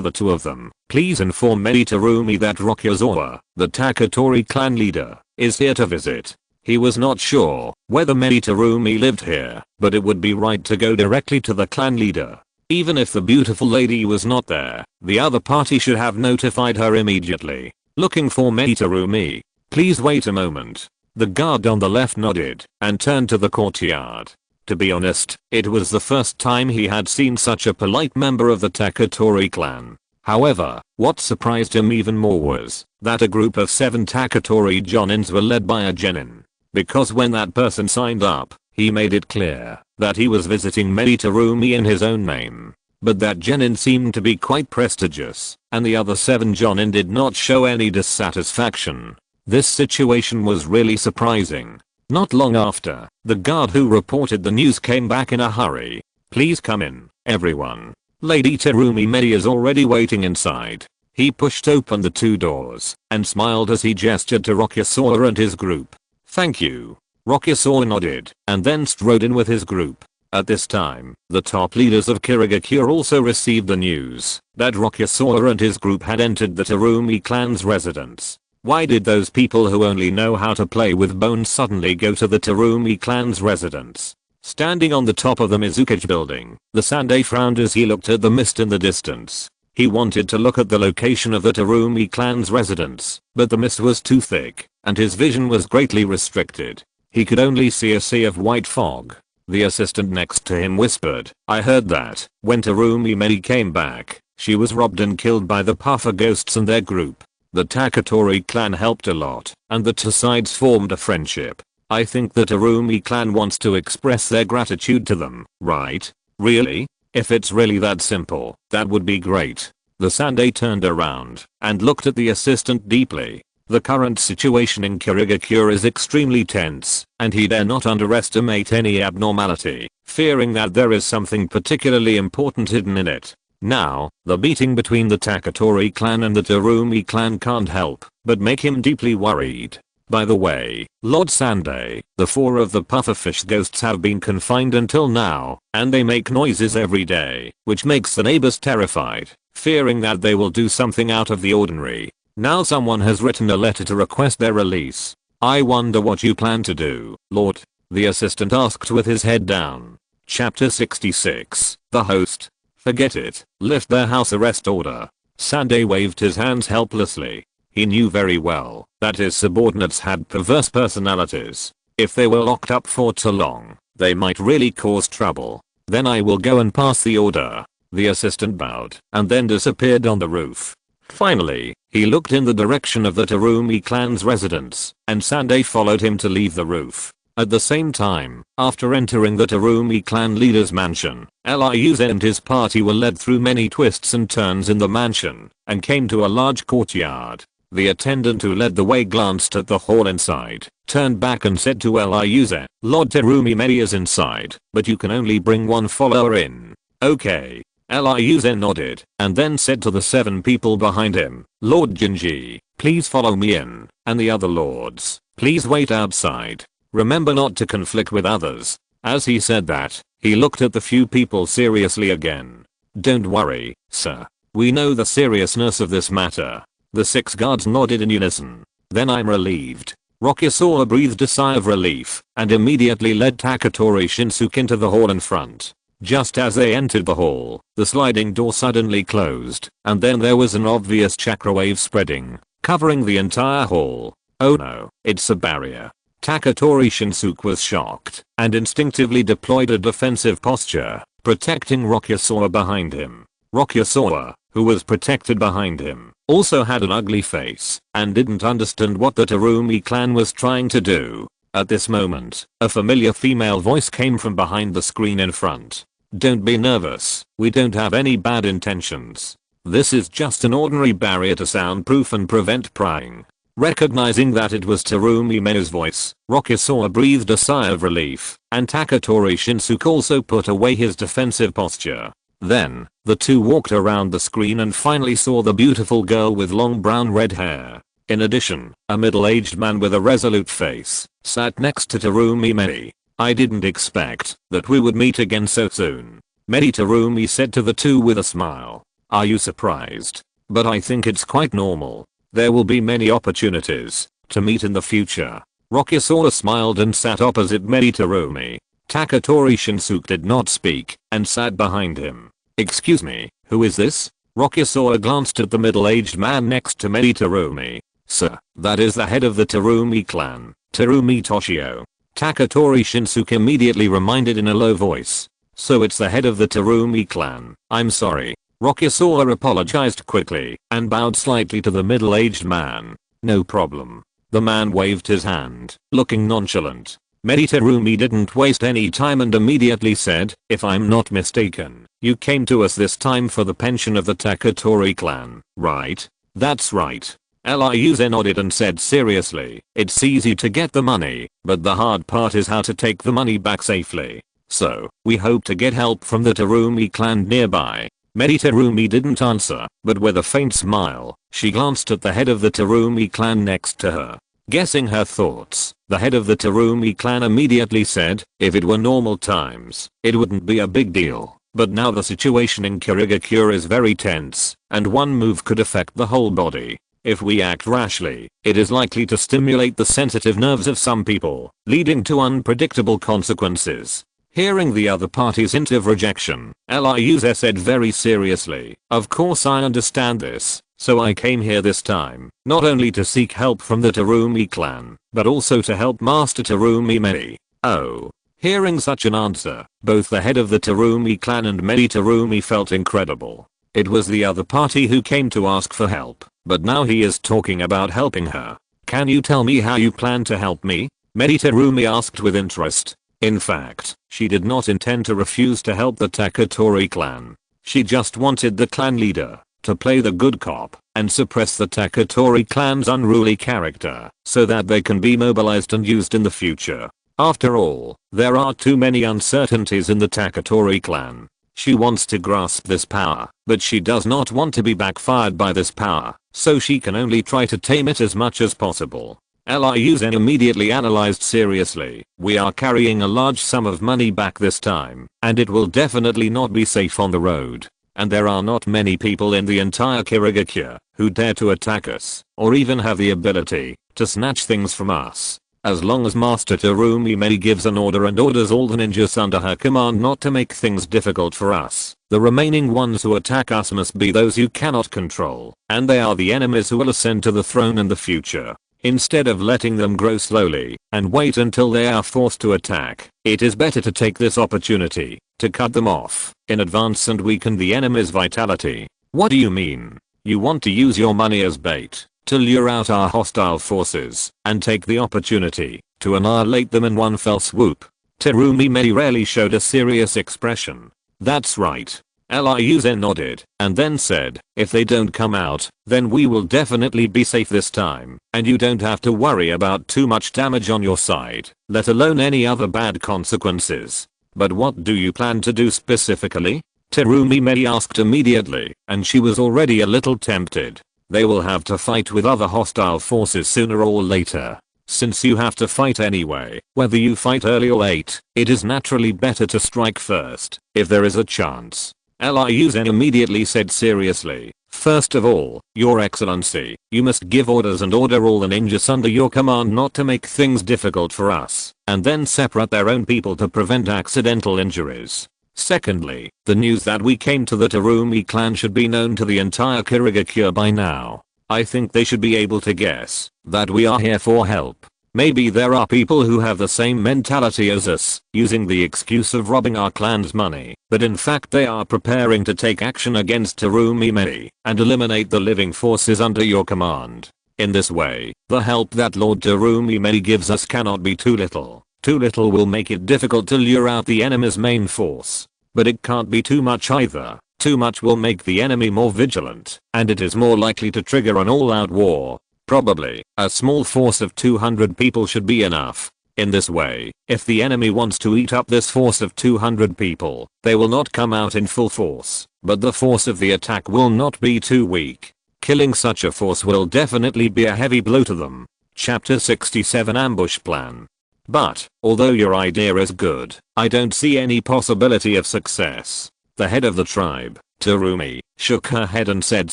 the two of them, "Please inform Meditarumi that Rokuze, the Taketori clan leader, is here to visit." He was not sure whether Meditarumi lived here, but it would be right to go directly to the clan leader. Even if the beautiful lady was not there, the other party should have notified her immediately. Looking for Meditarumi. "Please wait a moment." The guard on the left nodded and turned to the courtyard. To be honest, it was the first time he had seen such a polite member of the Taketori clan. However, what surprised him even more was that a group of 7 Taketori Jonins were led by a genin. Because when that person signed up, he made it clear that he was visiting Meditarumi in his own name. But that genin seemed to be quite prestigious, and the other 7 jonin did not show any dissatisfaction. This situation was really surprising. Not long after, the guard who reported the news came back in a hurry. "Please come in, everyone. Lady Terumi Medi is already waiting inside." He pushed open the 2 doors and smiled as he gestured to Rokuze and his group. "Thank you." Rokuze nodded and then strode in with his group. At this time, the top leaders of Kirigakure also received the news that Rokuze and his group had entered the Terumi clan's residence. Why did those people who only know how to play with bones suddenly go to the Terumi clan's residence? Standing on the top of the Mizukage building, the Sandai frowned as he looked at the mist in the distance. He wanted to look at the location of the Terumi clan's residence, but the mist was too thick, and his vision was greatly restricted. He could only see a sea of white fog. The assistant next to him whispered, "I heard that, when Terumi Medi came back, she was robbed and killed by the puffer ghosts and their group. The Taketori clan helped a lot, and the two sides formed a friendship. I think the Terumi clan wants to express their gratitude to them, right?" "Really? If it's really that simple, that would be great." The Sandai turned around and looked at the assistant deeply. The current situation in Kirigakure is extremely tense, and he dare not underestimate any abnormality, fearing that there is something particularly important hidden in it. Now, the meeting between the Taketori clan and the Terumi clan can't help but make him deeply worried. By the way, Lord Sandai, the 4 of the pufferfish ghosts have been confined until now, and they make noises every day, which makes the neighbors terrified, fearing that they will do something out of the ordinary. Now someone has written a letter to request their release. I wonder what you plan to do, Lord? The assistant asked with his head down. Chapter 66, The Host. Forget it, lift their house arrest order. Sandai waved his hands helplessly. He knew very well that his subordinates had perverse personalities. If they were locked up for too long, they might really cause trouble. Then I will go and pass the order. The assistant bowed and then disappeared on the roof. Finally, he looked in the direction of the Terumi clan's residence, and Sandai followed him to leave the roof. At the same time, after entering the Terumi clan leader's mansion, Lyuze and his party were led through many twists and turns in the mansion, and came to a large courtyard. The attendant who led the way glanced at the hall inside, turned back and said to Lyuze, Lord Terumi Medi is inside, but you can only bring 1 follower in. Okay. Lyuze nodded, and then said to the 7 people behind him, Lord Jinji, please follow me in, and the other lords, please wait outside. Remember not to conflict with others. As he said that, he looked at the few people seriously again. Don't worry, sir. We know the seriousness of this matter. The 6 guards nodded in unison. Then I'm relieved. Rokuze breathed a sigh of relief, and immediately led Taketori Shinsuke into the hall in front. Just as they entered the hall, the sliding door suddenly closed, and then there was an obvious chakra wave spreading, covering the entire hall. Oh no, it's a barrier. Taketori Shinsuke was shocked, and instinctively deployed a defensive posture, protecting Rokuze behind him. Rokuze, who was protected behind him, also had an ugly face, and didn't understand what the Terumi clan was trying to do. At this moment, a familiar female voice came from behind the screen in front. Don't be nervous, we don't have any bad intentions. This is just an ordinary barrier to soundproof and prevent prying. Recognizing that it was Terumi Medi's voice, Rokuze breathed a sigh of relief, and Taketori Shinsuke also put away his defensive posture. Then, the two walked around the screen and finally saw the beautiful girl with long brown red hair. In addition, a middle-aged man with a resolute face sat next to Terumi Mei. I didn't expect that we would meet again so soon. Mei Terumi said to the two with a smile. Are you surprised? But I think it's quite normal. There will be many opportunities to meet in the future. Rokuze smiled and sat opposite Mei Terumi. Taketori Shinsuke did not speak and sat behind him. Excuse me, who is this? Rokuze glanced at the middle-aged man next to Mei Terumi. Sir, that is the head of the Terumi clan, Terumi Toshio. Taketori Shinsuke immediately reminded in a low voice. So it's the head of the Terumi clan. I'm sorry. Rokuze apologized quickly and bowed slightly to the middle-aged man. No problem. The man waved his hand, looking nonchalant. Mei Terumi didn't waste any time and immediately said, if I'm not mistaken, you came to us this time for the pension of the Taketori clan, right? That's right. Liuze nodded and said seriously, it's easy to get the money, but the hard part is how to take the money back safely. So, we hope to get help from the Terumi clan nearby. Mei Terumi didn't answer, but with a faint smile, she glanced at the head of the Terumi clan next to her. Guessing her thoughts, the head of the Terumi clan immediately said, if it were normal times, it wouldn't be a big deal. But now the situation in Kirigakure is very tense, and one move could affect the whole body. If we act rashly, it is likely to stimulate the sensitive nerves of some people, leading to unpredictable consequences. Hearing the other party's hint of rejection, Liuze said very seriously, of course I understand this, so I came here this time, not only to seek help from the Terumi clan, but also to help Master Terumi Mei. Oh. Hearing such an answer, both the head of the Terumi clan and Mei Terumi felt incredible. It was the other party who came to ask for help, but now he is talking about helping her. Can you tell me how you plan to help me? Mei Terumi asked with interest. In fact, she did not intend to refuse to help the Taketori clan. She just wanted the clan leader to play the good cop and suppress the Taketori clan's unruly character so that they can be mobilized and used in the future. After all, there are too many uncertainties in the Taketori clan. She wants to grasp this power, but she does not want to be backfired by this power, so she can only try to tame it as much as possible. Liuze immediately analyzed seriously, we are carrying a large sum of money back this time, and it will definitely not be safe on the road. And there are not many people in the entire Kirigakure who dare to attack us, or even have the ability to snatch things from us. As long as Master Terumi Mei gives an order and orders all the ninjas under her command not to make things difficult for us, the remaining ones who attack us must be those you cannot control, and they are the enemies who will ascend to the throne in the future. Instead of letting them grow slowly and wait until they are forced to attack, it is better to take this opportunity to cut them off in advance and weaken the enemy's vitality. What do you mean? You want to use your money as bait to lure out our hostile forces and take the opportunity to annihilate them in one fell swoop? Terumi Mei rarely showed a serious expression. That's right. Liuze nodded and then said, if they don't come out, then we will definitely be safe this time, and you don't have to worry about too much damage on your side, let alone any other bad consequences. But what do you plan to do specifically? Terumi Mei asked immediately, and she was already a little tempted. They will have to fight with other hostile forces sooner or later. Since you have to fight anyway, whether you fight early or late, it is naturally better to strike first, if there is a chance. Liuze immediately said seriously, first of all, Your Excellency, you must give orders and order all the ninjas under your command not to make things difficult for us, and then separate their own people to prevent accidental injuries. Secondly, the news that we came to the Terumi clan should be known to the entire Kirigakure by now. I think they should be able to guess that we are here for help. Maybe there are people who have the same mentality as us, using the excuse of robbing our clan's money, but in fact they are preparing to take action against Terumi Mei and eliminate the living forces under your command. In this way, the help that Lord Terumi Mei gives us cannot be too little. Too little will make it difficult to lure out the enemy's main force. But it can't be too much either. Too much will make the enemy more vigilant, and it is more likely to trigger an all-out war. Probably, a small force of 200 people should be enough. In this way, if the enemy wants to eat up this force of 200 people, they will not come out in full force, but the force of the attack will not be too weak. Killing such a force will definitely be a heavy blow to them. Chapter 67 Ambush Plan. But, although your idea is good, I don't see any possibility of success. The head of the tribe, Terumi, shook her head and said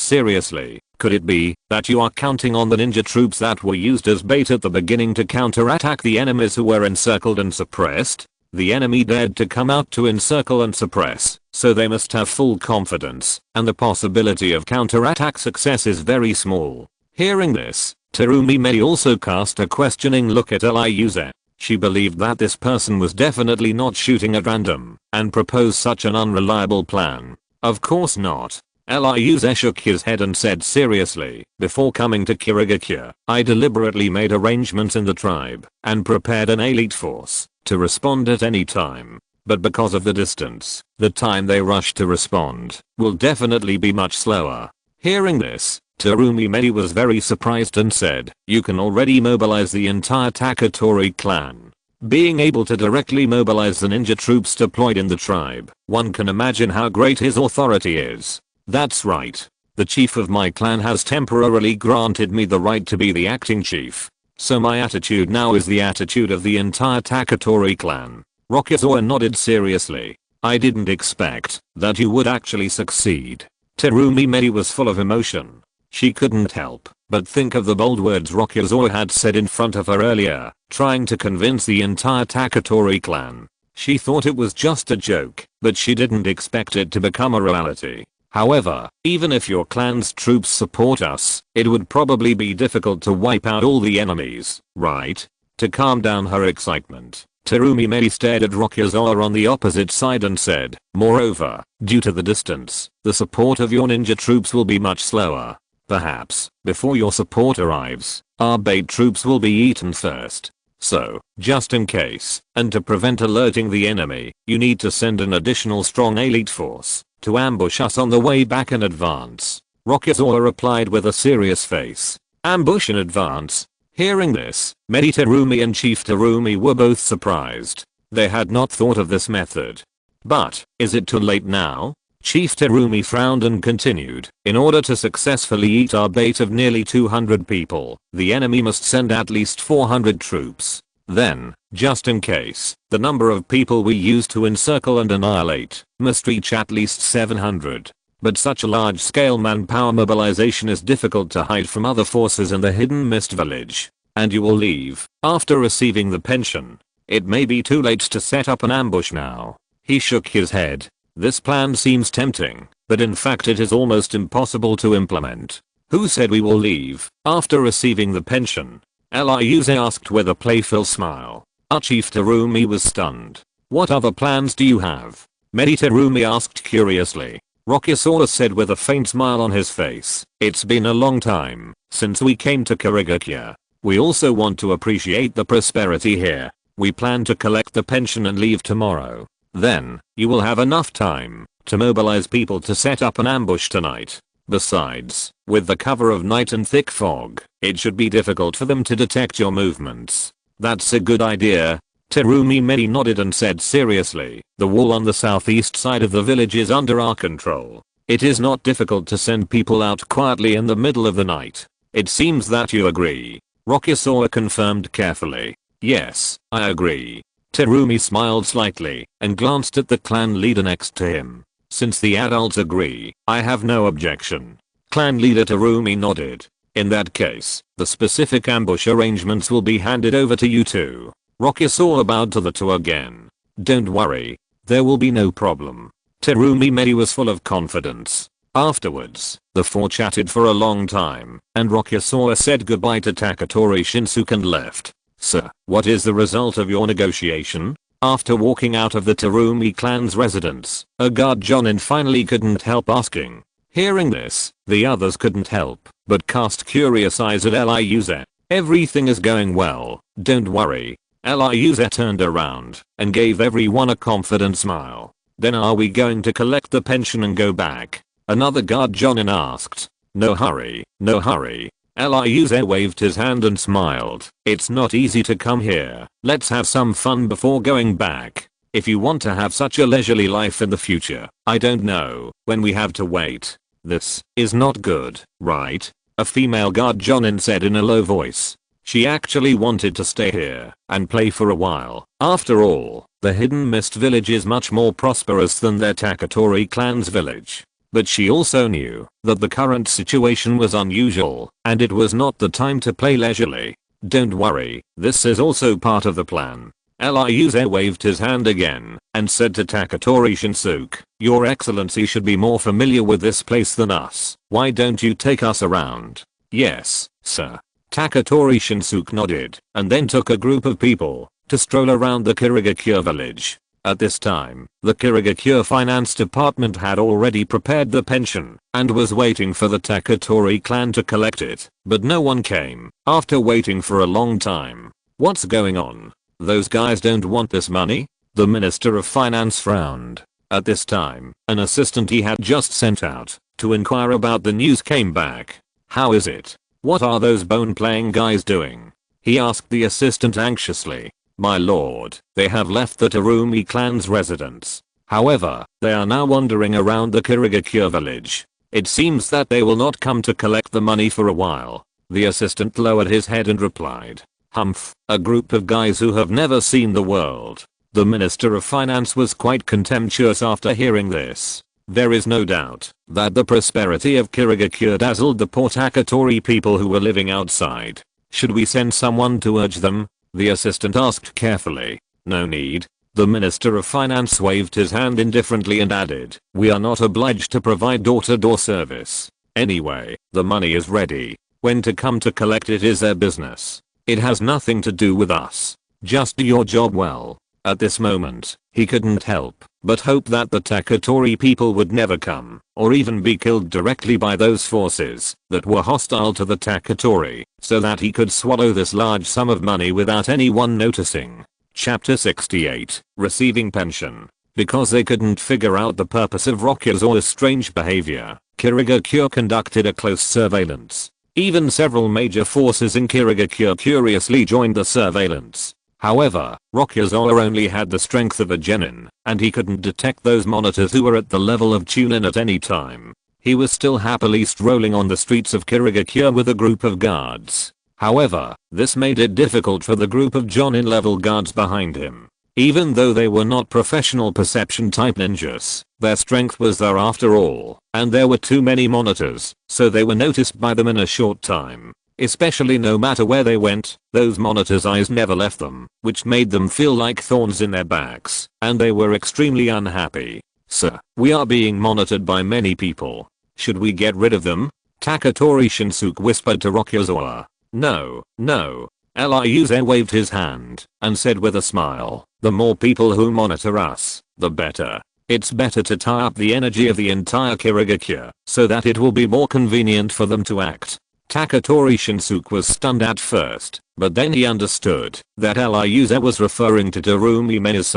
seriously, could it be that you are counting on the ninja troops that were used as bait at the beginning to counterattack the enemies who were encircled and suppressed? The enemy dared to come out to encircle and suppress, so they must have full confidence, and the possibility of counterattack success is very small. Hearing this, Terumi may also cast a questioning look at Eliuze. She believed that this person was definitely not shooting at random, and proposed such an unreliable plan. Of course not. Eliuze shook his head and said seriously, before coming to Kirigakure, I deliberately made arrangements in the tribe, and prepared an elite force to respond at any time. But because of the distance, the time they rush to respond will definitely be much slower. Hearing this, Terumi Mei was very surprised and said, you can already mobilize the entire Taketori clan. Being able to directly mobilize the ninja troops deployed in the tribe, one can imagine how great his authority is. That's right. The chief of my clan has temporarily granted me the right to be the acting chief. So my attitude now is the attitude of the entire Taketori clan. Rokuze nodded seriously. I didn't expect that you would actually succeed. Terumi Mei was full of emotion. She couldn't help but think of the bold words Rokuze had said in front of her earlier, trying to convince the entire Taketori clan. She thought it was just a joke, but she didn't expect it to become a reality. However, even if your clan's troops support us, it would probably be difficult to wipe out all the enemies, right? To calm down her excitement, Terumi Mei stared at Rokuze on the opposite side and said, moreover, due to the distance, the support of your ninja troops will be much slower. Perhaps, before your support arrives, our bait troops will be eaten first. So, just in case, and to prevent alerting the enemy, you need to send an additional strong elite force to ambush us on the way back in advance. Rokuze replied with a serious face. Ambush in advance? Hearing this, Mei Terumi and Chief Terumi were both surprised. They had not thought of this method. But, is it too late now? Chief Terumi frowned and continued, in order to successfully eat our bait of nearly 200 people, the enemy must send at least 400 troops. Then, just in case, the number of people we use to encircle and annihilate must reach at least 700. But such a large-scale manpower mobilization is difficult to hide from other forces in the hidden mist village. And you will leave after receiving the pension. It may be too late to set up an ambush now. He shook his head. This plan seems tempting, but in fact it is almost impossible to implement. Who said we will leave after receiving the pension? Eliuze asked with a playful smile. Chief Terumi was stunned. What other plans do you have? Mei Terumi asked curiously. Rokuze said with a faint smile on his face. It's been a long time since we came to Kirigakure. We also want to appreciate the prosperity here. We plan to collect the pension and leave tomorrow. Then, you will have enough time to mobilize people to set up an ambush tonight. Besides, with the cover of night and thick fog, it should be difficult for them to detect your movements. That's a good idea. Terumi Mei nodded and said seriously, the wall on the southeast side of the village is under our control. It is not difficult to send people out quietly in the middle of the night. It seems that you agree. Rokuze confirmed carefully. Yes, I agree. Terumi smiled slightly and glanced at the clan leader next to him. Since the adults agree, I have no objection. Clan leader Terumi nodded. In that case, the specific ambush arrangements will be handed over to you two. Rokuze bowed to the two again. Don't worry. There will be no problem. Terumi Mei was full of confidence. Afterwards, the four chatted for a long time, and Rokuze said goodbye to Taketori Shinsuke and left. Sir, what is the result of your negotiation? After walking out of the Terumi clan's residence, a guard Jonin finally couldn't help asking. Hearing this, the others couldn't help but cast curious eyes at Eliuze. Everything is going well, don't worry. Eliuze turned around and gave everyone a confident smile. Then are we going to collect the pension and go back? Another guard Jonin asked. No hurry, no hurry. Eliuze waved his hand and smiled. It's not easy to come here. Let's have some fun before going back. If you want to have such a leisurely life in the future, I don't know when we have to wait. This is not good, right? A female guard Jonin said in a low voice. She actually wanted to stay here and play for a while. After all, the Hidden Mist village is much more prosperous than their Taketori clan's village. But she also knew that the current situation was unusual, and it was not the time to play leisurely. Don't worry, this is also part of the plan. Ryuze waved his hand again and said to Taketori Shinsuke, Your Excellency should be more familiar with this place than us. Why don't you take us around? Yes, sir. Taketori Shinsuke nodded and then took a group of people to stroll around the Kirigakure village. At this time, the Kirigakure finance department had already prepared the pension and was waiting for the Taketori clan to collect it, but no one came after waiting for a long time. What's going on? Those guys don't want this money? The Minister of Finance frowned. At this time, an assistant he had just sent out to inquire about the news came back. How is it? What are those bone-playing guys doing? He asked the assistant anxiously. My lord, they have left the Terumi clan's residence. However, they are now wandering around the Kirigakure village. It seems that they will not come to collect the money for a while. The assistant lowered his head and replied. Humph, a group of guys who have never seen the world. The Minister of Finance was quite contemptuous after hearing this. There is no doubt that the prosperity of Kirigakure dazzled the poor Taketori people who were living outside. Should we send someone to urge them? The assistant asked carefully. No need. The Minister of Finance waved his hand indifferently and added, We are not obliged to provide door-to-door service. Anyway, the money is ready. When to come to collect it is their business. It has nothing to do with us. Just do your job well. At this moment, he couldn't help but hope that the Taketori people would never come or even be killed directly by those forces that were hostile to the Taketori, so that he could swallow this large sum of money without anyone noticing. Chapter 68, Receiving Pension. Because they couldn't figure out the purpose of Rokuze's strange behavior, Kirigakure conducted a close surveillance. Even several major forces in Kirigakure curiously joined the surveillance. However, Rokuze only had the strength of a genin, and he couldn't detect those monitors who were at the level of Chunin at any time. He was still happily strolling on the streets of Kirigakure with a group of guards. However, this made it difficult for the group of Jonin level guards behind him. Even though they were not professional perception type ninjas, their strength was there after all, and there were too many monitors, so they were noticed by them in a short time. Especially no matter where they went, those monitors' eyes never left them, which made them feel like thorns in their backs, and they were extremely unhappy. Sir, we are being monitored by many people. Should we get rid of them? Taketori Shinsuke whispered to Rokuze. No. Ryuze waved his hand and said with a smile, the more people who monitor us, the better. It's better to tie up the energy of the entire Kirigakure so that it will be more convenient for them to act. Taketori Shinsuke was stunned at first, but then he understood that Ryuze was referring to Terumi Mena's.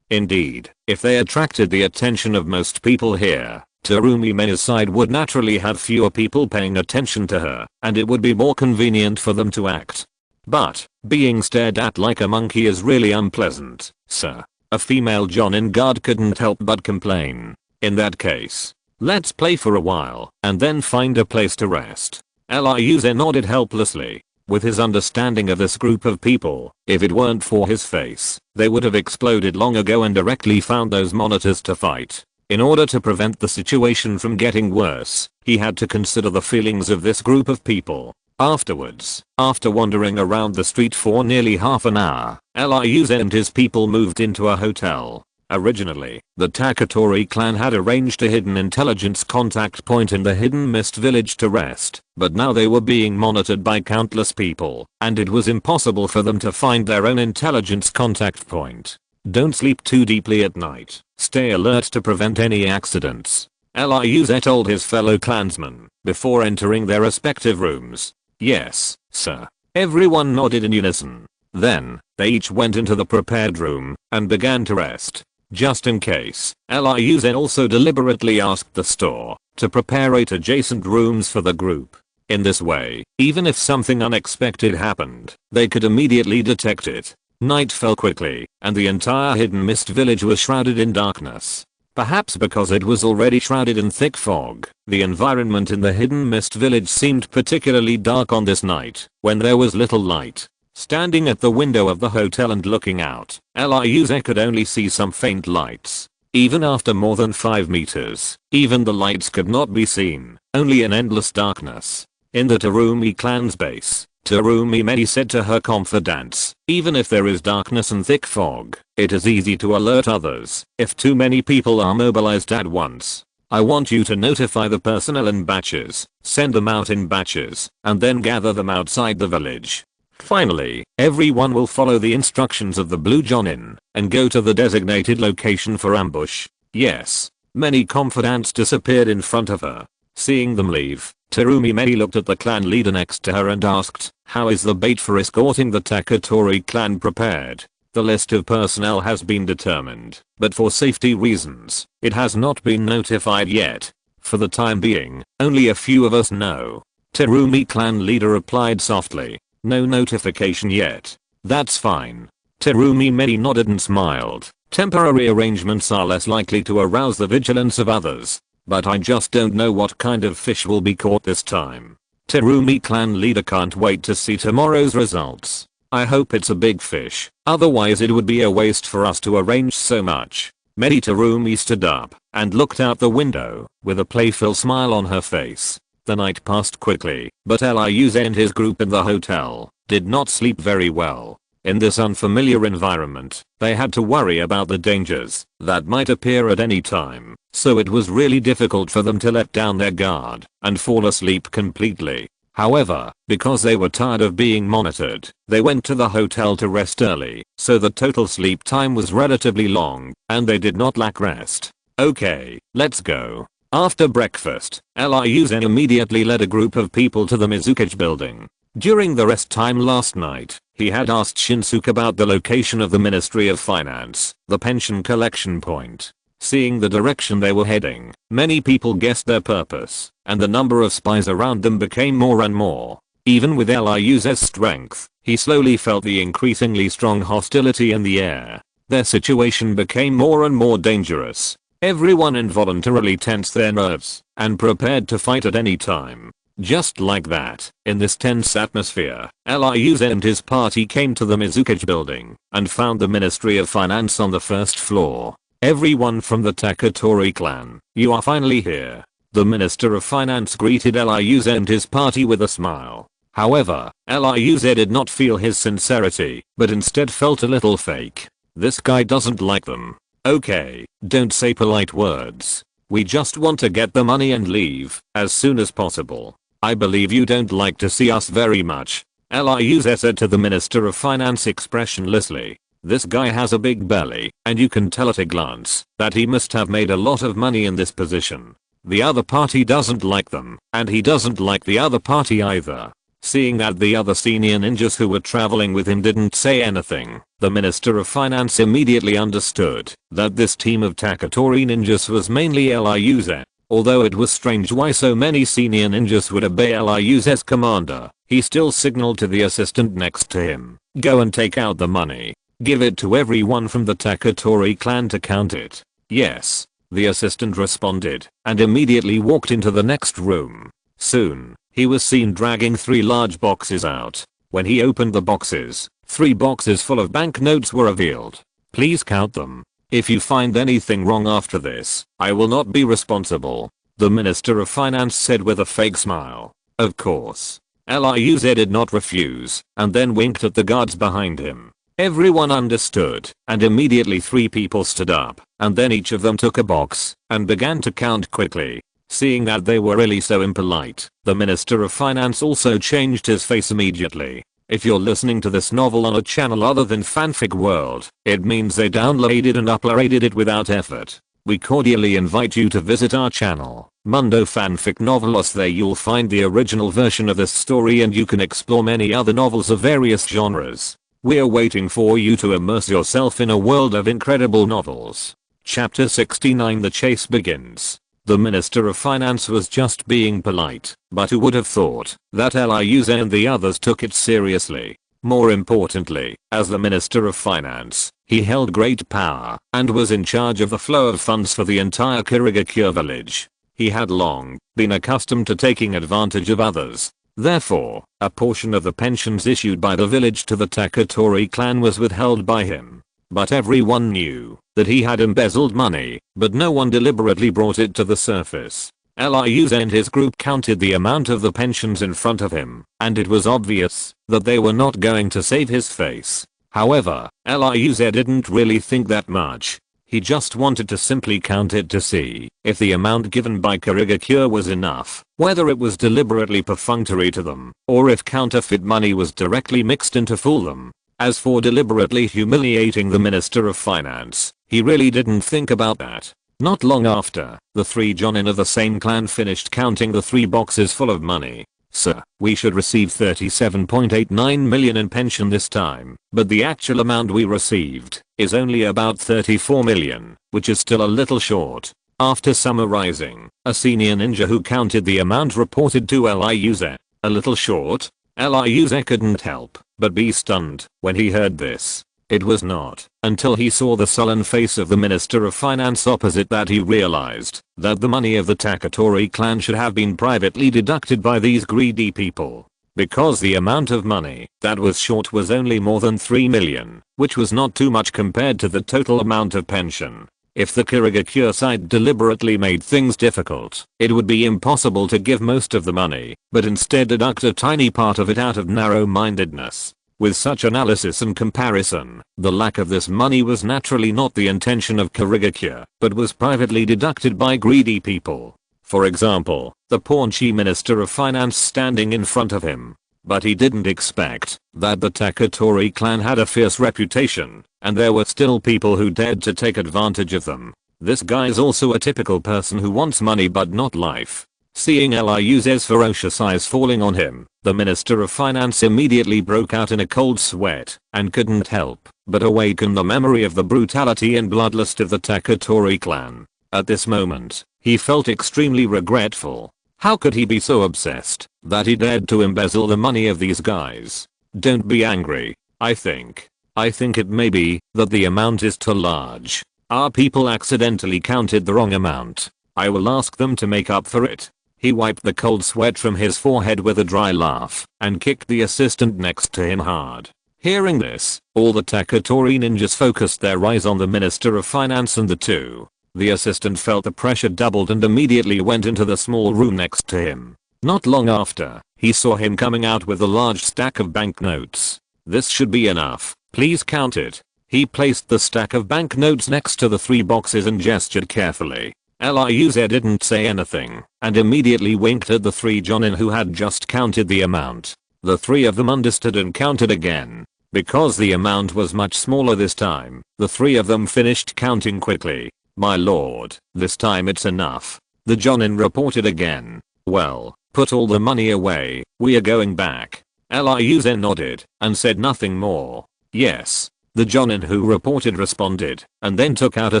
Indeed, if they attracted the attention of most people here, Terumi Mena's would naturally have fewer people paying attention to her, and it would be more convenient for them to act. But, being stared at like a monkey is really unpleasant, sir. A female Jonin guard couldn't help but complain. In that case, let's play for a while and then find a place to rest. Ryuze nodded helplessly. With his understanding of this group of people, if it weren't for his face, they would have exploded long ago and directly found those monitors to fight. In order to prevent the situation from getting worse, he had to consider the feelings of this group of people. Afterwards, after wandering around the street for nearly half an hour, Ryuze and his people moved into a hotel. Originally, the Taketori clan had arranged a hidden intelligence contact point in the Hidden Mist village to rest, but now they were being monitored by countless people, and it was impossible for them to find their own intelligence contact point. Don't sleep too deeply at night. Stay alert to prevent any accidents. Ryuze told his fellow clansmen before entering their respective rooms. Yes, sir. Everyone nodded in unison. Then, they each went into the prepared room and began to rest. Just in case, Ryuze also deliberately asked the store to prepare 8 adjacent rooms for the group. In this way, even if something unexpected happened, they could immediately detect it. Night fell quickly, and the entire Hidden Mist village was shrouded in darkness. Perhaps because it was already shrouded in thick fog, the environment in the hidden mist village seemed particularly dark on this night, when there was little light. Standing at the window of the hotel and looking out, Ryuze could only see some faint lights. Even after more than 5 meters, even the lights could not be seen, only an endless darkness. In the Terumi clan's base, Terumi Medi said to her confidants, even if there is darkness and thick fog, it is easy to alert others if too many people are mobilized at once. I want you to notify the personnel in batches, send them out in batches, and then gather them outside the village. Finally, everyone will follow the instructions of the Blue Jonin and go to the designated location for ambush. Yes. Many confidants disappeared in front of her. Seeing them leave, Terumi Medi looked at the clan leader next to her and asked, how is the bait for escorting the Taketori clan prepared? The list of personnel has been determined, but for safety reasons, it has not been notified yet. For the time being, only a few of us know. Terumi clan leader replied softly. No notification yet. That's fine. Terumi Medi nodded and smiled. Temporary arrangements are less likely to arouse the vigilance of others. But I just don't know what kind of fish will be caught this time. Terumi clan leader can't wait to see tomorrow's results. I hope it's a big fish, otherwise it would be a waste for us to arrange so much. Medi Terumi stood up and looked out the window with a playful smile on her face. The night passed quickly, but Ryuze and his group in the hotel did not sleep very well. In this unfamiliar environment, they had to worry about the dangers that might appear at any time, so it was really difficult for them to let down their guard and fall asleep completely. However, because they were tired of being monitored, they went to the hotel to rest early, so the total sleep time was relatively long, and they did not lack rest. Okay, let's go. After breakfast, Ryuze immediately led a group of people to the Mizukage building. During the rest time last night, he had asked Shinsuke about the location of the Ministry of Finance, the pension collection point. Seeing the direction they were heading, many people guessed their purpose, and the number of spies around them became more and more. Even with Ryuze's strength, he slowly felt the increasingly strong hostility in the air. Their situation became more and more dangerous. Everyone involuntarily tensed their nerves and prepared to fight at any time. Just like that, in this tense atmosphere, Ryuze and his party came to the Mizukage building and found the Ministry of Finance on the first floor. Everyone from the Taketori clan, you are finally here. The Minister of Finance greeted Ryuze and his party with a smile. However, Ryuze did not feel his sincerity, but instead felt a little fake. This guy doesn't like them. Okay, don't say polite words. We just want to get the money and leave as soon as possible. I believe you don't like to see us very much. Ryuze said to the Minister of Finance expressionlessly. This guy has a big belly, and you can tell at a glance that he must have made a lot of money in this position. The other party doesn't like them, and he doesn't like the other party either. Seeing that the other senior ninjas who were traveling with him didn't say anything, the Minister of Finance immediately understood that this team of Taketori ninjas was mainly Ryuze. Although it was strange why so many senior ninjas would obey Ryuze's commander, he still signaled to the assistant next to him, go and take out the money. Give it to everyone from the Taketori clan to count it. Yes. The assistant responded and immediately walked into the next room. Soon, he was seen dragging 3 large boxes out. When he opened the boxes, 3 boxes full of banknotes were revealed. Please count them. If you find anything wrong after this, I will not be responsible, the Minister of Finance said with a fake smile. Of course. Ryuze did not refuse, and then winked at the guards behind him. Everyone understood, and immediately 3 people stood up, and then each of them took a box, and began to count quickly. Seeing that they were really so impolite, the Minister of Finance also changed his face immediately. If you're listening to this novel on a channel other than Fanfic World, it means they downloaded and uploaded it without effort. We cordially invite you to visit our channel, Mundo Fanfic Novelos. There you'll find the original version of this story and you can explore many other novels of various genres. We're waiting for you to immerse yourself in a world of incredible novels. Chapter 69. The chase begins. The Minister of Finance was just being polite, but who would have thought that Ryuze and the others took it seriously? More importantly, as the Minister of Finance, He held great power and was in charge of the flow of funds for the entire Kirigakure village. He had long been accustomed to taking advantage of others. Therefore, a portion of the pensions issued by the village to the Taketori clan was withheld by him. But everyone knew that he had embezzled money, but no one deliberately brought it to the surface. Lyuze and his group counted the amount of the pensions in front of him, and it was obvious that they were not going to save his face. However, Lyuze didn't really think that much. He just wanted to simply count it to see if the amount given by Kirigakure was enough, whether it was deliberately perfunctory to them, or if counterfeit money was directly mixed in to fool them. As for deliberately humiliating the Minister of Finance, he really didn't think about that. Not long after, the 3 jonin of the same clan finished counting the 3 boxes full of money. Sir, we should receive 37.89 million in pension this time, but the actual amount we received is only about 34 million, which is still a little short. After summarizing, a senior ninja who counted the amount reported to Lyuze, a little short? Lyuze couldn't help but be stunned when he heard this. It was not until he saw the sullen face of the Minister of Finance opposite that he realized that the money of the Taketori clan should have been privately deducted by these greedy people. Because the amount of money that was short was only more than 3 million, which was not too much compared to the total amount of pension. If the Kirigakure side deliberately made things difficult, it would be impossible to give most of the money, but instead deduct a tiny part of it out of narrow-mindedness. With such analysis and comparison, the lack of this money was naturally not the intention of Kirigakure, but was privately deducted by greedy people. For example, the paunchy Minister of Finance standing in front of him. But he didn't expect that the Taketori clan had a fierce reputation, and there were still people who dared to take advantage of them. This guy's also a typical person who wants money but not life. Seeing Lyuze's ferocious eyes falling on him, the Minister of Finance immediately broke out in a cold sweat and couldn't help but awaken the memory of the brutality and bloodlust of the Taketori clan. At this moment, he felt extremely regretful. How could he be so obsessed that he dared to embezzle the money of these guys? Don't be angry. I think it may be that the amount is too large. Our people accidentally counted the wrong amount. I will ask them to make up for it. He wiped the cold sweat from his forehead with a dry laugh and kicked the assistant next to him hard. Hearing this, all the Taketori ninjas focused their eyes on the Minister of Finance and the assistant felt the pressure doubled and immediately went into the small room next to him. Not long after, he saw him coming out with a large stack of banknotes. This should be enough. Please count it. He placed the stack of banknotes next to the 3 boxes and gestured carefully. Lyuze didn't say anything and immediately winked at the 3 jonin who had just counted the amount. The 3 of them understood and counted again. Because the amount was much smaller this time, the 3 of them finished counting quickly. My lord, this time it's enough. The jonin reported again. Well, put all the money away, we are going back. Lyuze nodded and said nothing more. Yes. The jonin who reported responded, and then took out a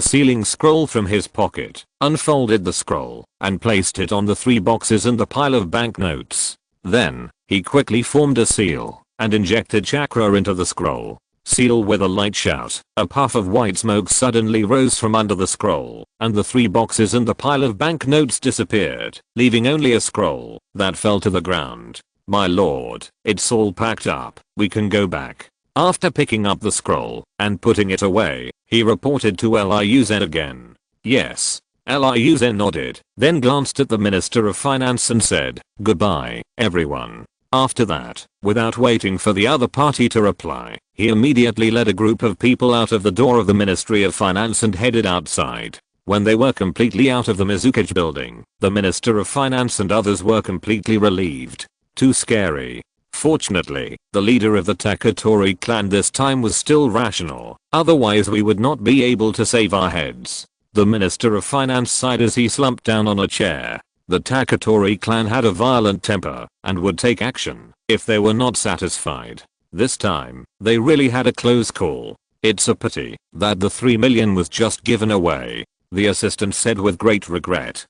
sealing scroll from his pocket, unfolded the scroll, and placed it on the 3 boxes and the pile of banknotes. Then, he quickly formed a seal, and injected chakra into the scroll. Seal with a light shout, a puff of white smoke suddenly rose from under the scroll, and the 3 boxes and the pile of banknotes disappeared, leaving only a scroll that fell to the ground. My lord, it's all packed up, we can go back. After picking up the scroll and putting it away, he reported to Lyuze again. Yes. Lyuze nodded, then glanced at the Minister of Finance and said, goodbye, everyone. After that, without waiting for the other party to reply, he immediately led a group of people out of the door of the Ministry of Finance and headed outside. When they were completely out of the Mizukage building, the Minister of Finance and others were completely relieved. Too scary. Fortunately, the leader of the Taketori clan this time was still rational, otherwise we would not be able to save our heads. The Minister of Finance sighed as he slumped down on a chair. The Taketori clan had a violent temper and would take action if they were not satisfied. This time, they really had a close call. It's a pity that the 3 million was just given away, the assistant said with great regret.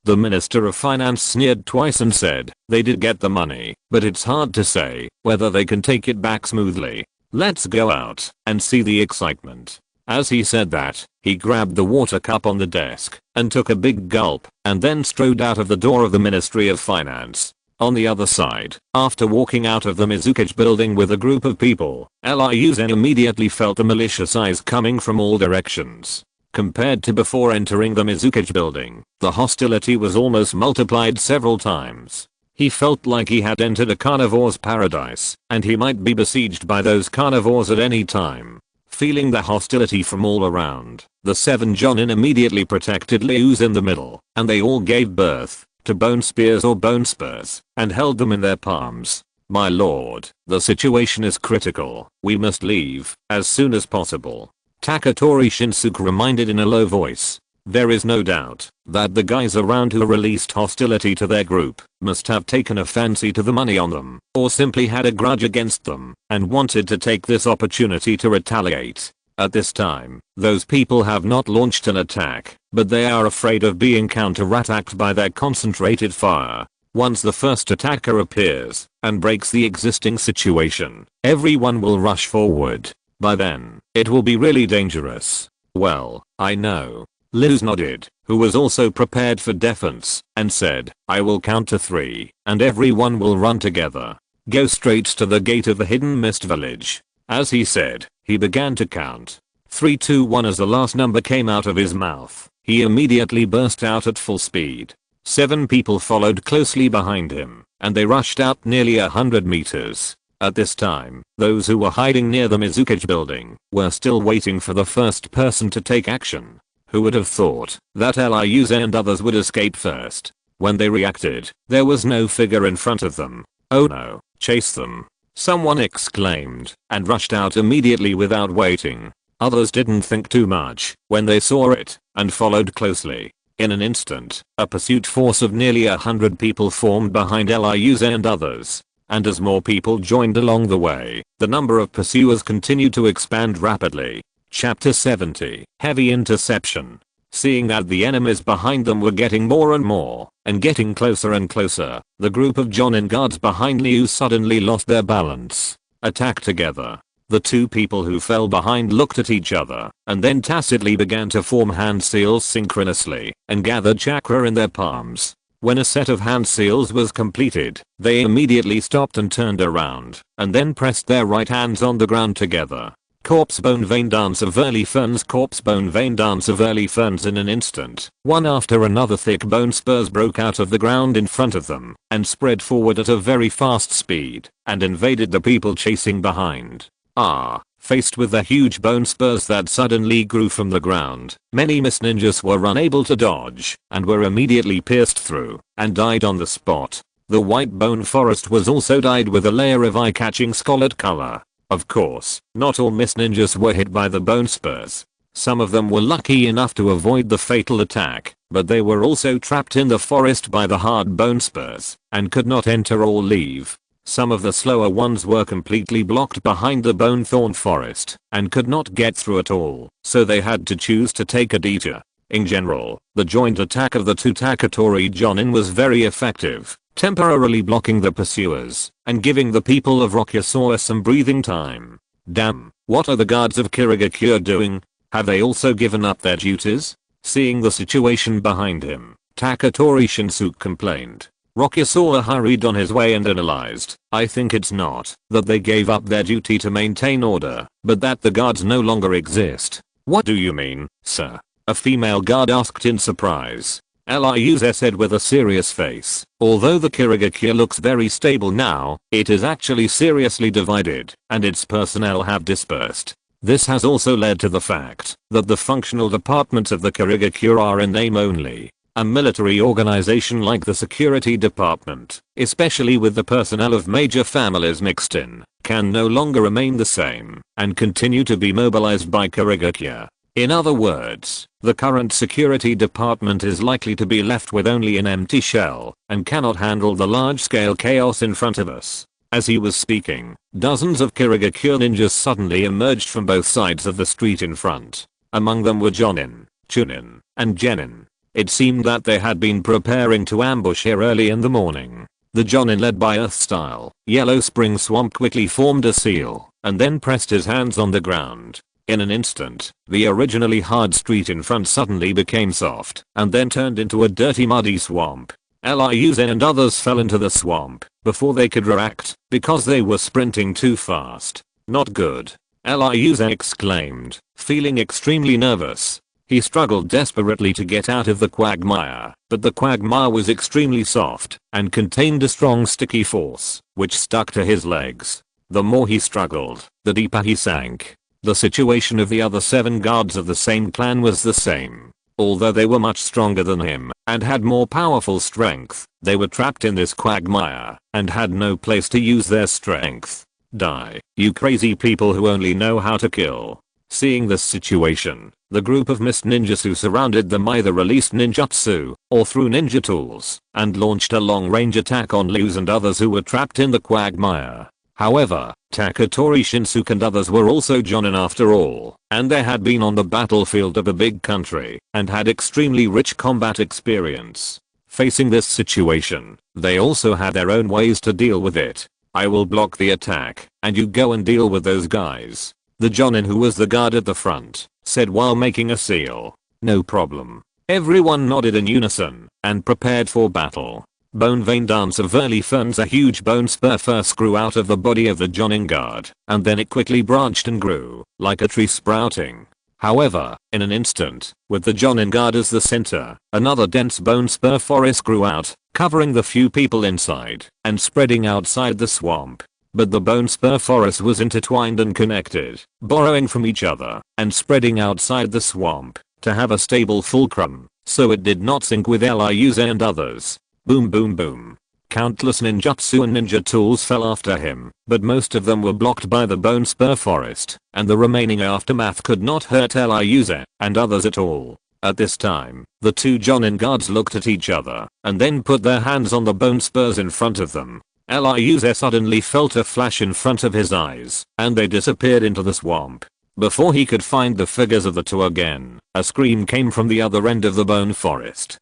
The Minister of Finance sneered twice and said, they did get the money, but it's hard to say whether they can take it back smoothly. Let's go out and see the excitement. As he said that, he grabbed the water cup on the desk and took a big gulp and then strode out of the door of the Ministry of Finance. On the other side, after walking out of the Mizukage building with a group of people, Liuzen immediately felt the malicious eyes coming from all directions. Compared to before entering the Mizukage building, the hostility was almost multiplied several times. He felt like he had entered a carnivore's paradise, and he might be besieged by those carnivores at any time. Feeling the hostility from all around, the 7 Jonin immediately protected Liu's in the middle, and they all gave birth to bone spears or bone spurs, and held them in their palms. My lord, the situation is critical. We must leave as soon as possible. Taketori Shinsuke reminded in a low voice. There is no doubt that the guys around who released hostility to their group must have taken a fancy to the money on them, or simply had a grudge against them, and wanted to take this opportunity to retaliate. At this time, those people have not launched an attack, but they are afraid of being counter-attacked by their concentrated fire. Once the first attacker appears and breaks the existing situation, everyone will rush forward. By then, it will be really dangerous. Well, I know. Liz nodded, who was also prepared for defense, and said, I will count to 3, and everyone will run together. Go straight to the gate of the Hidden Mist Village. As he said, he began to count. 3, 2, 1. As the last number came out of his mouth, he immediately burst out at full speed. 7 people followed closely behind him, and they rushed out nearly 100 meters. At this time, those who were hiding near the Mizukage building were still waiting for the first person to take action. Who would have thought that Liuzen and others would escape first? When they reacted, there was no figure in front of them. Oh no, chase them! Someone exclaimed, and rushed out immediately without waiting. Others didn't think too much when they saw it, and followed closely. In an instant, a pursuit force of nearly 100 people formed behind Liuzen and others. And as more people joined along the way, the number of pursuers continued to expand rapidly. Chapter 70. Heavy Interception. Seeing that the enemies behind them were getting more and more, and getting closer and closer, the group of Jonin guards behind Liu suddenly lost their balance. Attack together. The 2 people who fell behind looked at each other, and then tacitly began to form hand seals synchronously, and gathered chakra in their palms. When a set of hand seals was completed, they immediately stopped and turned around, and then pressed their right hands on the ground together. Corpse bone vein dance of early ferns. Corpse bone vein dance of early ferns. In an instant, one after another thick bone spurs broke out of the ground in front of them and spread forward at a very fast speed and invaded the people chasing behind. Faced with the huge bone spurs that suddenly grew from the ground, many mist ninjas were unable to dodge and were immediately pierced through and died on the spot. The white bone forest was also dyed with a layer of eye-catching scarlet color. Of course, not all mist ninjas were hit by the bone spurs. Some of them were lucky enough to avoid the fatal attack, but they were also trapped in the forest by the hard bone spurs and could not enter or leave. Some of the slower ones were completely blocked behind the bone thorn forest and could not get through at all, so they had to choose to take a detour. In general, the joint attack of the 2 Taketori Jonin was very effective, temporarily blocking the pursuers and giving the people of Rokuze some breathing time. Damn, what are the guards of Kirigakure doing? Have they also given up their duties? Seeing the situation behind him, Taketori Shinsuke complained. Rokuze hurried on his way and analyzed. I think it's not that they gave up their duty to maintain order, but that the guards no longer exist. What do you mean, sir? A female guard asked in surprise. Liuze said with a serious face. Although the Kirigakure looks very stable now, it is actually seriously divided, and its personnel have dispersed. This has also led to the fact that the functional departments of the Kirigakure are in name only. A military organization like the security department, especially with the personnel of major families mixed in, can no longer remain the same and continue to be mobilized by Kirigakure. In other words, the current security department is likely to be left with only an empty shell and cannot handle the large-scale chaos in front of us. As he was speaking, dozens of Kirigakure ninjas suddenly emerged from both sides of the street in front. Among them were Jonin, Chunin, and Genin. It seemed that they had been preparing to ambush here early in the morning. The Jonin led by Earth-style, Yellow Spring Swamp quickly formed a seal, and then pressed his hands on the ground. In an instant, the originally hard street in front suddenly became soft, and then turned into a dirty muddy swamp. Lyuze and others fell into the swamp before they could react, because they were sprinting too fast. Not good. Lyuze exclaimed, feeling extremely nervous. He struggled desperately to get out of the quagmire, but the quagmire was extremely soft and contained a strong sticky force, which stuck to his legs. The more he struggled, the deeper he sank. The situation of the other 7 guards of the same clan was the same. Although they were much stronger than him and had more powerful strength, they were trapped in this quagmire and had no place to use their strength. Die, you crazy people who only know how to kill. Seeing this situation, the group of mist ninjutsu surrounded them, either released ninjutsu or threw ninja tools and launched a long-range attack on Lyuze and others who were trapped in the quagmire. However, Taketori Shinsuke and others were also Jonin after all, and they had been on the battlefield of a big country and had extremely rich combat experience. Facing this situation, they also had their own ways to deal with it. I will block the attack, and you go and deal with those guys. The Jonin, who was the guard at the front, said while making a seal. No problem. Everyone nodded in unison and prepared for battle. Bone Vein Dance of Early Ferns. A huge bone spur first grew out of the body of the Jonin guard, and then it quickly branched and grew, like a tree sprouting. However, in an instant, with the Jonin guard as the center, another dense bone spur forest grew out, covering the few people inside and spreading outside the swamp. But the bone spur forest was intertwined and connected, borrowing from each other and spreading outside the swamp to have a stable fulcrum, so it did not sink with Lyuze and others. Boom boom boom. Countless ninjutsu and ninja tools fell after him, but most of them were blocked by the bone spur forest, and the remaining aftermath could not hurt Lyuze and others at all. At this time, the 2 Jonin guards looked at each other and then put their hands on the bone spurs in front of them. Lyuze suddenly felt a flash in front of his eyes, and they disappeared into the swamp. Before he could find the figures of the 2 again, a scream came from the other end of the bone forest.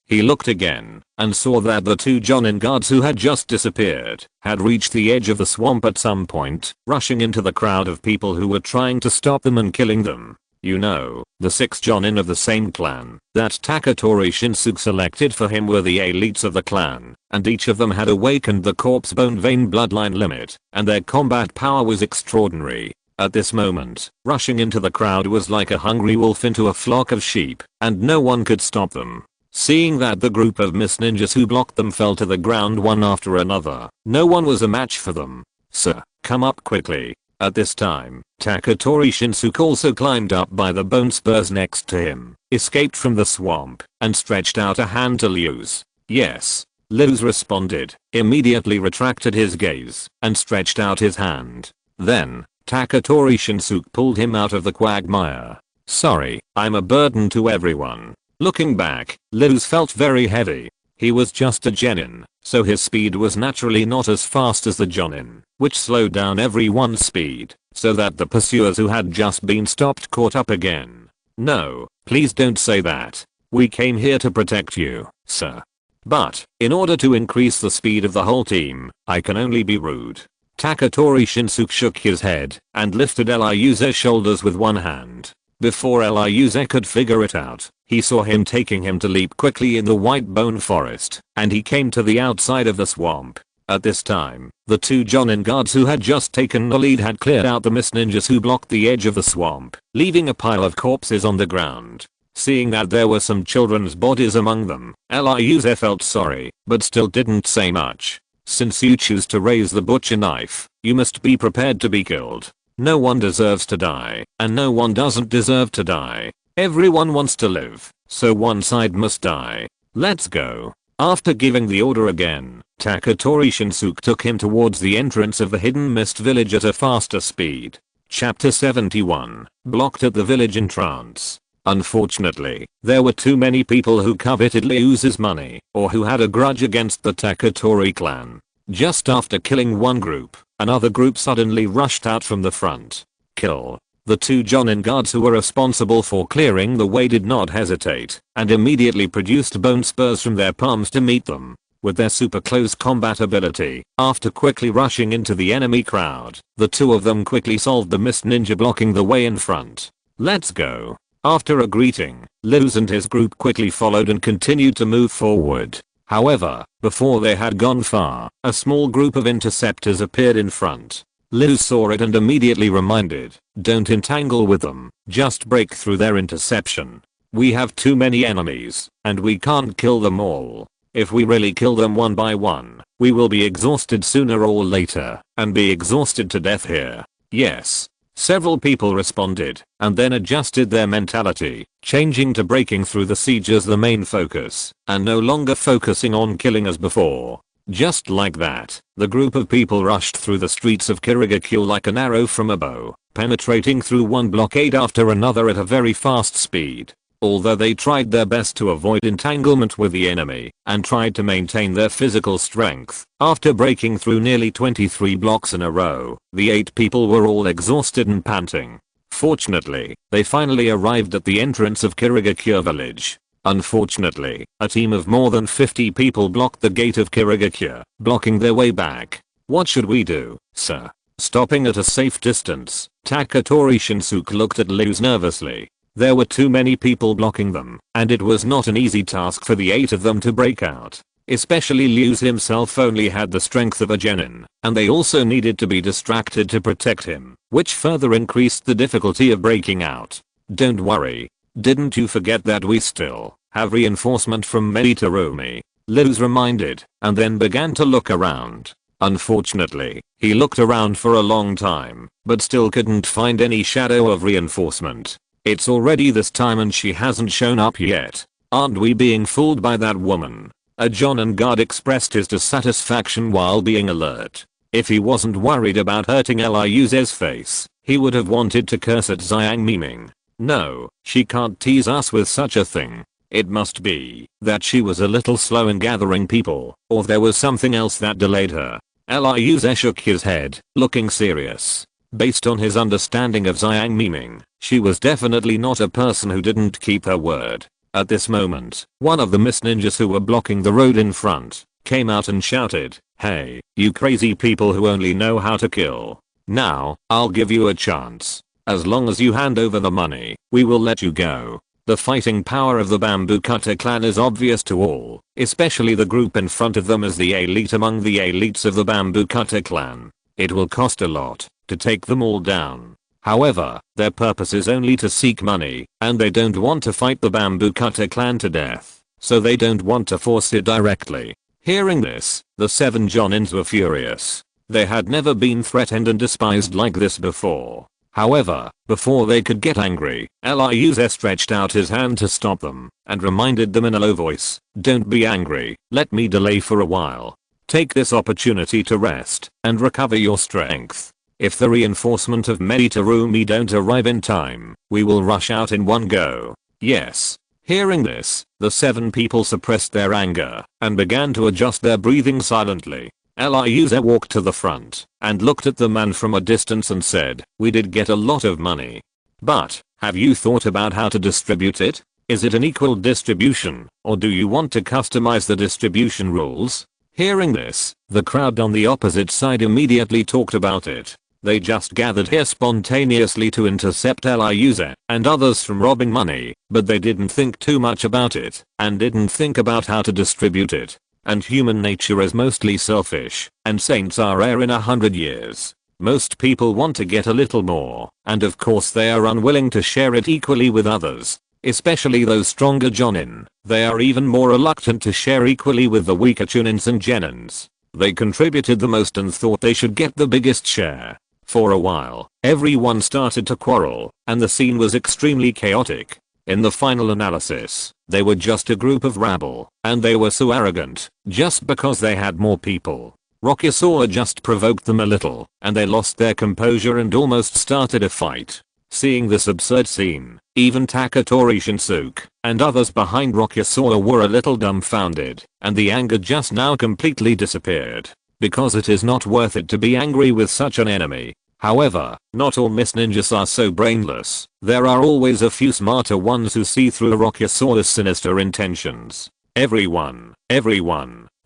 He looked again and saw that the 2 Jonin guards who had just disappeared had reached the edge of the swamp at some point, rushing into the crowd of people who were trying to stop them and killing them. You know, the 6 Jonin of the same clan that Taketori Shinsuke selected for him were the elites of the clan, and each of them had awakened the corpse bone vein bloodline limit, and their combat power was extraordinary. At this moment, rushing into the crowd was like a hungry wolf into a flock of sheep, and no one could stop them. Seeing that the group of mist ninjas who blocked them fell to the ground one after another, no one was a match for them. Sir, come up quickly. At this time, Taketori Shinsuke also climbed up by the bone spurs next to him, escaped from the swamp, and stretched out a hand to Lyuze. Yes. Lyuze responded, immediately retracted his gaze, and stretched out his hand. Then, Taketori Shinsuke pulled him out of the quagmire. Sorry, I'm a burden to everyone. Looking back, Lyuze felt very heavy. He was just a genin, so his speed was naturally not as fast as the Jonin, which slowed down everyone's speed, so that the pursuers who had just been stopped caught up again. No, please don't say that. We came here to protect you, sir. But, in order to increase the speed of the whole team, I can only be rude. Taketori Shinsuke shook his head and lifted Lyuze's shoulders with one hand. Before Lyuze could figure it out, he saw him taking him to leap quickly in the white bone forest, and he came to the outside of the swamp. At this time, the 2 Jonin guards who had just taken the lead had cleared out the mist ninjas who blocked the edge of the swamp, leaving a pile of corpses on the ground. Seeing that there were some children's bodies among them, Lyuze felt sorry, but still didn't say much. Since you choose to raise the butcher knife, you must be prepared to be killed. No one deserves to die, and no one doesn't deserve to die. Everyone wants to live, so one side must die. Let's go. After giving the order again, Taketori Shinsuke took him towards the entrance of the hidden mist village at a faster speed. Chapter 71, blocked at the village entrance. Unfortunately, there were too many people who coveted Lyuze's money, or who had a grudge against the Taketori clan. Just after killing one group, another group suddenly rushed out from the front. Kill. The 2 Jonin guards who were responsible for clearing the way did not hesitate, and immediately produced bone spurs from their palms to meet them. with their super close combat ability. After quickly rushing into the enemy crowd, the two of them quickly solved the mist ninja blocking the way in front. Let's go. After a greeting, Luz and his group quickly followed and continued to move forward. However, before they had gone far, a small group of interceptors appeared in front. Luz saw it and immediately reminded, don't entangle with them, just break through their interception. We have too many enemies, and we can't kill them all. If we really kill them one by one, we will be exhausted sooner or later, and be exhausted to death here. Yes. Several people responded, and then adjusted their mentality, changing to breaking through the siege as the main focus, and no longer focusing on killing as before. Just like that, the group of people rushed through the streets of Kirigakure like an arrow from a bow, penetrating through one blockade after another at a very fast speed. Although they tried their best to avoid entanglement with the enemy, and tried to maintain their physical strength, after breaking through nearly 23 blocks in a row, the 8 people were all exhausted and panting. Fortunately, they finally arrived at the entrance of Kirigakure village. Unfortunately, a team of more than 50 people blocked the gate of Kirigakure, blocking their way back. What should we do, sir? Stopping at a safe distance, Taketori Shinsuke looked at Luz nervously. There were too many people blocking them, and it was not an easy task for the 8 of them to break out. Especially Luz himself only had the strength of a genin, and they also needed to be distracted to protect him, which further increased the difficulty of breaking out. Don't worry. Didn't you forget that we still have reinforcement from Meditarumi? Luz reminded, and then began to look around. Unfortunately, he looked around for a long time, but still couldn't find any shadow of reinforcement. It's already this time and she hasn't shown up yet. Aren't we being fooled by that woman? A Jonin guard expressed his dissatisfaction while being alert. If he wasn't worried about hurting Liuze's face, he would have wanted to curse at Xiang Miming. No, she can't tease us with such a thing. It must be that she was a little slow in gathering people, or there was something else that delayed her. Liuze shook his head, looking serious. Based on his understanding of Xiang Miming, she was definitely not a person who didn't keep her word. At this moment, one of the mist ninjas who were blocking the road in front, came out and shouted, "Hey, you crazy people who only know how to kill. Now, I'll give you a chance. As long as you hand over the money, we will let you go." The fighting power of the Bamboo Cutter clan is obvious to all, especially the group in front of them as the elite among the elites of the Bamboo Cutter clan. It will cost a lot to take them all down. However, their purpose is only to seek money, and they don't want to fight the Bamboo Cutter clan to death, so they don't want to force it directly. Hearing this, the 7 Jonins were furious. They had never been threatened and despised like this before. However, before they could get angry, Liuze stretched out his hand to stop them, and reminded them in a low voice, "Don't be angry, let me delay for a while. Take this opportunity to rest, and recover your strength. If the reinforcement of Meditarumi don't arrive in time, we will rush out in one go." Yes. Hearing this, the 7 people suppressed their anger, and began to adjust their breathing silently. Liuze walked to the front, and looked at the man from a distance and said, "We did get a lot of money. But, have you thought about how to distribute it? Is it an equal distribution, or do you want to customize the distribution rules?" Hearing this, the crowd on the opposite side immediately talked about it. They just gathered here spontaneously to intercept Liuze and others from robbing money, but they didn't think too much about it, and didn't think about how to distribute it. And human nature is mostly selfish, and saints are rare in 100 years. Most people want to get a little more, and of course they are unwilling to share it equally with others. Especially those stronger Jonin, they are even more reluctant to share equally with the weaker Chunins and Genins. They contributed the most and thought they should get the biggest share. For a while, everyone started to quarrel, and the scene was extremely chaotic. In the final analysis, they were just a group of rabble, and they were so arrogant, just because they had more people. Rokuze just provoked them a little, and they lost their composure and almost started a fight. Seeing this absurd scene, even Taketori Shinsuke and others behind Rokuze were a little dumbfounded, and the anger just now completely disappeared. Because it is not worth it to be angry with such an enemy. However, not all mist ninjas are so brainless. There are always a few smarter ones who see through Rokuze's sinister intentions. Everyone,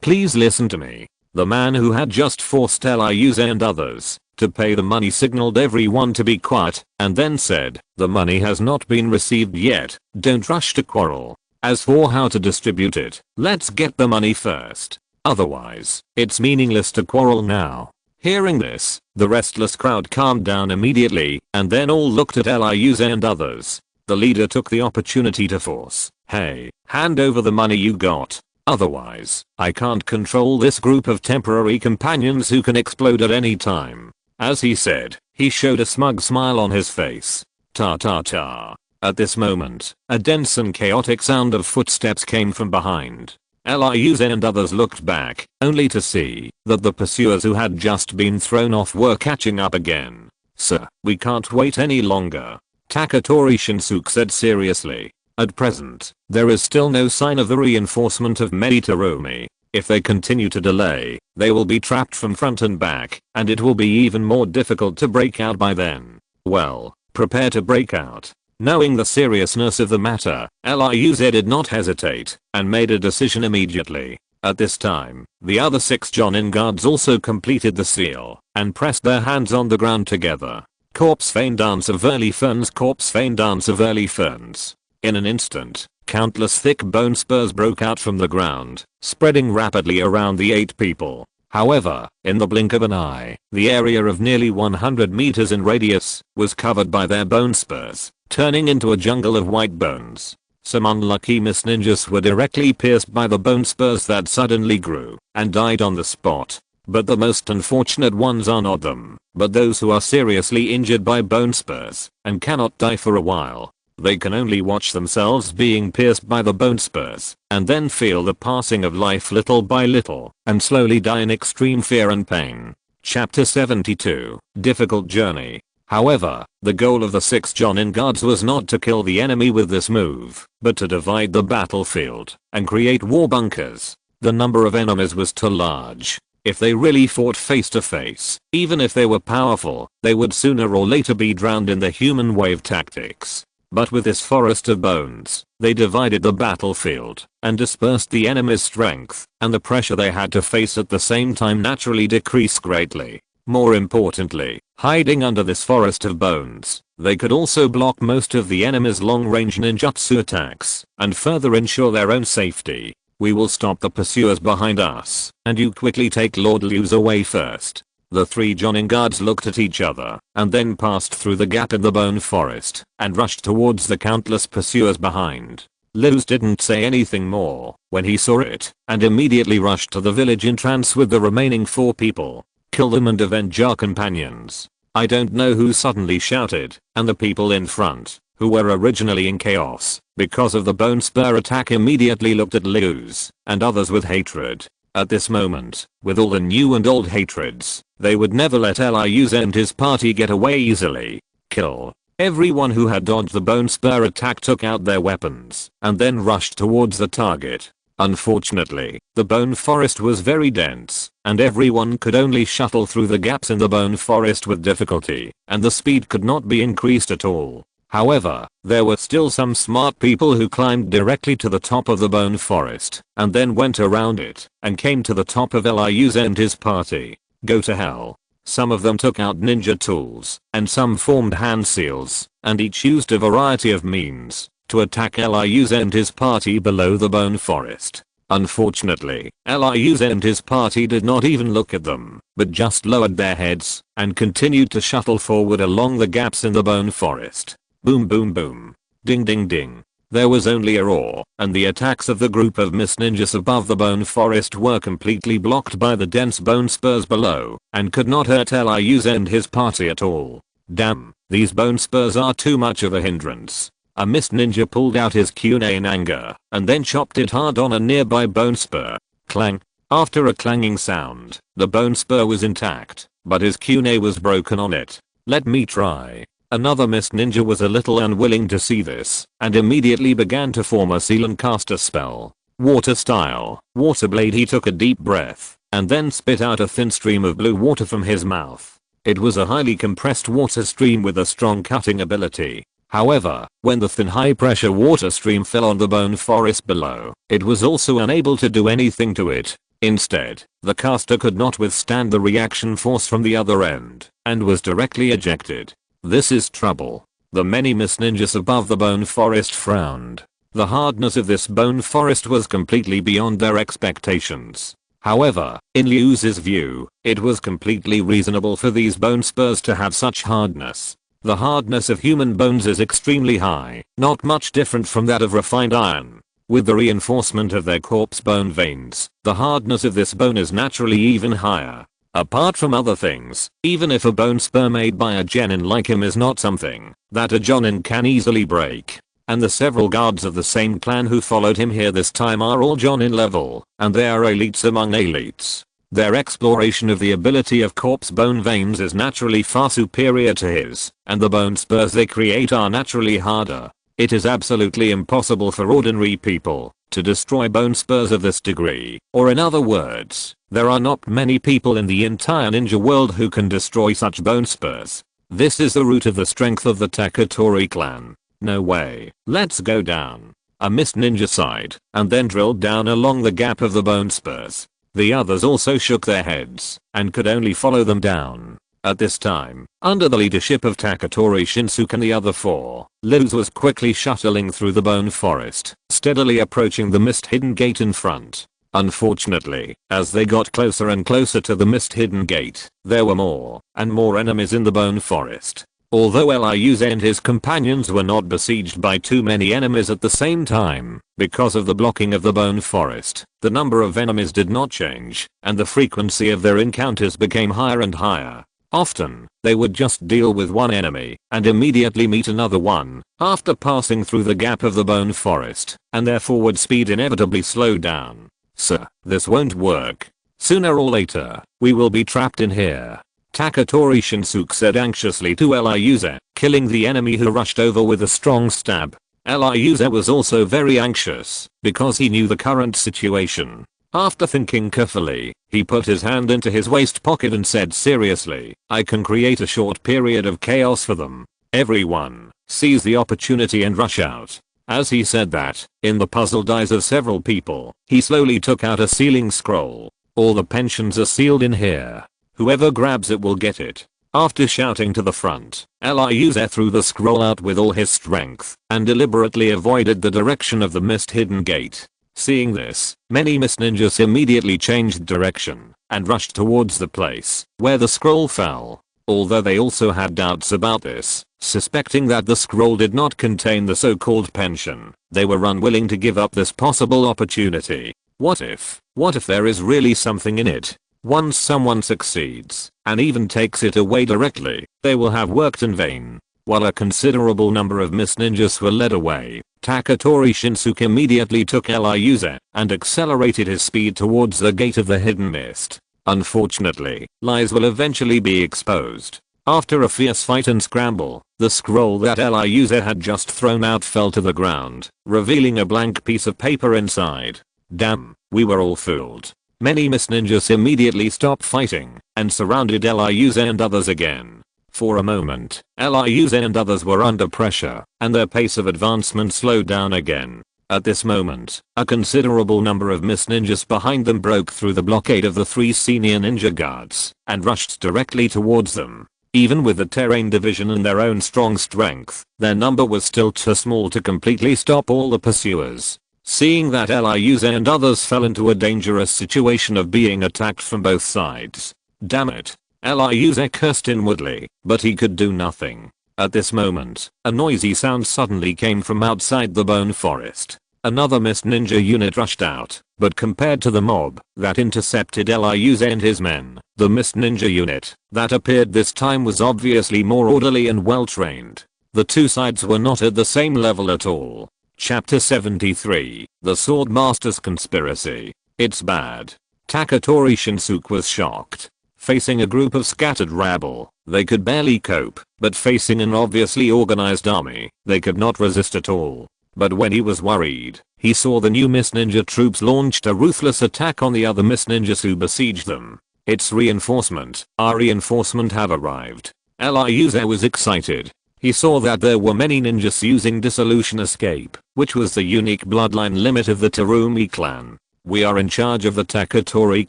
Please listen to me. The man who had just forced Ryuze and others to pay the money signaled everyone to be quiet and then said, the money has not been received yet, don't rush to quarrel. As for how to distribute it, let's get the money first. Otherwise, it's meaningless to quarrel now. Hearing this, the restless crowd calmed down immediately and then all looked at Ryuze and others. The leader took the opportunity to force, hey, hand over the money you got. Otherwise, I can't control this group of temporary companions who can explode at any time. As he said, he showed a smug smile on his face. Ta ta ta. At this moment, a dense and chaotic sound of footsteps came from behind. Ryuze and others looked back, only to see that the pursuers who had just been thrown off were catching up again. Sir, we can't wait any longer. Taketori Shinsuke said seriously. At present, there is still no sign of the reinforcement of Meditarumi. If they continue to delay, they will be trapped from front and back, and it will be even more difficult to break out by then. Well, prepare to break out. Knowing the seriousness of the matter, Ryuze did not hesitate, and made a decision immediately. At this time, the other 6 Jonin guards also completed the seal, and pressed their hands on the ground together. Corpse Feign Dance of Early Ferns, Corpse Feign Dance of Early Ferns. In an instant, countless thick bone spurs broke out from the ground, spreading rapidly around the 8 people. However, in the blink of an eye, the area of nearly 100 meters in radius was covered by their bone spurs, turning into a jungle of white bones. Some unlucky Miss Ninjas were directly pierced by the bone spurs that suddenly grew, and died on the spot. But the most unfortunate ones are not them, but those who are seriously injured by bone spurs, and cannot die for a while. They can only watch themselves being pierced by the bone spurs, and then feel the passing of life little by little, and slowly die in extreme fear and pain. Chapter 72, Difficult Journey. However, the goal of the 6 Jonin guards was not to kill the enemy with this move, but to divide the battlefield, and create war bunkers. The number of enemies was too large. If they really fought face to face, even if they were powerful, they would sooner or later be drowned in the human wave tactics. But with this forest of bones, they divided the battlefield and dispersed the enemy's strength, and the pressure they had to face at the same time naturally decreased greatly. More importantly, hiding under this forest of bones, they could also block most of the enemy's long-range ninjutsu attacks and further ensure their own safety. We will stop the pursuers behind us, and you quickly take Lord Liu's away first. The 3 Jonin guards looked at each other, and then passed through the gap in the bone forest, and rushed towards the countless pursuers behind. Liu's didn't say anything more when he saw it, and immediately rushed to the village in trance with the remaining 4 people. Kill them and avenge our companions. I don't know who suddenly shouted, and the people in front, who were originally in chaos because of the bone spur attack, immediately looked at Liu's and others with hatred. At this moment, with all the new and old hatreds, they would never let Ryuze and his party get away easily. Kill. Everyone who had dodged the bone spur attack took out their weapons and then rushed towards the target. Unfortunately, the bone forest was very dense, and everyone could only shuttle through the gaps in the bone forest with difficulty, and the speed could not be increased at all. However, there were still some smart people who climbed directly to the top of the bone forest, and then went around it, and came to the top of Ryuze and his party. Go to hell. Some of them took out ninja tools, and some formed hand seals, and each used a variety of means to attack Ryuze and his party below the bone forest. Unfortunately, Ryuze and his party did not even look at them, but just lowered their heads, and continued to shuttle forward along the gaps in the bone forest. Boom boom boom. Ding ding ding. There was only a roar, and the attacks of the group of Miss Ninjas above the bone forest were completely blocked by the dense bone spurs below, and could not hurt Ryuze and his party at all. Damn, these bone spurs are too much of a hindrance. A Miss Ninja pulled out his kunai in anger, and then chopped it hard on a nearby bone spur. Clang. After a clanging sound, the bone spur was intact, but his kunai was broken on it. Let me try. Another Miss Ninja was a little unwilling to see this, and immediately began to form a seal and cast a spell. Water style, water blade. He took a deep breath, and then spit out a thin stream of blue water from his mouth. It was a highly compressed water stream with a strong cutting ability. However, when the thin high-pressure water stream fell on the bone forest below, it was also unable to do anything to it. Instead, the caster could not withstand the reaction force from the other end, and was directly ejected. This is trouble. The many mist ninjas above the bone forest frowned. The hardness of this bone forest was completely beyond their expectations. However, in Liu's view, it was completely reasonable for these bone spurs to have such hardness. The hardness of human bones is extremely high, not much different from that of refined iron. With the reinforcement of their corpse bone veins, the hardness of this bone is naturally even higher. Apart from other things, even if a bone spur made by a genin like him is not something that a jonin can easily break. And the several guards of the same clan who followed him here this time are all jonin level, and they are elites among elites. Their exploration of the ability of corpse bone veins is naturally far superior to his, and the bone spurs they create are naturally harder. It is absolutely impossible for ordinary people to destroy bone spurs of this degree, or in other words, there are not many people in the entire ninja world who can destroy such bone spurs. This is the root of the strength of the Taketori clan. No way. Let's go down. A mist ninja sighed, and then drilled down along the gap of the bone spurs. The others also shook their heads, and could only follow them down. At this time, under the leadership of Taketori Shinsuke and the other four, Liu was quickly shuttling through the bone forest, steadily approaching the mist-hidden gate in front. Unfortunately, as they got closer and closer to the mist-hidden gate, there were more and more enemies in the bone forest. Although Liu and his companions were not besieged by too many enemies at the same time, because of the blocking of the bone forest, the number of enemies did not change, and the frequency of their encounters became higher and higher. Often, they would just deal with one enemy, and immediately meet another one, after passing through the gap of the bone forest, and their forward speed inevitably slowed down. Sir, this won't work. Sooner or later, we will be trapped in here. Taketori Shinsuke said anxiously to Liu, killing the enemy who rushed over with a strong stab. Liu was also very anxious, because he knew the current situation. After thinking carefully, he put his hand into his waist pocket and said seriously, I can create a short period of chaos for them. Everyone, seize the opportunity and rush out. As he said that, in the puzzled eyes of several people, he slowly took out a sealing scroll. All the pensions are sealed in here. Whoever grabs it will get it. After shouting to the front, Liu threw the scroll out with all his strength, and deliberately avoided the direction of the mist-hidden gate. Seeing this, many mist ninjas immediately changed direction, and rushed towards the place where the scroll fell. Although they also had doubts about this, suspecting that the scroll did not contain the so-called pension, they were unwilling to give up this possible opportunity. What if there is really something in it? Once someone succeeds, and even takes it away directly, they will have worked in vain. While a considerable number of mist ninjas were led away, Taketori Shinsuke immediately took Liu and accelerated his speed towards the gate of the hidden mist. Unfortunately, lies will eventually be exposed. After a fierce fight and scramble, the scroll that Liu had just thrown out fell to the ground, revealing a blank piece of paper inside. Damn, we were all fooled. Many mist ninjas immediately stopped fighting and surrounded Liu and others again. For a moment, Liu and others were under pressure, and their pace of advancement slowed down again. At this moment, a considerable number of mist ninjas behind them broke through the blockade of the three senior ninja guards and rushed directly towards them. Even with the terrain division and their own strong strength, their number was still too small to completely stop all the pursuers. Seeing that Liu and others fell into a dangerous situation of being attacked from both sides. Damn it. Liu cursed inwardly, but he could do nothing. At this moment, a noisy sound suddenly came from outside the bone forest. Another mist ninja unit rushed out, but compared to the mob that intercepted Liu and his men, the mist ninja unit that appeared this time was obviously more orderly and well trained. The two sides were not at the same level at all. Chapter 73, The Swordmaster's Conspiracy. It's bad. Taketori Shinsuke was shocked. Facing a group of scattered rabble, they could barely cope, but facing an obviously organized army, they could not resist at all. But when he was worried, he saw the new mist ninja troops launched a ruthless attack on the other mist ninjas who besieged them. It's reinforcement. Our reinforcement have arrived. Liu was excited. He saw that there were many ninjas using dissolution escape, which was the unique bloodline limit of the Terumi clan. We are in charge of the Taketori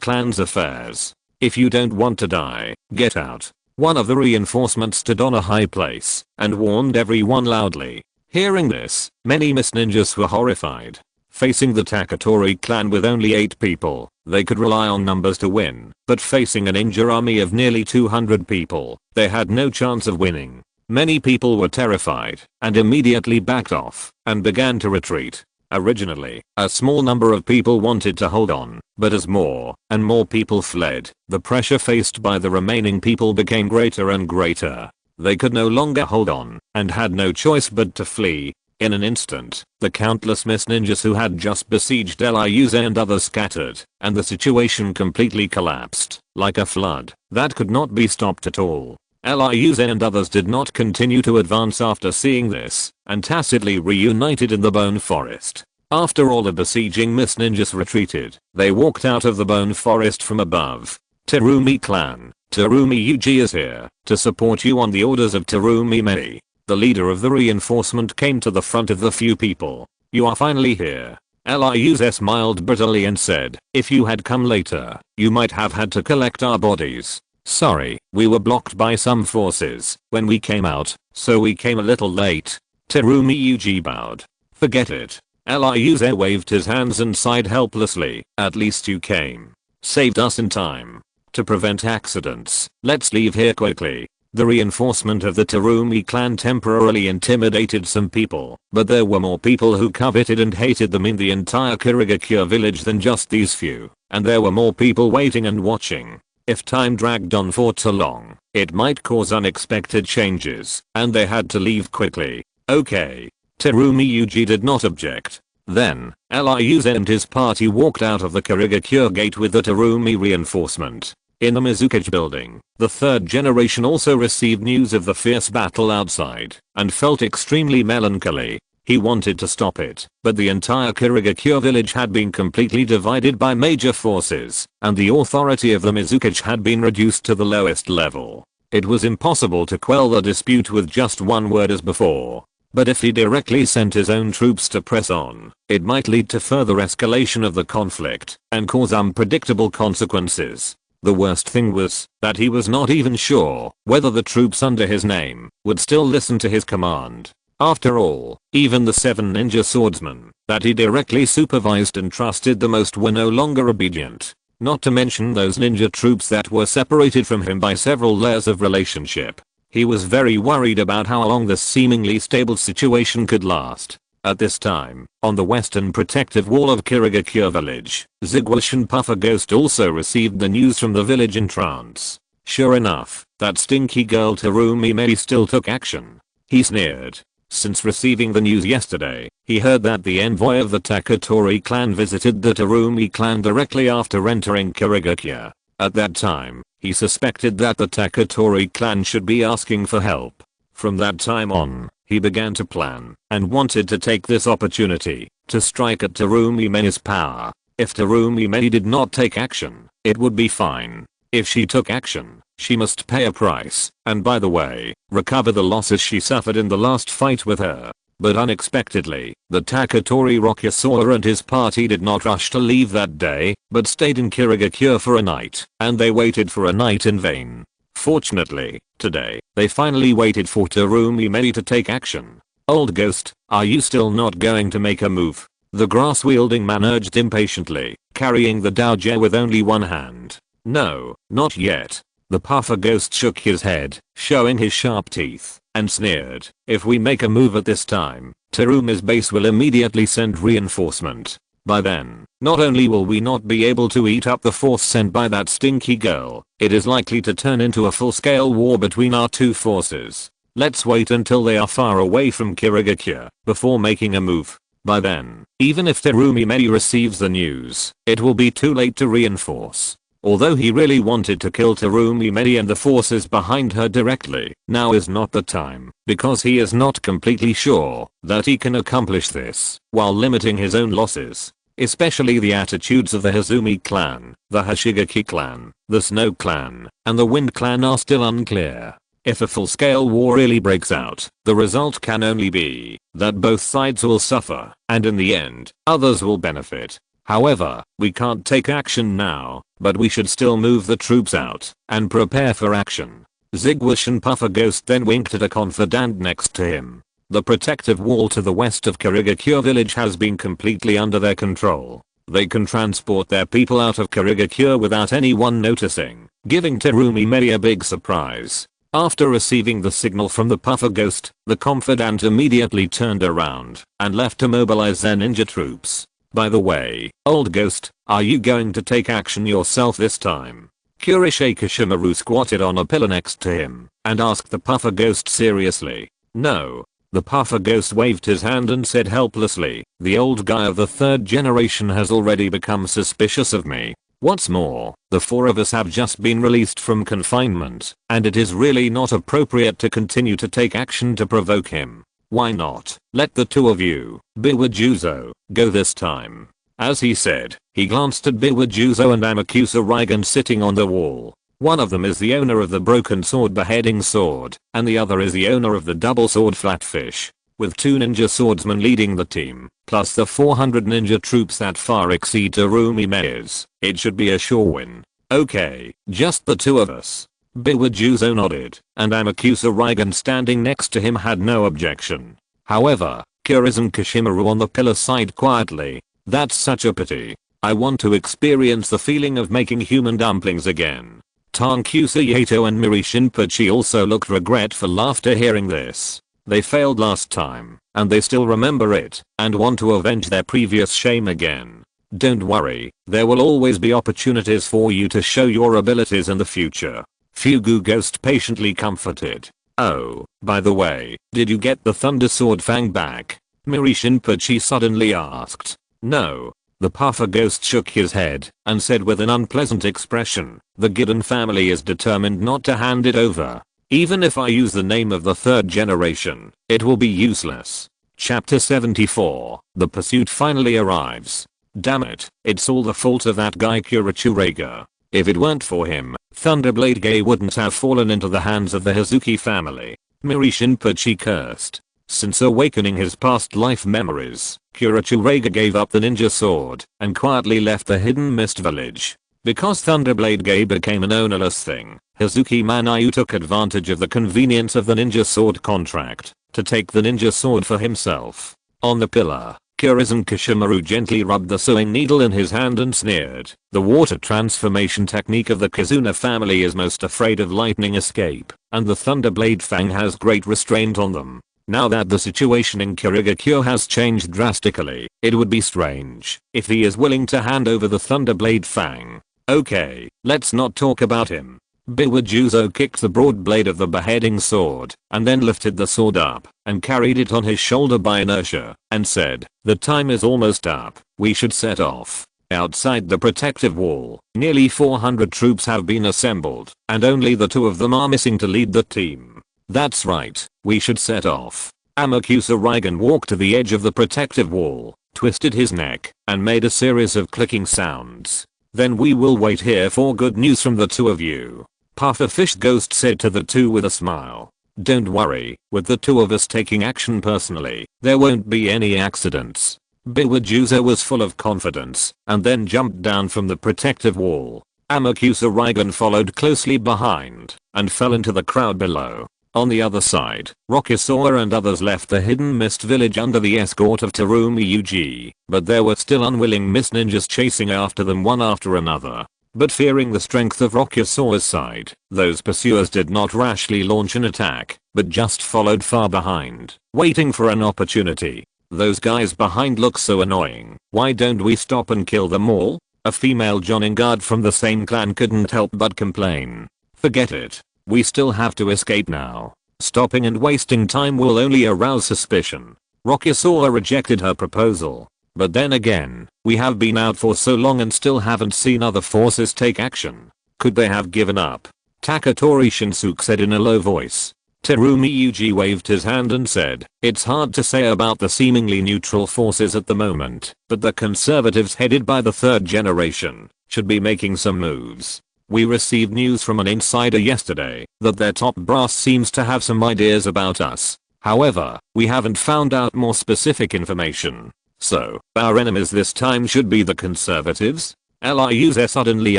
clan's affairs. If you don't want to die, get out. One of the reinforcements stood on a high place and warned everyone loudly. Hearing this, many Miss Ninjas were horrified. Facing the Taketori clan with only 8 people, they could rely on numbers to win, but facing a ninja army of nearly 200 people, they had no chance of winning. Many people were terrified and immediately backed off and began to retreat. Originally, a small number of people wanted to hold on, but as more and more people fled, the pressure faced by the remaining people became greater and greater. They could no longer hold on and had no choice but to flee. In an instant, the countless Miss Ninjas who had just besieged Lyuze and others scattered, and the situation completely collapsed, like a flood that could not be stopped at all. Lyuze and others did not continue to advance after seeing this, and tacitly reunited in the Bone Forest. After all the besieging Miss Ninjas retreated, they walked out of the Bone Forest from above. Terumi clan, Terumi Yuji is here to support you on the orders of Terumi Mei. The leader of the reinforcement came to the front of the few people. You are finally here. Lyuze smiled bitterly and said, if you had come later, you might have had to collect our bodies. Sorry, we were blocked by some forces when we came out, so we came a little late. Terumi Yuji bowed. Forget it. Lyuze waved his hands and sighed helplessly. At least you came. Saved us in time. To prevent accidents, let's leave here quickly. The reinforcement of the Terumi clan temporarily intimidated some people, but there were more people who coveted and hated them in the entire Kirigakure village than just these few, and there were more people waiting and watching. If time dragged on for too long, it might cause unexpected changes, and they had to leave quickly. Okay. Terumi Yuji did not object. Then, Lyuze and his party walked out of the Kirigakure gate with the Terumi reinforcement. In the Mizukichi building, the third generation also received news of the fierce battle outside and felt extremely melancholy. He wanted to stop it, but the entire Kirigakure village had been completely divided by major forces, and the authority of the Mizukichi had been reduced to the lowest level. It was impossible to quell the dispute with just one word as before. But if he directly sent his own troops to press on, it might lead to further escalation of the conflict and cause unpredictable consequences. The worst thing was that he was not even sure whether the troops under his name would still listen to his command. After all, even the 7 ninja swordsmen that he directly supervised and trusted the most were no longer obedient. Not to mention those ninja troops that were separated from him by several layers of relationship. He was very worried about how long this seemingly stable situation could last. At this time, on the western protective wall of Kirigakure village, Ziguashin Puffer Ghost also received the news from the village in trance. Sure enough, that stinky girl Terumi Mei still took action. He sneered. Since receiving the news yesterday, he heard that the envoy of the Taketori clan visited the Terumi clan directly after entering Kirigakure. At that time, he suspected that the Taketori clan should be asking for help. From that time on, he began to plan and wanted to take this opportunity to strike at Terumi Mei's power. If Terumi Mei did not take action, it would be fine. If she took action, she must pay a price, and by the way, recover the losses she suffered in the last fight with her. But unexpectedly, the Taketori Rokuze and his party did not rush to leave that day, but stayed in Kirigakure for a night, and they waited for a night in vain. Fortunately, today, they finally waited for Terumi Mei to take action. Old ghost, are you still not going to make a move? The grass-wielding man urged impatiently, carrying the douje with only one hand. No, not yet. The puffer ghost shook his head, showing his sharp teeth, and sneered. If we make a move at this time, Terumi's base will immediately send reinforcement. By then, not only will we not be able to eat up the force sent by that stinky girl, it is likely to turn into a full-scale war between our two forces. Let's wait until they are far away from Kirigakure before making a move. By then, even if Terumi Mei receives the news, it will be too late to reinforce. Although he really wanted to kill Terumi Mei and the forces behind her directly, now is not the time, because he is not completely sure that he can accomplish this while limiting his own losses. Especially the attitudes of the Hazumi clan, the Hashigaki clan, the Snow clan, and the Wind clan are still unclear. If a full-scale war really breaks out, the result can only be that both sides will suffer, and in the end, others will benefit. However, we can't take action now, but we should still move the troops out and prepare for action. Zigwish and Puffer Ghost then winked at a confidant next to him. The protective wall to the west of Kirigakure village has been completely under their control. They can transport their people out of Kirigakure without anyone noticing, giving Terumi Mei a big surprise. After receiving the signal from the Puffer Ghost, the confidant immediately turned around and left to mobilize their ninja troops. By the way, old ghost, are you going to take action yourself this time? Kurishe Kishimaru squatted on a pillar next to him and asked the Puffer Ghost seriously. No. The Puffer Ghost waved his hand and said helplessly, the old guy of the third generation has already become suspicious of me. What's more, the four of us have just been released from confinement, and it is really not appropriate to continue to take action to provoke him. Why not let the two of you, Biwajuzo, go this time? As he said, he glanced at Biwajuzo and Amakusa Raigen sitting on the wall. One of them is the owner of the broken sword beheading sword, and the other is the owner of the double sword flatfish. With 2 ninja swordsmen leading the team, plus the 400 ninja troops that far exceed Terumi Mei's, it should be a sure win. Okay, just the two of us. Biwajuzo nodded, and Amakusa Raigen standing next to him had no objection. However, Kurizen Kishimaru on the pillar sighed quietly. That's such a pity. I want to experience the feeling of making human dumplings again. Tankusa Yato and Miri Shinpachi also looked regretful after hearing this. They failed last time, and they still remember it, and want to avenge their previous shame again. Don't worry, there will always be opportunities for you to show your abilities in the future. Fugu Ghost patiently comforted. Oh, by the way, did you get the Thunder Sword Fang back? Miri Shinpachi suddenly asked. No. The Puffer Ghost shook his head and said with an unpleasant expression, the Gidden family is determined not to hand it over. Even if I use the name of the third generation, it will be useless. Chapter 74, the pursuit finally arrives. Damn it, it's all the fault of that guy Kurachurega. If it weren't for him, Thunderblade Gay wouldn't have fallen into the hands of the Hazuki family. Miri Shinpachi cursed. Since awakening his past life memories, Kurachurega gave up the ninja sword and quietly left the hidden mist village. Because Thunderblade Gay became an ownerless thing, Hazuki Manayu took advantage of the convenience of the ninja sword contract to take the ninja sword for himself. On the pillar, Kurizen Kishimaru gently rubbed the sewing needle in his hand and sneered. The water transformation technique of the Kizuna family is most afraid of lightning escape, and the Thunderblade Fang has great restraint on them. Now that the situation in Kirigakure has changed drastically, it would be strange if he is willing to hand over the Thunderblade Fang. Okay, let's not talk about him. Biwajuzo kicked the broad blade of the beheading sword and then lifted the sword up and carried it on his shoulder by inertia and said, the time is almost up, we should set off. Outside the protective wall, nearly 400 troops have been assembled and only the two of them are missing to lead the team. That's right, we should set off. Amakusa Raigen walked to the edge of the protective wall, twisted his neck, and made a series of clicking sounds. Then we will wait here for good news from the two of you. Pufferfish Ghost said to the two with a smile. Don't worry, with the two of us taking action personally, there won't be any accidents. Biwajuzo was full of confidence, and then jumped down from the protective wall. Amakusa Raigen followed closely behind, and fell into the crowd below. On the other side, Rokusawa and others left the hidden mist village under the escort of Terumi Yuji, but there were still unwilling mist ninjas chasing after them one after another. But fearing the strength of Rokusawa's side, those pursuers did not rashly launch an attack, but just followed far behind, waiting for an opportunity. Those guys behind look so annoying, why don't we stop and kill them all? A female Jonin guard from the same clan couldn't help but complain. Forget it. We still have to escape now. Stopping and wasting time will only arouse suspicion. Rokusawa rejected her proposal. But then again, we have been out for so long and still haven't seen other forces take action. Could they have given up? Taketori Shinsuke said in a low voice. Terumi Yuji waved his hand and said, it's hard to say about the seemingly neutral forces at the moment, but the conservatives headed by the third generation should be making some moves. We received news from an insider yesterday that their top brass seems to have some ideas about us. However, we haven't found out more specific information. So, our enemies this time should be the conservatives? Ryuze suddenly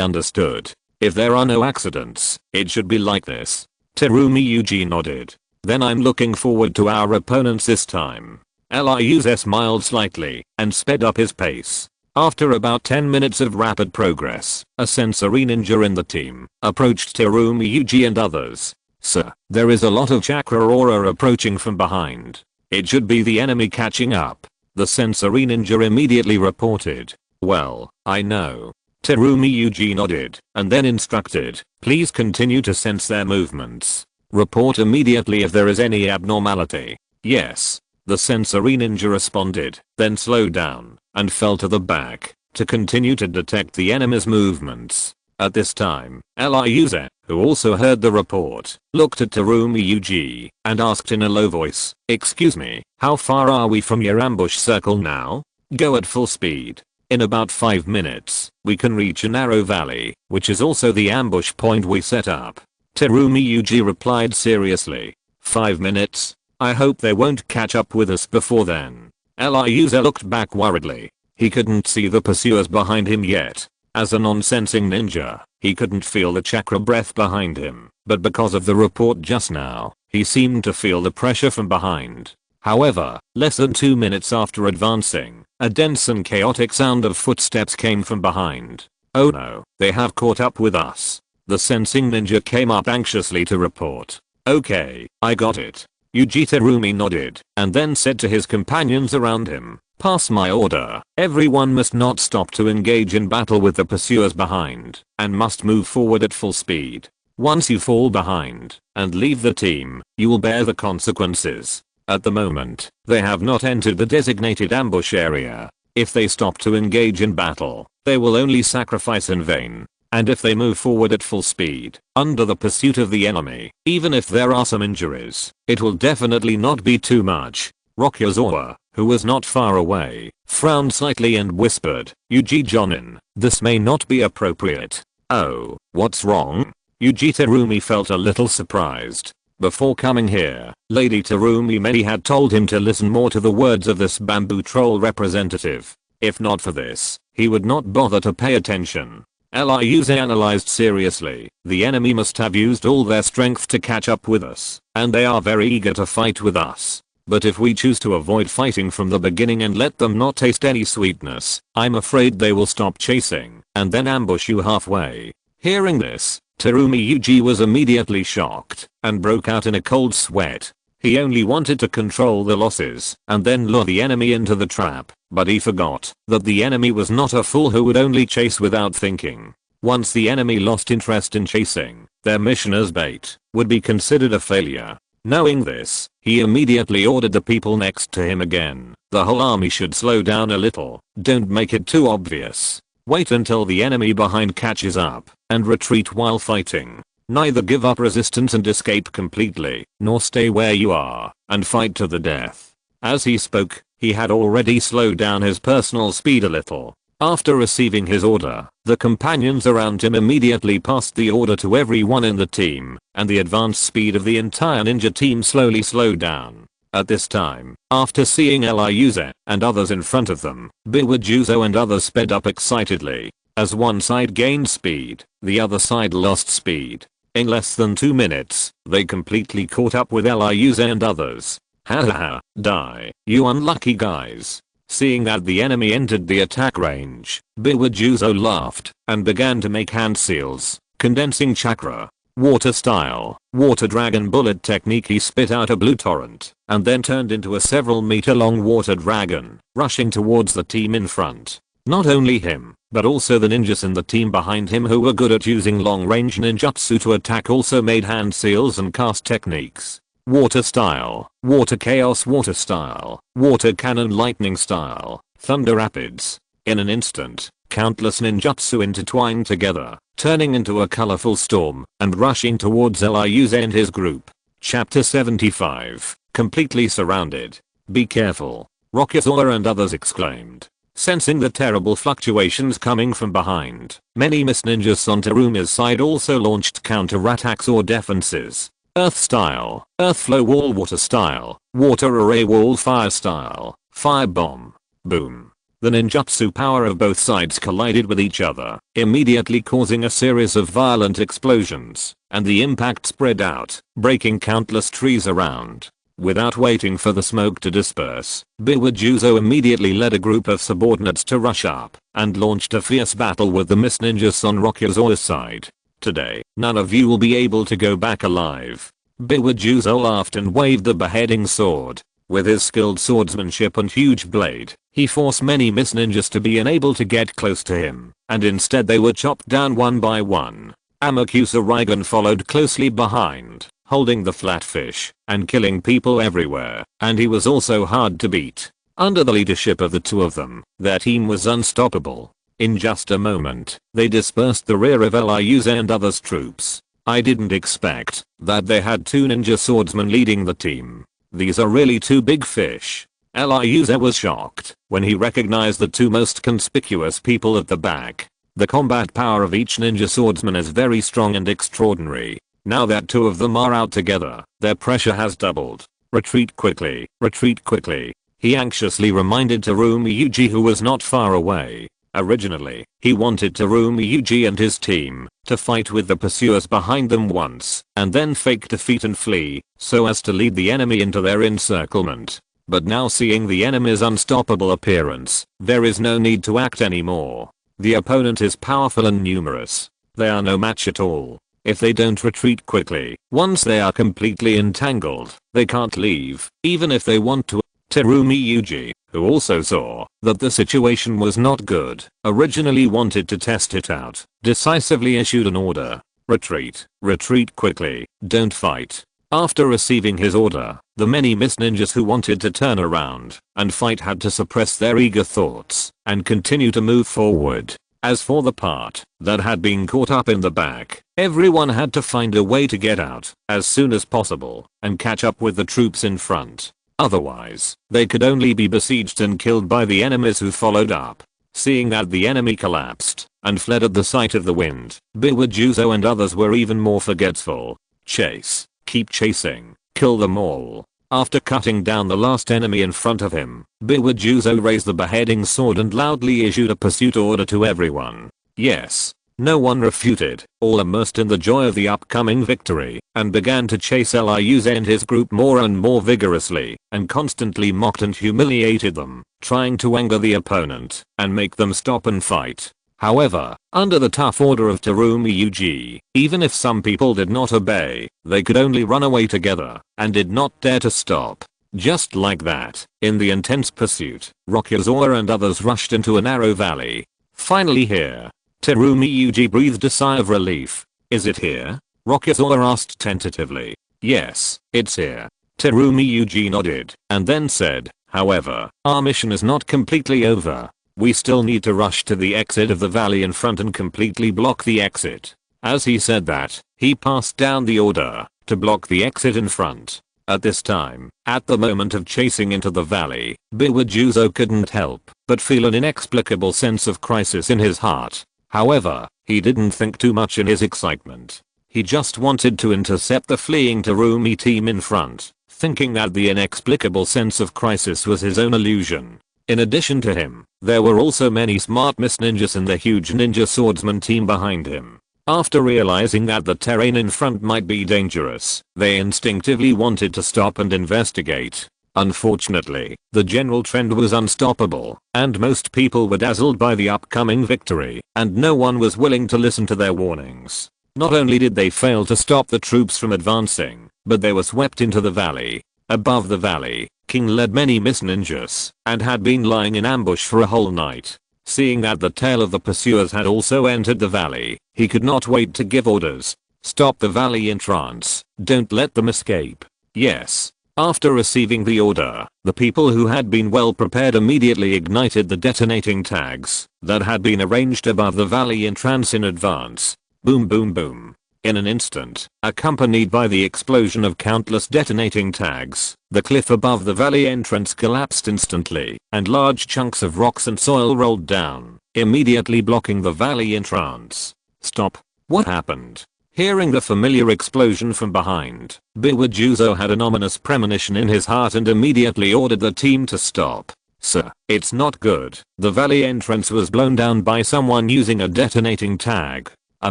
understood. If there are no accidents, it should be like this. Terumi Yuji nodded. Then I'm looking forward to our opponents this time. Ryuze smiled slightly and sped up his pace. After about 10 minutes of rapid progress, a sensory ninja in the team approached Terumi Yuji and others. Sir, there is a lot of chakra aura approaching from behind. It should be the enemy catching up. The sensory ninja immediately reported. Well, I know. Terumi Yuji nodded and then instructed, please continue to sense their movements. Report immediately if there is any abnormality. Yes. The sensory ninja responded, then slowed down and fell to the back to continue to detect the enemy's movements. At this time, Ryuze, who also heard the report, looked at Terumi Yuji and asked in a low voice, excuse me, how far are we from your ambush circle now? Go at full speed. In about 5 minutes, we can reach a narrow valley, which is also the ambush point we set up. Terumi Yuji replied seriously. 5 minutes? I hope they won't catch up with us before then. Ryuze looked back worriedly. He couldn't see the pursuers behind him yet. As a non-sensing ninja, he couldn't feel the chakra breath behind him, but because of the report just now, he seemed to feel the pressure from behind. However, less than 2 minutes after advancing, a dense and chaotic sound of footsteps came from behind. Oh no, they have caught up with us. The sensing ninja came up anxiously to report. Okay, I got it. Yuji Terumi nodded and then said to his companions around him, pass my order. Everyone must not stop to engage in battle with the pursuers behind and must move forward at full speed. Once you fall behind and leave the team, you will bear the consequences. At the moment, they have not entered the designated ambush area. If they stop to engage in battle, they will only sacrifice in vain. And if they move forward at full speed, under the pursuit of the enemy, even if there are some injuries, it will definitely not be too much. Rokuze, who was not far away, frowned slightly and whispered, Yuji Jonin, this may not be appropriate. Oh, what's wrong? Yuji Terumi felt a little surprised. Before coming here, Lady Terumi Mei had told him to listen more to the words of this bamboo troll representative. If not for this, he would not bother to pay attention. Ryuze analyzed seriously, the enemy must have used all their strength to catch up with us, and they are very eager to fight with us. But if we choose to avoid fighting from the beginning and let them not taste any sweetness, I'm afraid they will stop chasing and then ambush you halfway. Hearing this, Terumi Yuji was immediately shocked and broke out in a cold sweat. He only wanted to control the losses and then lure the enemy into the trap, but he forgot that the enemy was not a fool who would only chase without thinking. Once the enemy lost interest in chasing, their mission as bait would be considered a failure. Knowing this, he immediately ordered the people next to him again. The whole army should slow down a little, don't make it too obvious. Wait until the enemy behind catches up and retreat while fighting. Neither give up resistance and escape completely, nor stay where you are and fight to the death. As he spoke, he had already slowed down his personal speed a little. After receiving his order, the companions around him immediately passed the order to everyone in the team, and the advanced speed of the entire ninja team slowly slowed down. At this time, after seeing Ryuze and others in front of them, Biwajuzo and others sped up excitedly. As one side gained speed, the other side lost speed. In less than 2 minutes, they completely caught up with Ryuze and others. Ha ha ha, die, you unlucky guys. Seeing that the enemy entered the attack range, Biwajuzo laughed and began to make hand seals, condensing chakra. Water style, water dragon bullet technique. He spit out a blue torrent and then turned into a several meter long water dragon, rushing towards the team in front. Not only him, but also the ninjas in the team behind him who were good at using long range ninjutsu to attack also made hand seals and cast techniques. Water style, water chaos, water style, water cannon, lightning style, thunder rapids. In an instant, countless ninjutsu intertwined together, turning into a colorful storm and rushing towards Ryuze and his group. Chapter 75, completely surrounded. Be careful, Rokuze and others exclaimed. Sensing the terrible fluctuations coming from behind, many Miss Ninjas on Teruma's side also launched counter-attacks or defenses. Earth style, earth flow wall, water style, water array wall, fire style, fire bomb. Boom. The ninjutsu power of both sides collided with each other, immediately causing a series of violent explosions, and the impact spread out, breaking countless trees around. Without waiting for the smoke to disperse, Biwajuzo immediately led a group of subordinates to rush up, and launched a fierce battle with the Miss Ninjas on Rokuze's side. Today, none of you will be able to go back alive. Biwajuzo laughed and waved the beheading sword. With his skilled swordsmanship and huge blade, he forced many Miss Ninjas to be unable to get close to him, and instead they were chopped down one by one. Amakusa Raigan followed closely behind, holding the flatfish, and killing people everywhere, and he was also hard to beat. Under the leadership of the two of them, their team was unstoppable. In just a moment, they dispersed the rear of Lyuze and others' troops. I didn't expect that they had two ninja swordsmen leading the team. These are really two big fish. Lyuze was shocked when he recognized the two most conspicuous people at the back. The combat power of each ninja swordsman is very strong and extraordinary. Now that two of them are out together, their pressure has doubled. Retreat quickly, retreat quickly. He anxiously reminded Terumi Yuji, who was not far away. Originally, he wanted Terumi Yuji and his team to fight with the pursuers behind them once, and then fake defeat and flee, so as to lead the enemy into their encirclement. But now, seeing the enemy's unstoppable appearance, there is no need to act anymore. The opponent is powerful and numerous. They are no match at all. If they don't retreat quickly, once they are completely entangled, they can't leave, even if they want to. Terumi Yuji, who also saw that the situation was not good, originally wanted to test it out, decisively issued an order. Retreat, retreat quickly, don't fight. After receiving his order, the many Miss Ninjas who wanted to turn around and fight had to suppress their eager thoughts and continue to move forward. As for the part that had been caught up in the back, everyone had to find a way to get out as soon as possible and catch up with the troops in front. Otherwise, they could only be besieged and killed by the enemies who followed up. Seeing that the enemy collapsed and fled at the sight of the wind, Biwajuzo and others were even more forgetful. Chase, keep chasing, kill them all. After cutting down the last enemy in front of him, Biwajuzo raised the beheading sword and loudly issued a pursuit order to everyone. Yes. No one refuted, all immersed in the joy of the upcoming victory, and began to chase Lyuze and his group more and more vigorously, and constantly mocked and humiliated them, trying to anger the opponent and make them stop and fight. However, under the tough order of Terumi Yuji, even if some people did not obey, they could only run away together, and did not dare to stop. Just like that, in the intense pursuit, Rokuze and others rushed into a narrow valley. Finally here. Terumi Yuji breathed a sigh of relief. Is it here? Rokuze asked tentatively. Yes, it's here. Terumi Yuji nodded, and then said, however, our mission is not completely over. We still need to rush to the exit of the valley in front and completely block the exit. As he said that, he passed down the order to block the exit in front. At this time, at the moment of chasing into the valley, Biwajuzo couldn't help but feel an inexplicable sense of crisis in his heart. However, he didn't think too much in his excitement. He just wanted to intercept the fleeing Terumi team in front, thinking that the inexplicable sense of crisis was his own illusion. In addition to him, there were also many smart Miss Ninjas in the huge ninja swordsman team behind him. After realizing that the terrain in front might be dangerous, they instinctively wanted to stop and investigate. Unfortunately, the general trend was unstoppable, and most people were dazzled by the upcoming victory, and no one was willing to listen to their warnings. Not only did they fail to stop the troops from advancing, but they were swept into the valley. Above the valley, King led many Miss Ninjas, and had been lying in ambush for a whole night. Seeing that the tail of the pursuers had also entered the valley, he could not wait to give orders. Stop the valley entrance, don't let them escape. Yes. After receiving the order, the people who had been well prepared immediately ignited the detonating tags that had been arranged above the valley entrance in advance. Boom boom boom. In an instant, accompanied by the explosion of countless detonating tags, the cliff above the valley entrance collapsed instantly, and large chunks of rocks and soil rolled down, immediately blocking the valley entrance. Stop. What happened? Hearing the familiar explosion from behind, Biwajuzo had an ominous premonition in his heart and immediately ordered the team to stop. Sir, it's not good. The valley entrance was blown down by someone using a detonating tag. A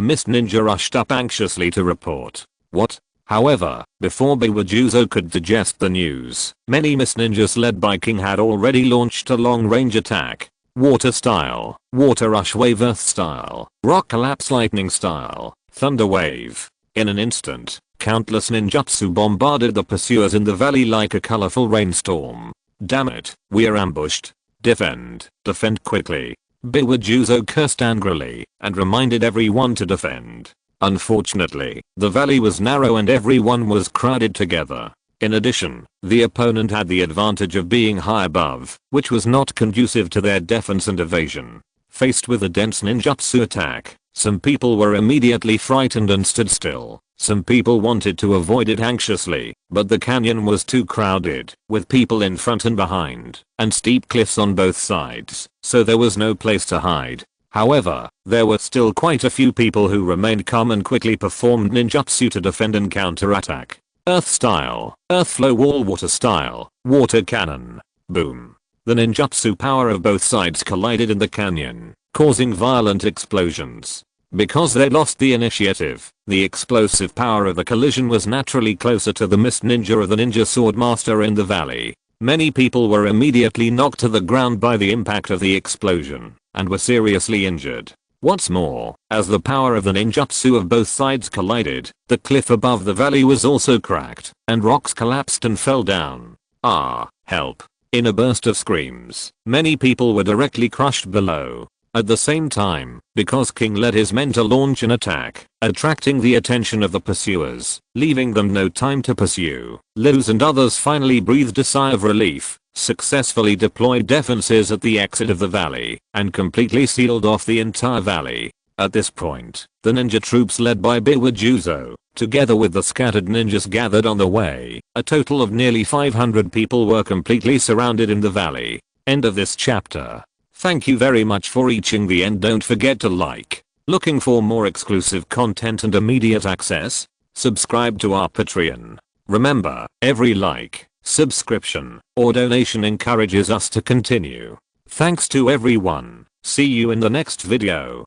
mist ninja rushed up anxiously to report. What? However, before Biwajuzo could digest the news, many mist ninjas led by King had already launched a long-range attack. Water style, water rush wave, earth style, rock collapse lightning style, thunder wave. In an instant, countless ninjutsu bombarded the pursuers in the valley like a colorful rainstorm. Damn it, we're ambushed. Defend, defend quickly. Biwajuzo cursed angrily and reminded everyone to defend. Unfortunately, the valley was narrow and everyone was crowded together. In addition, the opponent had the advantage of being high above, which was not conducive to their defense and evasion. Faced with a dense ninjutsu attack, some people were immediately frightened and stood still. Some people wanted to avoid it anxiously, but the canyon was too crowded, with people in front and behind, and steep cliffs on both sides, so there was no place to hide. However, there were still quite a few people who remained calm and quickly performed ninjutsu to defend and counterattack. Earth style, earth flow wall, water style, water cannon. Boom. The ninjutsu power of both sides collided in the canyon, causing violent explosions. Because they lost the initiative, the explosive power of the collision was naturally closer to the mist ninja or the ninja sword master in the valley. Many people were immediately knocked to the ground by the impact of the explosion, and were seriously injured. What's more, as the power of the ninjutsu of both sides collided, the cliff above the valley was also cracked, and rocks collapsed and fell down. Ah, help. In a burst of screams, many people were directly crushed below. At the same time, because King led his men to launch an attack, attracting the attention of the pursuers, leaving them no time to pursue, Luz and others finally breathed a sigh of relief, successfully deployed defenses at the exit of the valley, and completely sealed off the entire valley. At this point, the ninja troops led by Biwajuzo, together with the scattered ninjas gathered on the way, a total of nearly 500 people were completely surrounded in the valley. End of this chapter. Thank you very much for reaching the end. Don't forget to like. Looking for more exclusive content and immediate access? Subscribe to our Patreon. Remember, every like, subscription, or donation encourages us to continue. Thanks to everyone. See you in the next video.